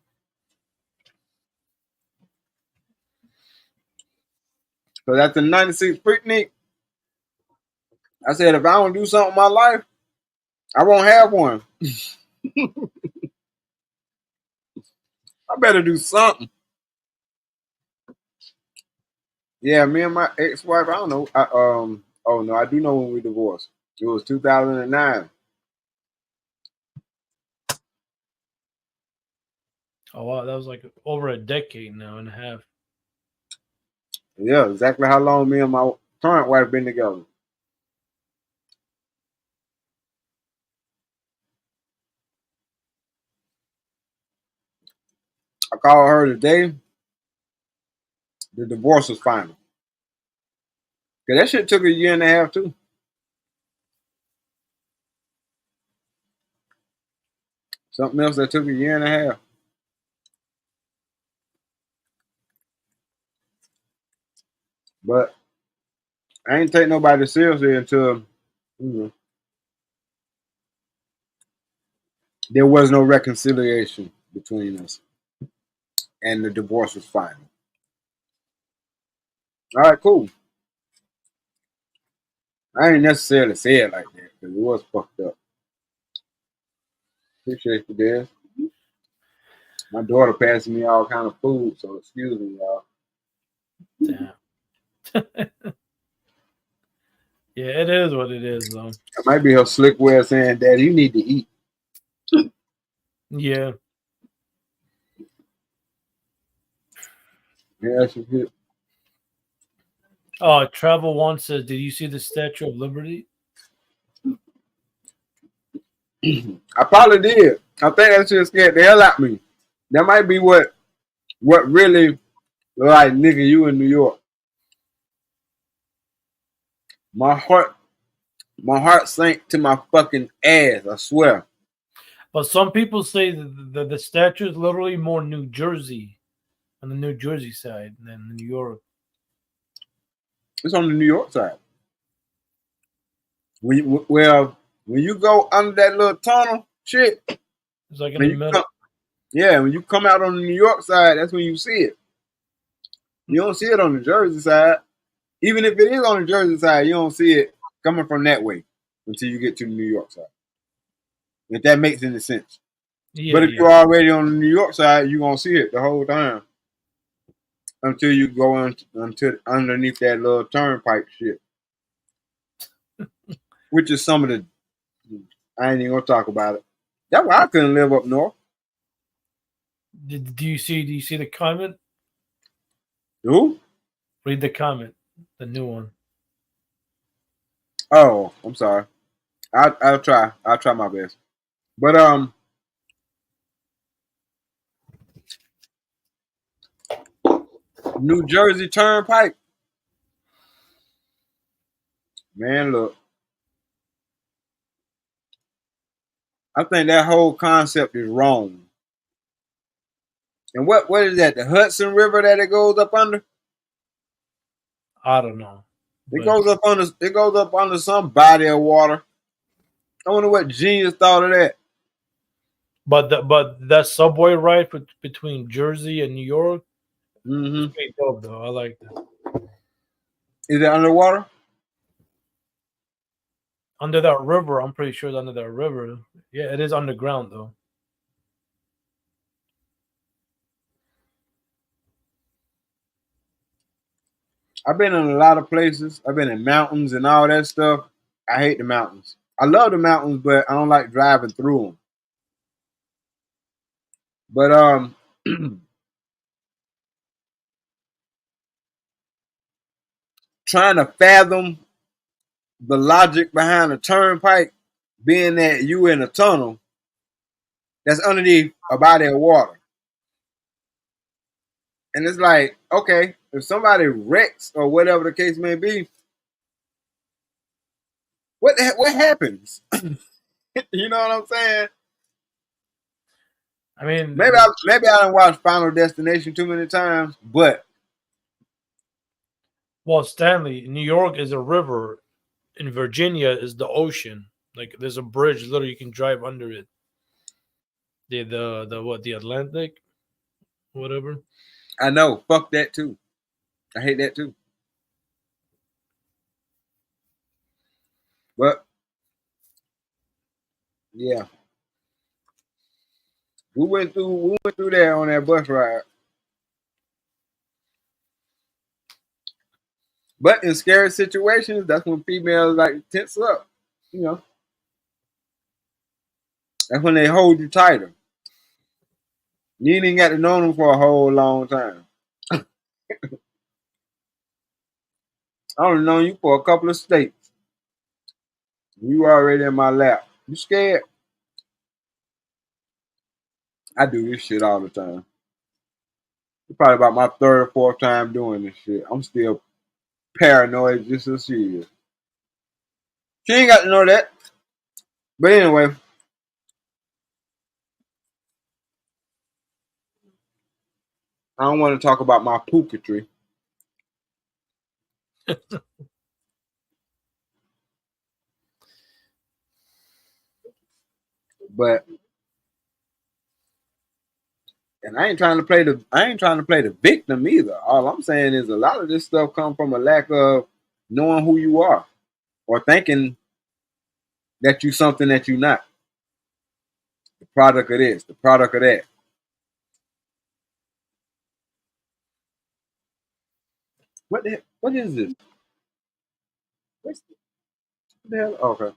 So that's the 96 picnic. I said, if I don't do something in my life, I won't have one. I better do something. Yeah, me and my ex-wife, I don't know. Oh no, I do know when we divorced. It was 2009. Oh wow, that was like over a decade now and a half. Yeah, exactly how long me and my current wife been together. I called her today. The divorce was final. Cause that shit took a year and a half too. Something else that took a year and a half. But I ain't take nobody seriously until there was no reconciliation between us, and the divorce was final. All right, cool. I ain't necessarily say it like that because it was fucked up. Appreciate you, Dad. My daughter passing me all kind of food, so excuse me, y'all. Damn. Yeah, it is what it is, though. It might be her slick way of saying, "Daddy, you need to eat." Yeah. Yeah, she good. Travel One says, "Did you see the Statue of Liberty?" I probably did. I think that shit scared the hell out of me. That might be what really like nigga you in New York. My heart sank to my fucking ass, I swear. But some people say the statue is literally more New Jersey, on the New Jersey side than New York. It's on the New York side. When you go under that little tunnel, shit. It's like in the middle. When you come out on the New York side, that's when you see it. You don't see it on the Jersey side. Even if it is on the Jersey side, you don't see it coming from that way until you get to the New York side. If that makes any sense. Yeah, but if you're already on the New York side, you're going to see it the whole time until you go until underneath that little turnpike shit. Which is some of the, I ain't even going to talk about it. That's why I couldn't live up north. Do you see the comment? Who? Read the comment, the new one. Oh, I'm sorry. I'll try. I'll try my best. But New Jersey Turnpike. Man, look. I think that whole concept is wrong. And what is that? The Hudson River that it goes up under? I don't know. It goes up under some body of water. I wonder what genius thought of that. But that subway ride between Jersey and New York, Mm-hmm. pretty dope though. I like that. Is it underwater? Under that river, I'm pretty sure it's under that river. Yeah, it is underground though. I've been in a lot of places. I've been in mountains and all that stuff. I hate the mountains. I love the mountains, but I don't like driving through them. But trying to fathom the logic behind a turnpike, being that you in a tunnel that's underneath a body of water. And it's like, okay, if somebody wrecks or whatever the case may be, what happens? You know what I'm saying? I mean, maybe I didn't watch Final Destination too many times, but well, Stanley, New York is a river. In Virginia is the ocean. Like there's a bridge, literally you can drive under it. The Atlantic, whatever. I know. Fuck that too. I hate that too. But yeah, we went through there on that bus ride. But in scary situations, that's when females like tense up. You know, that's when they hold you tighter. You ain't even got to know them for a whole long time. I only known you for a couple of states. You already in my lap. You scared? I do this shit all the time. It's probably about my third or fourth time doing this shit. I'm still paranoid just as she is. She ain't got to know that. But anyway, I don't want to talk about my pooketry. But and I ain't trying to play the victim either. All I'm saying is a lot of this stuff comes from a lack of knowing who you are or thinking that you something that you're not. The product of this, the product of that. What is this? What the hell? Okay.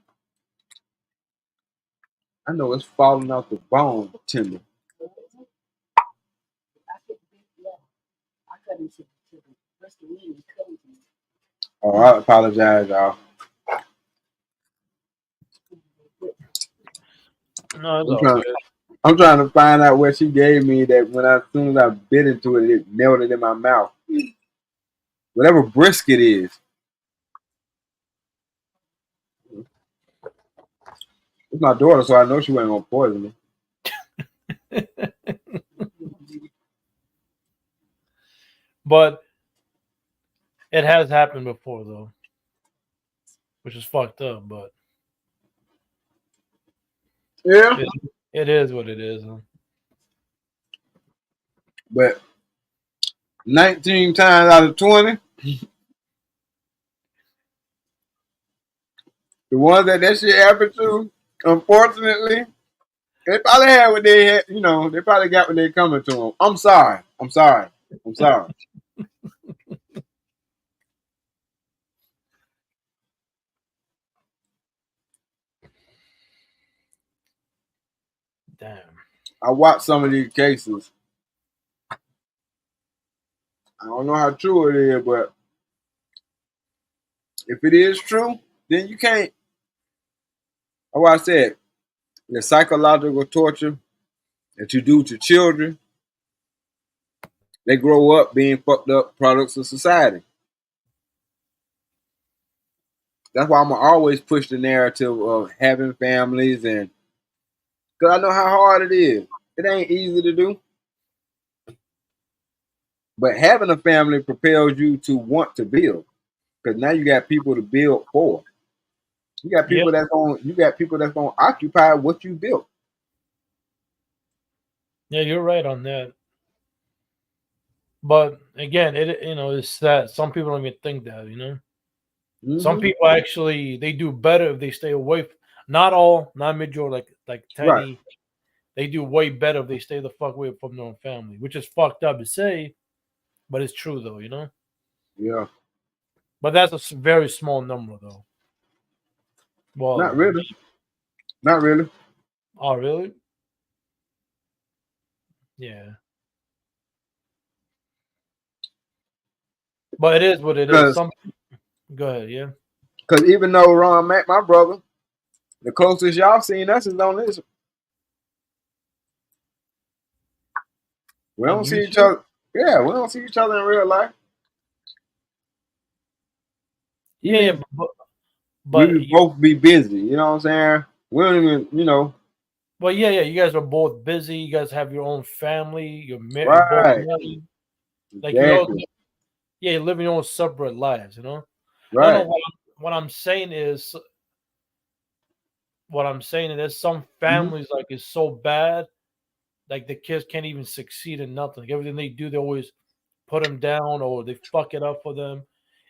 I know it's falling off the bone timber. Oh, I apologize, y'all. No, it's I'm all trying. good. I'm trying to find out what she gave me that as soon as I bit into it, it melted in my mouth. Whatever brisket is. It's my daughter, so I know she wasn't gonna poison me. But it has happened before, though, which is fucked up. But Yeah. it is what it is. Huh? But 19 times out of 20, the ones that shit happened to, unfortunately, they probably had what they had. You know, they probably got what they coming to them. I'm sorry. I'm sorry. I'm sorry. Damn. I watched some of these cases. I don't know how true it is, but if it is true, then you can't. Like what I said, the psychological torture that you do to children, they grow up being fucked up products of society. That's why I'm gonna always push the narrative of having families, and because I know how hard it is. It ain't easy to do, but having a family propels you to want to build. Because now you got people to build for. Yep. You got people that's gonna occupy what you built. Yeah, you're right on that. But again, it's that some people don't even think that. Some Mm-hmm. people actually they do better if they stay away. Not all, not major, like Right. Teddy. They do way better if they stay the fuck away from their own family, which is fucked up to say, but it's true though. Yeah. But that's a very small number though. Well, Not really. Not really. oh really? Yeah. But it is what it is. Because Some go ahead, yeah. even though Ron Mac, my brother, the closest y'all seen us is on this. We On don't see each YouTube? other. Yeah, we don't see each other in real life. Yeah, yeah, We but would both be busy. You know what I'm saying? We don't even, well, yeah, yeah. You guys are both busy. You guys have your own family. You're both right. married. Like you all, Exactly. yeah, you're living your own separate lives. No, no. Right. What I'm saying is, there's some Hmm. families like is so bad, like the kids can't even succeed in nothing. Like everything they do, they always put them down or they fuck it up for them.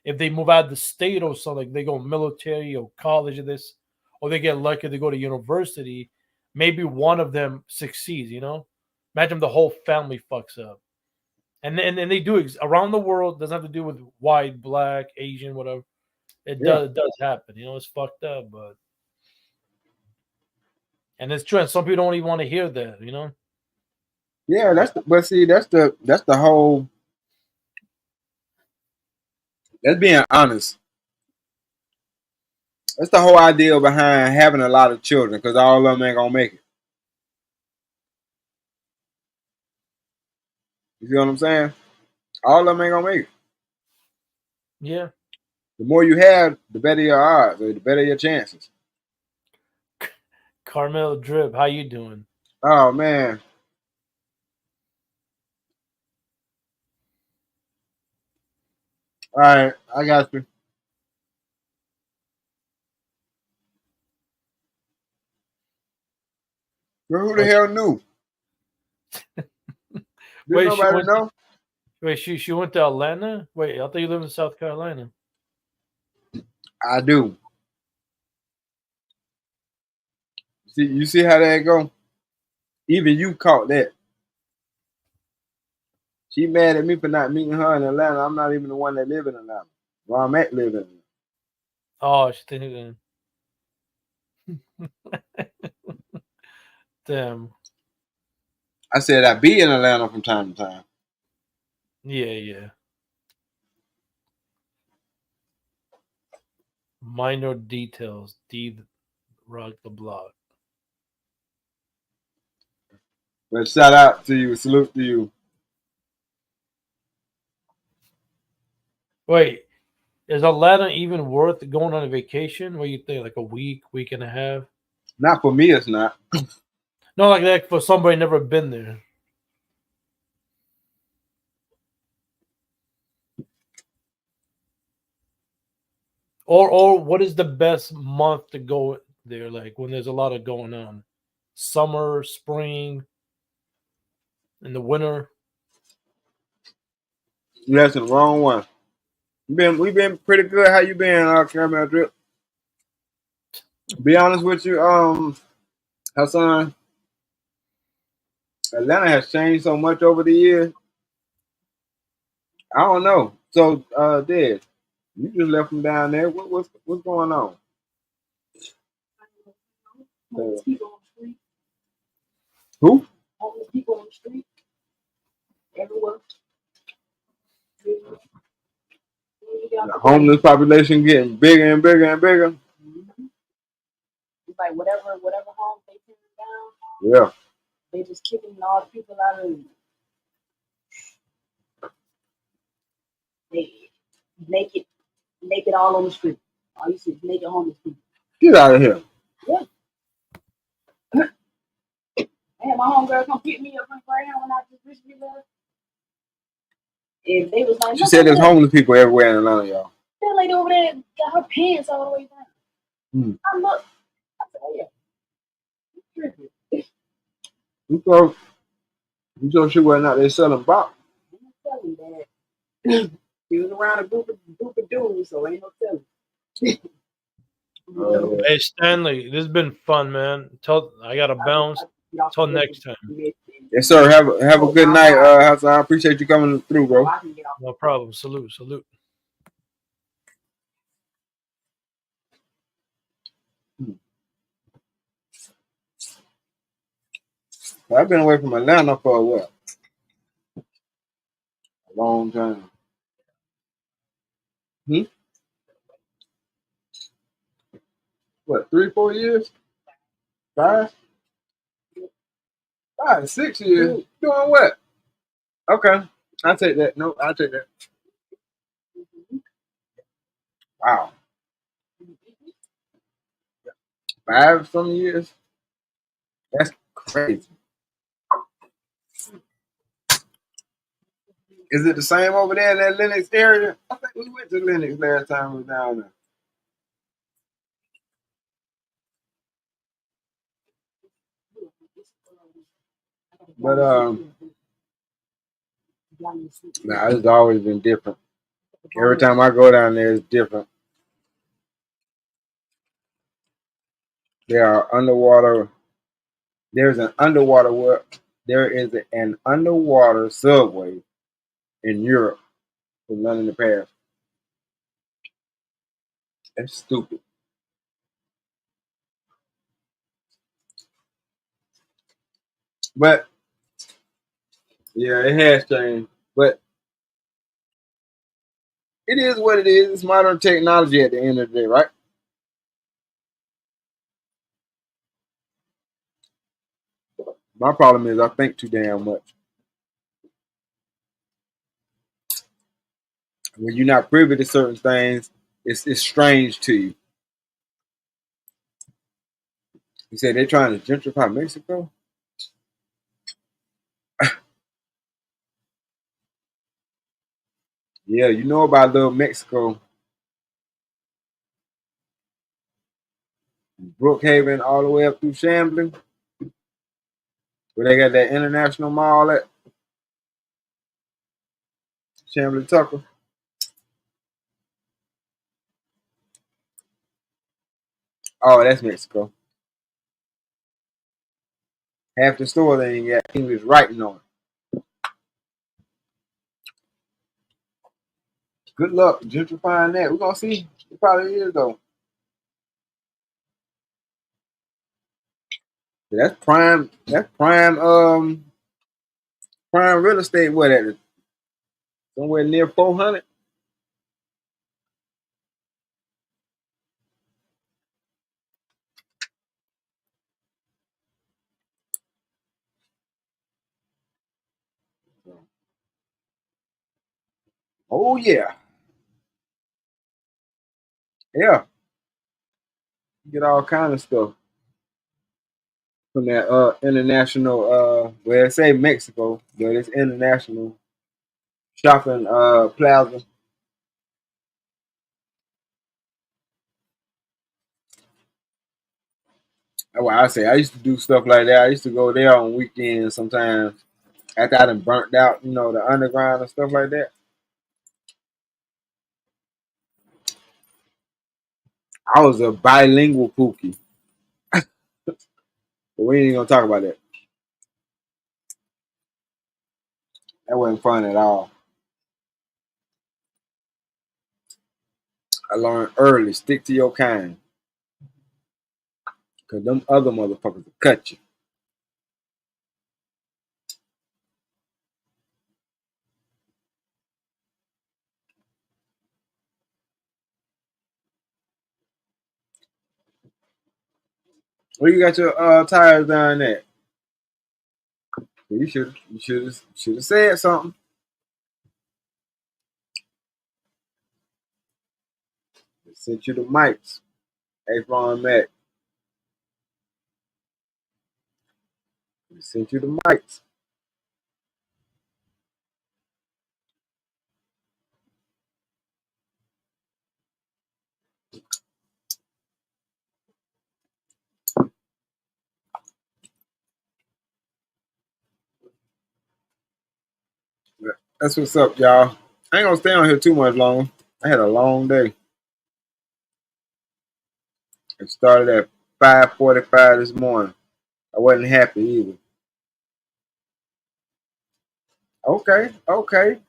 If they move out of the state or something, like they go military or college or this, or they get lucky they go to university, maybe one of them succeeds. Imagine the whole family fucks up. And they do around the world, doesn't have to do with white, black, Asian, whatever. Yeah. It does happen. It's fucked up, and it's true. And some people don't even want to hear that. Yeah. But see, that's the whole. That's being honest. That's the whole idea behind having a lot of children, because all of them ain't gonna make it. You see what I'm saying? All of them ain't gonna make it. Yeah. The more you have, the better your odds, or the better your chances. Carmel Drip, how you doing? Oh man. All right, I got you. Well, who the Wait, hell knew? Didn't wait, she nobody went. know? Wait, she went to Atlanta. Wait, I thought you live in South Carolina. I do. See, you see how that go? Even you caught that. She mad at me for not meeting her in Atlanta. I'm not even the one that live in Atlanta. Where I'm at living. Oh, she thinking. Damn. I said I be in Atlanta from time to time. Yeah, yeah. Minor details. D rock the block. But shout out to you, salute to you. Wait, is Atlanta even worth going on a vacation? What do you think? Like a week and a half? Not for me, it's not. No, like that for somebody never been there. Or what is the best month to go there? Like when there's a lot of going on, summer, spring, in the winter. You that's the wrong one. We been pretty good. How you been, Caramel Drip? Be honest with you, Hassan, Atlanta has changed so much over the years. I don't know. So, Dad, you just left them down there. What's going on? Homeless people on the street. Who? Homeless people on the street. Everywhere. The homeless population getting bigger and bigger and bigger. Mm-hmm. It's like whatever home they tear down, Yeah. they just kicking all the people out of it. They naked all on the street. All you see is naked homeless people. Get out of here. Yeah. I had my homegirl come pick me up from Greyhound when I just recently left. And they was like, She said there's homeless people everywhere in Atlanta, y'all. that lady over there got her pants all the way down. I looked. I said, oh yeah. You tripping. You thought she wasn't out there selling box. I'm not telling that. She was around a group of dudes, so ain't no telling. Hey Stanley, this has been fun, man. I gotta bounce. Till next time. Yes, sir. Have a good night, Hassan. I appreciate you coming through, bro. No problem. Salute. I've been away from Atlanta for what? A long time. What, 3-4 years? 5? 5, 6 years. Doing what? Okay. I'll take that. No, I'll take that. Wow. 5 some years? That's crazy. Is it the same over there in that Lenox area? I think we went to Lenox last time we were down there. But nah, it's always been different. Every time I go down there, it's different. There are underwater. There's an underwater. There is an underwater subway in Europe for London to Paris. That's stupid. But yeah, it has changed. But it is what it is. It's modern technology at the end of the day, right? My problem is I think too damn much. When you're not privy to certain things, it's strange to you. You said they're trying to gentrify Mexico? Yeah, you know about little Mexico, Brookhaven, all the way up through Shambling, where they got that international mall at Shambling Tucker. Oh, that's Mexico. Half the store they ain't got English writing on it. Good luck gentrifying that. We're gonna see. It probably is though. That's prime. That's prime. Prime real estate. What at it? Somewhere near 400. Oh yeah, yeah. You get all kind of stuff from that international. Well, say Mexico, but it's international shopping plaza. That's why I say I used to do stuff like that. I used to go there on weekends sometimes after I done burnt out, the underground and stuff like that. I was a bilingual pookie, but we ain't gonna talk about that. That wasn't fun at all. I learned early, stick to your kind, cause them other motherfuckers will cut you. Where you got your tires down there? You should have said something. They sent you the mics. Hey, Ron Mac. They sent you the mics. That's what's up, y'all. I ain't gonna stay on here too much longer. I had a long day. It started at 5:45 this morning. I wasn't happy either. Okay, okay.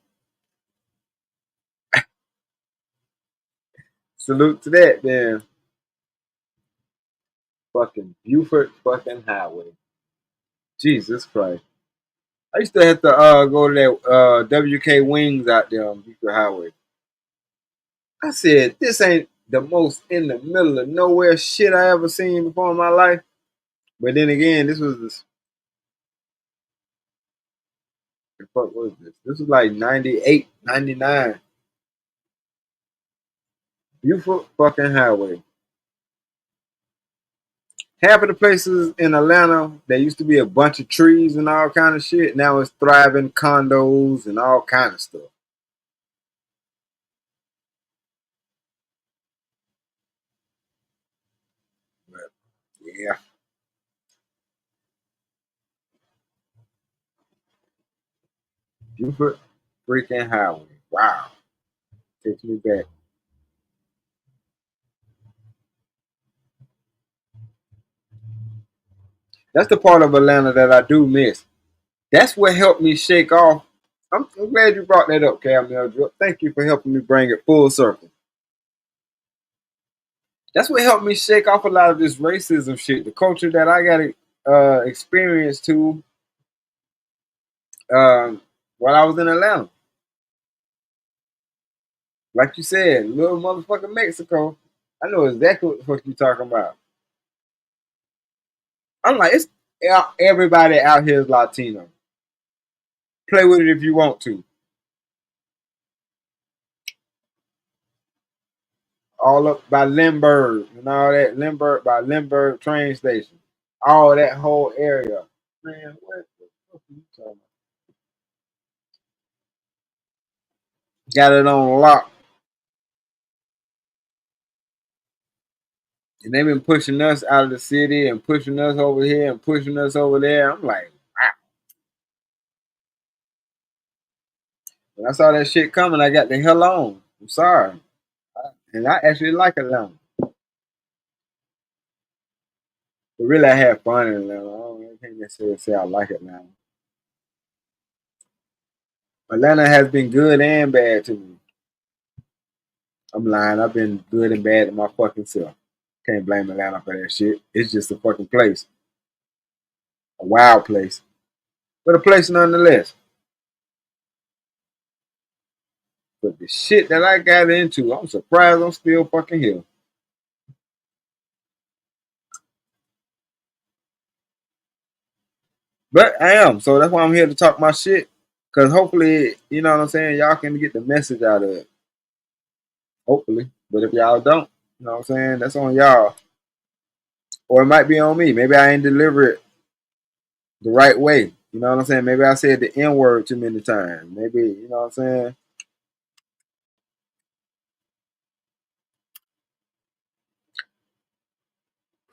Salute to that, then. Fucking Buford fucking highway. Jesus Christ. I used to have to go to that WK Wings out there on Buford Highway. I said, this ain't the most in the middle of nowhere shit I ever seen before in my life. But then again, the fuck was this? This was like 98, 99. Buford fucking highway. Half of the places in Atlanta, there used to be a bunch of trees and all kind of shit. Now it's thriving condos and all kind of stuff. But yeah, Buford freaking highway. Wow, takes me back. That's the part of Atlanta that I do miss. That's what helped me shake off. I'm glad you brought that up, Camille. Thank you for helping me bring it full circle. That's what helped me shake off a lot of this racism shit. The culture that I got to experience too while I was in Atlanta. Like you said, little motherfucking Mexico. I know exactly what the fuck you talking about. I'm like, it's everybody out here is Latino. Play with it if you want to. all up by Lindbergh and all that. Lindbergh train station. All that whole area. Man, what the fuck are you talking about? Got it on lock. And they've been pushing us out of the city and pushing us over here and pushing us over there. I'm like, wow. When I saw that shit coming, I got the hell on. I'm sorry. And I actually like Atlanta. But really, I had fun in Atlanta. I can't necessarily say I like Atlanta. Atlanta has been good and bad to me. I'm lying. I've been good and bad to my fucking self. Can't blame Atlanta for that shit. It's just a fucking place. A wild place. But a place nonetheless. But the shit that I got into, I'm surprised I'm still fucking here. But I am. So that's why I'm here to talk my shit. Because hopefully, you know what I'm saying, y'all can get the message out of it. Hopefully. But if y'all don't, you know what I'm saying, that's on y'all. Or it might be on me. Maybe I ain't deliver it the right way. You know what I'm saying? Maybe I said the N word too many times. Maybe, you know what I'm saying?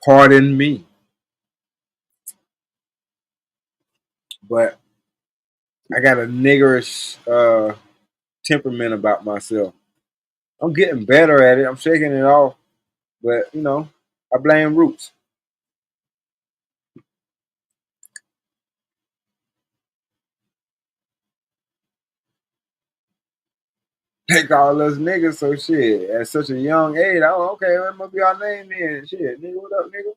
Pardon me. But I got a niggerish temperament about myself. I'm getting better at it. I'm shaking it off. But, you know, I blame Roots. They call us niggas, so shit. At such a young age, oh, okay, that must be our name then. Shit, nigga, what up, nigga?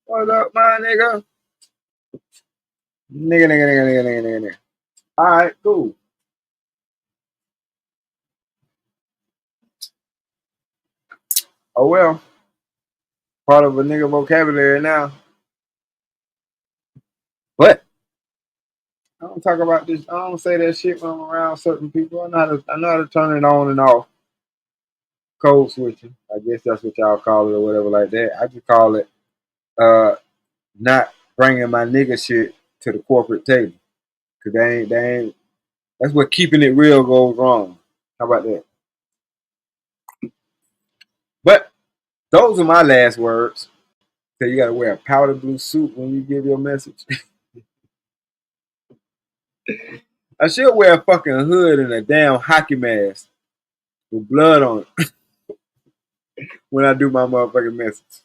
What up, my nigga? Nigga. All right, cool. Oh, well, part of a nigga vocabulary now. But I don't talk about this. I don't say that shit when I'm around certain people. I know how to turn it on and off. Code switching. I guess that's what y'all call it or whatever like that. I just call it uh not bringing my nigga shit to the corporate table. Cause they ain't that's what keeping it real goes wrong. How about that? But those are my last words. So you gotta wear a powder blue suit when you give your message. I should wear a fucking hood and a damn hockey mask with blood on it when I do my motherfucking message.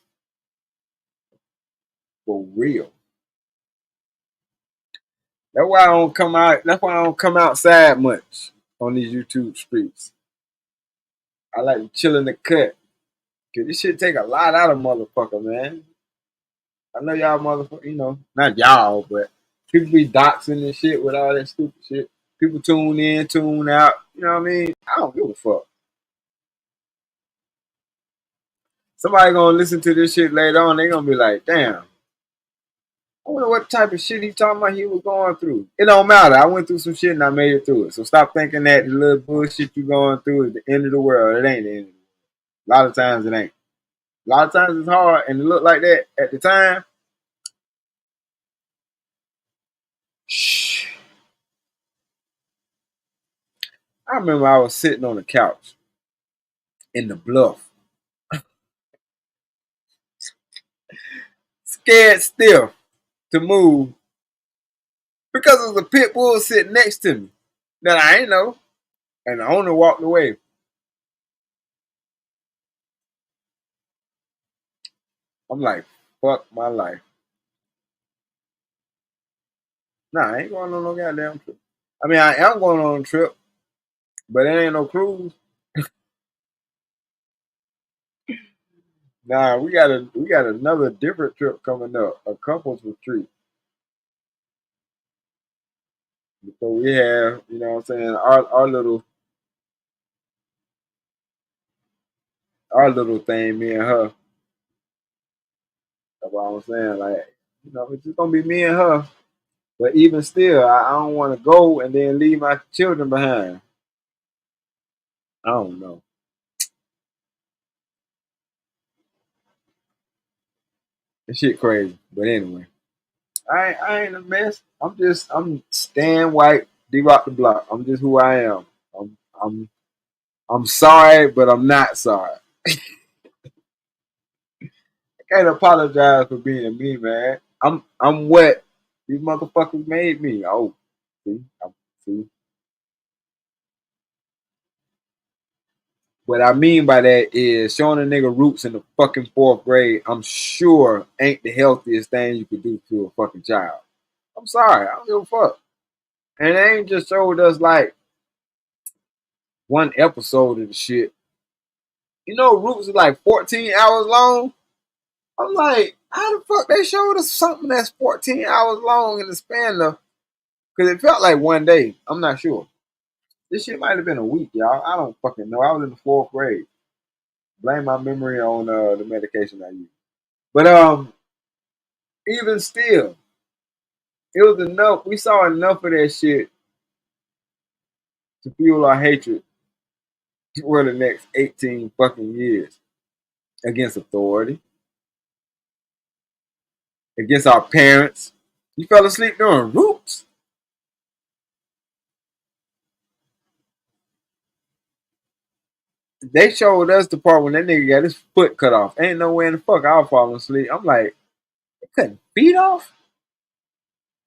For real. That's why I don't come out. That's why I don't come outside much on these YouTube streets. I like to chill in the cut. Cause this shit take a lot out of motherfucker, man. I know y'all motherfucker, you know, not y'all, but people be doxing and shit with all that stupid shit. People tune in, tune out. You know what I mean? I don't give a fuck. Somebody gonna listen to this shit later on. They gonna be like, damn. I wonder what type of shit he talking about he was going through. It don't matter. I went through some shit and I made it through it. So stop thinking that the little bullshit you going through is the end of the world. It ain't the end of the world. A lot of times it ain't. A lot of times it's hard and it look like that at the time. Shh. I remember I was sitting on the couch in the bluff, scared stiff to move because there was a pit bull sitting next to me that I ain't know. And the owner walked away. I'm like, fuck my life. Nah, I ain't going on no goddamn trip. I mean, I am going on a trip, but it ain't no cruise. Nah, we got another different trip coming up, a couples retreat. So we have, you know what I'm saying, our little thing, me and her. That's what I'm saying. Like, you know, it's just gonna be me and her. But even still, I don't want to go and then leave my children behind. I don't know. That shit crazy. But anyway, I ain't a mess. I'm Stan White, D-Rock the Block. I'm just who I am. I'm I'm I'm sorry, but I'm not sorry. I can't apologize for being me, man. I'm what these motherfuckers made me. Oh, see. What I mean by that is showing a nigga roots in the fucking fourth grade, I'm sure ain't the healthiest thing you could do to a fucking child. I'm sorry, I don't give a fuck. And they ain't just showed us like one episode of the shit. You know, Roots is like 14 hours long. I'm like, how the fuck they showed us something that's 14 hours long in the span of, because it felt like one day. I'm not sure. This shit might have been a week, y'all. I don't fucking know. I was in the fourth grade. Blame my memory on the medication I use. But even still, it was enough. We saw enough of that shit to fuel our hatred for the next 18 fucking years against authority, against our parents. You fell asleep during Roots. They showed us the part when that nigga got his foot cut off. Ain't no way in the fuck I was falling asleep. I'm like, they cutting feet off?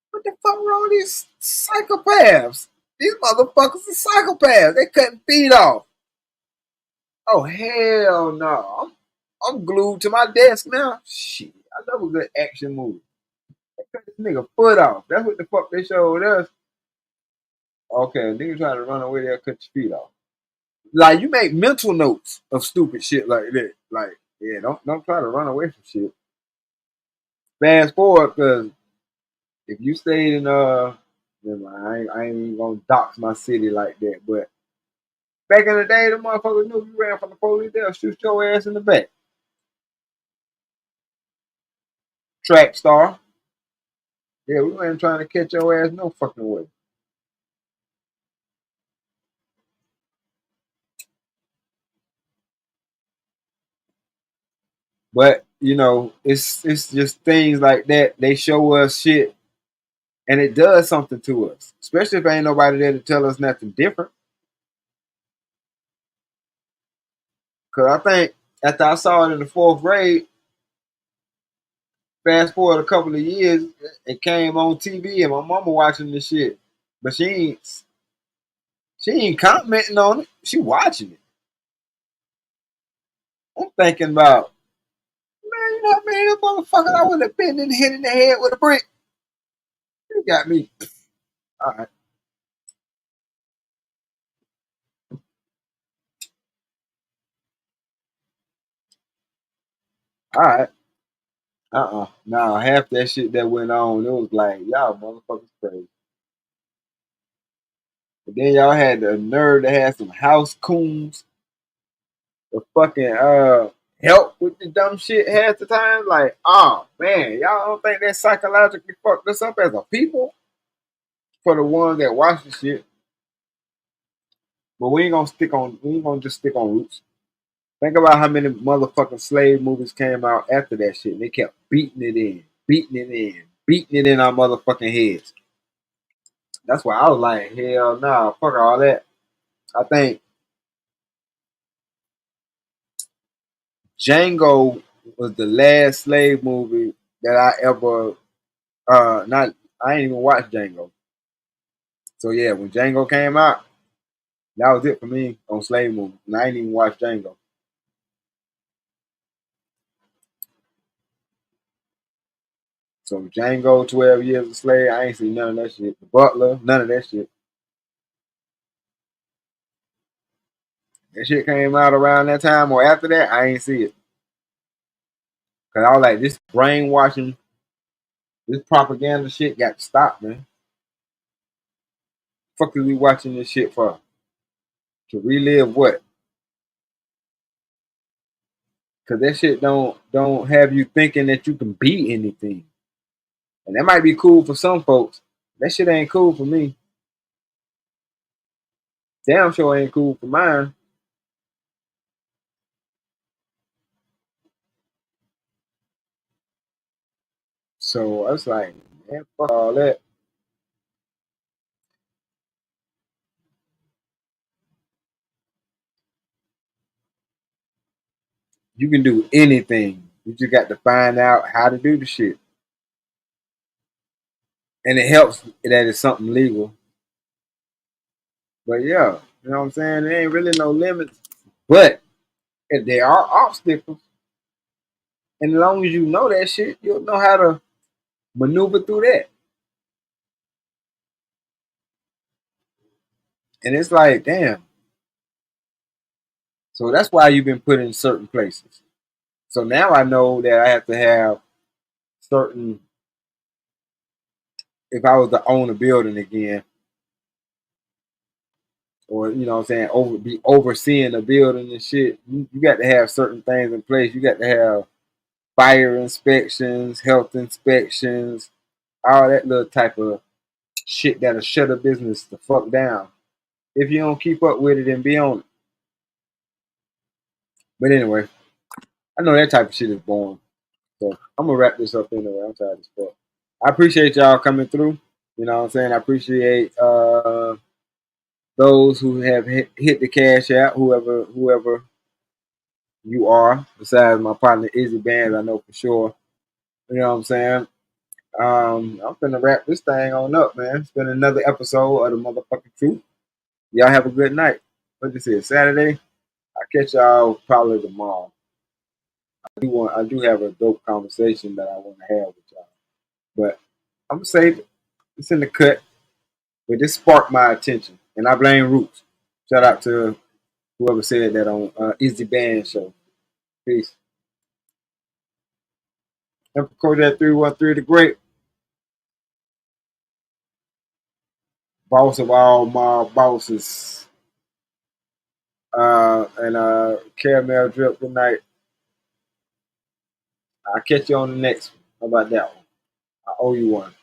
What the fuck wrong with these psychopaths? These motherfuckers are psychopaths. They cutting feet off. Oh hell no! I'm glued to my desk now. Shit, I love a good action movie. They cut this nigga foot off. That's what the fuck they showed us. Okay, nigga trying to run away, they'll cut your feet off. Like you make mental notes of stupid shit like that. Like, yeah, don't try to run away from shit. Fast forward, cause if you stayed in I ain't even gonna dox my city like that. But back in the day, the motherfuckers knew if you ran from the police, they'll shoot your ass in the back. Track star. Yeah, we weren't trying to catch your ass no fucking way. But you know, it's just things like that. They show us shit, and it does something to us. Especially if ain't nobody there to tell us nothing different. Cause I think after I saw it in the fourth grade, fast forward a couple of years, it came on TV, and my mama watching this shit, but she ain't commenting on it. She watching it. I'm thinking about, man, you know how many of them motherfuckers I would have been in hit in the head with a brick. You got me. All right. All right. Nah, half that shit that went on, it was like, y'all motherfuckers crazy. But then y'all had the nerve to have some house coons to fucking help with the dumb shit half the time. Like, oh man, y'all don't think that psychologically fucked us up as a people? For the ones that watch the shit. But we ain't gonna just stick on Roots. Think about how many motherfucking slave movies came out after that shit. And they kept beating it in our motherfucking heads. That's why I was like, hell nah, fuck all that. I think Django was the last slave movie that I ever not I ain't even watched Django. So yeah, when Django came out, that was it for me on slave movies. And I ain't even watched Django. So Django, 12 Years a Slave, I ain't seen none of that shit. The Butler, none of that shit. That shit came out around that time or after that, I ain't see it. Cause I was like, this brainwashing, this propaganda shit got to stop, man. Fuck is we watching this shit for? To relive what? Cause that shit don't have you thinking that you can be anything. And that might be cool for some folks. That shit ain't cool for me. Damn sure ain't cool for mine. So I was like, man, fuck all that. You can do anything. You just got to find out how to do the shit. And it helps that it's something legal. But yeah, you know what I'm saying? There ain't really no limits. But if there are obstacles, and as long as you know that shit, you'll know how to maneuver through that. And it's like, damn. So that's why you've been put in certain places. So now I know that I have to have certain, if I was to own a building again, or you know what I'm saying, be overseeing a building and shit, you got to have certain things in place. You got to have fire inspections, health inspections, all that little type of shit that'll shut a business the fuck down if you don't keep up with it and be on it. But anyway, I know that type of shit is boring. So I'm gonna wrap this up anyway. I'm tired as fuck. I appreciate y'all coming through. You know what I'm saying? I appreciate those who have hit the cash out, whoever you are, besides my partner Izzy Bands, I know for sure. You know what I'm saying? I'm finna wrap this thing on up, man. It's been another episode of the motherfucking truth. Y'all have a good night. What this is Saturday. I'll catch y'all probably tomorrow. I do have a dope conversation that I want to have with y'all. But I'm gonna save it. It's in the cut. But this sparked my attention. And I blame Roots. Shout out to whoever said that on Izzy Band Show. Peace. And for Kodak 313 the Great, boss of all my bosses. And Caramel Drip, good night. I'll catch you on the next one. How about that one? I owe you one.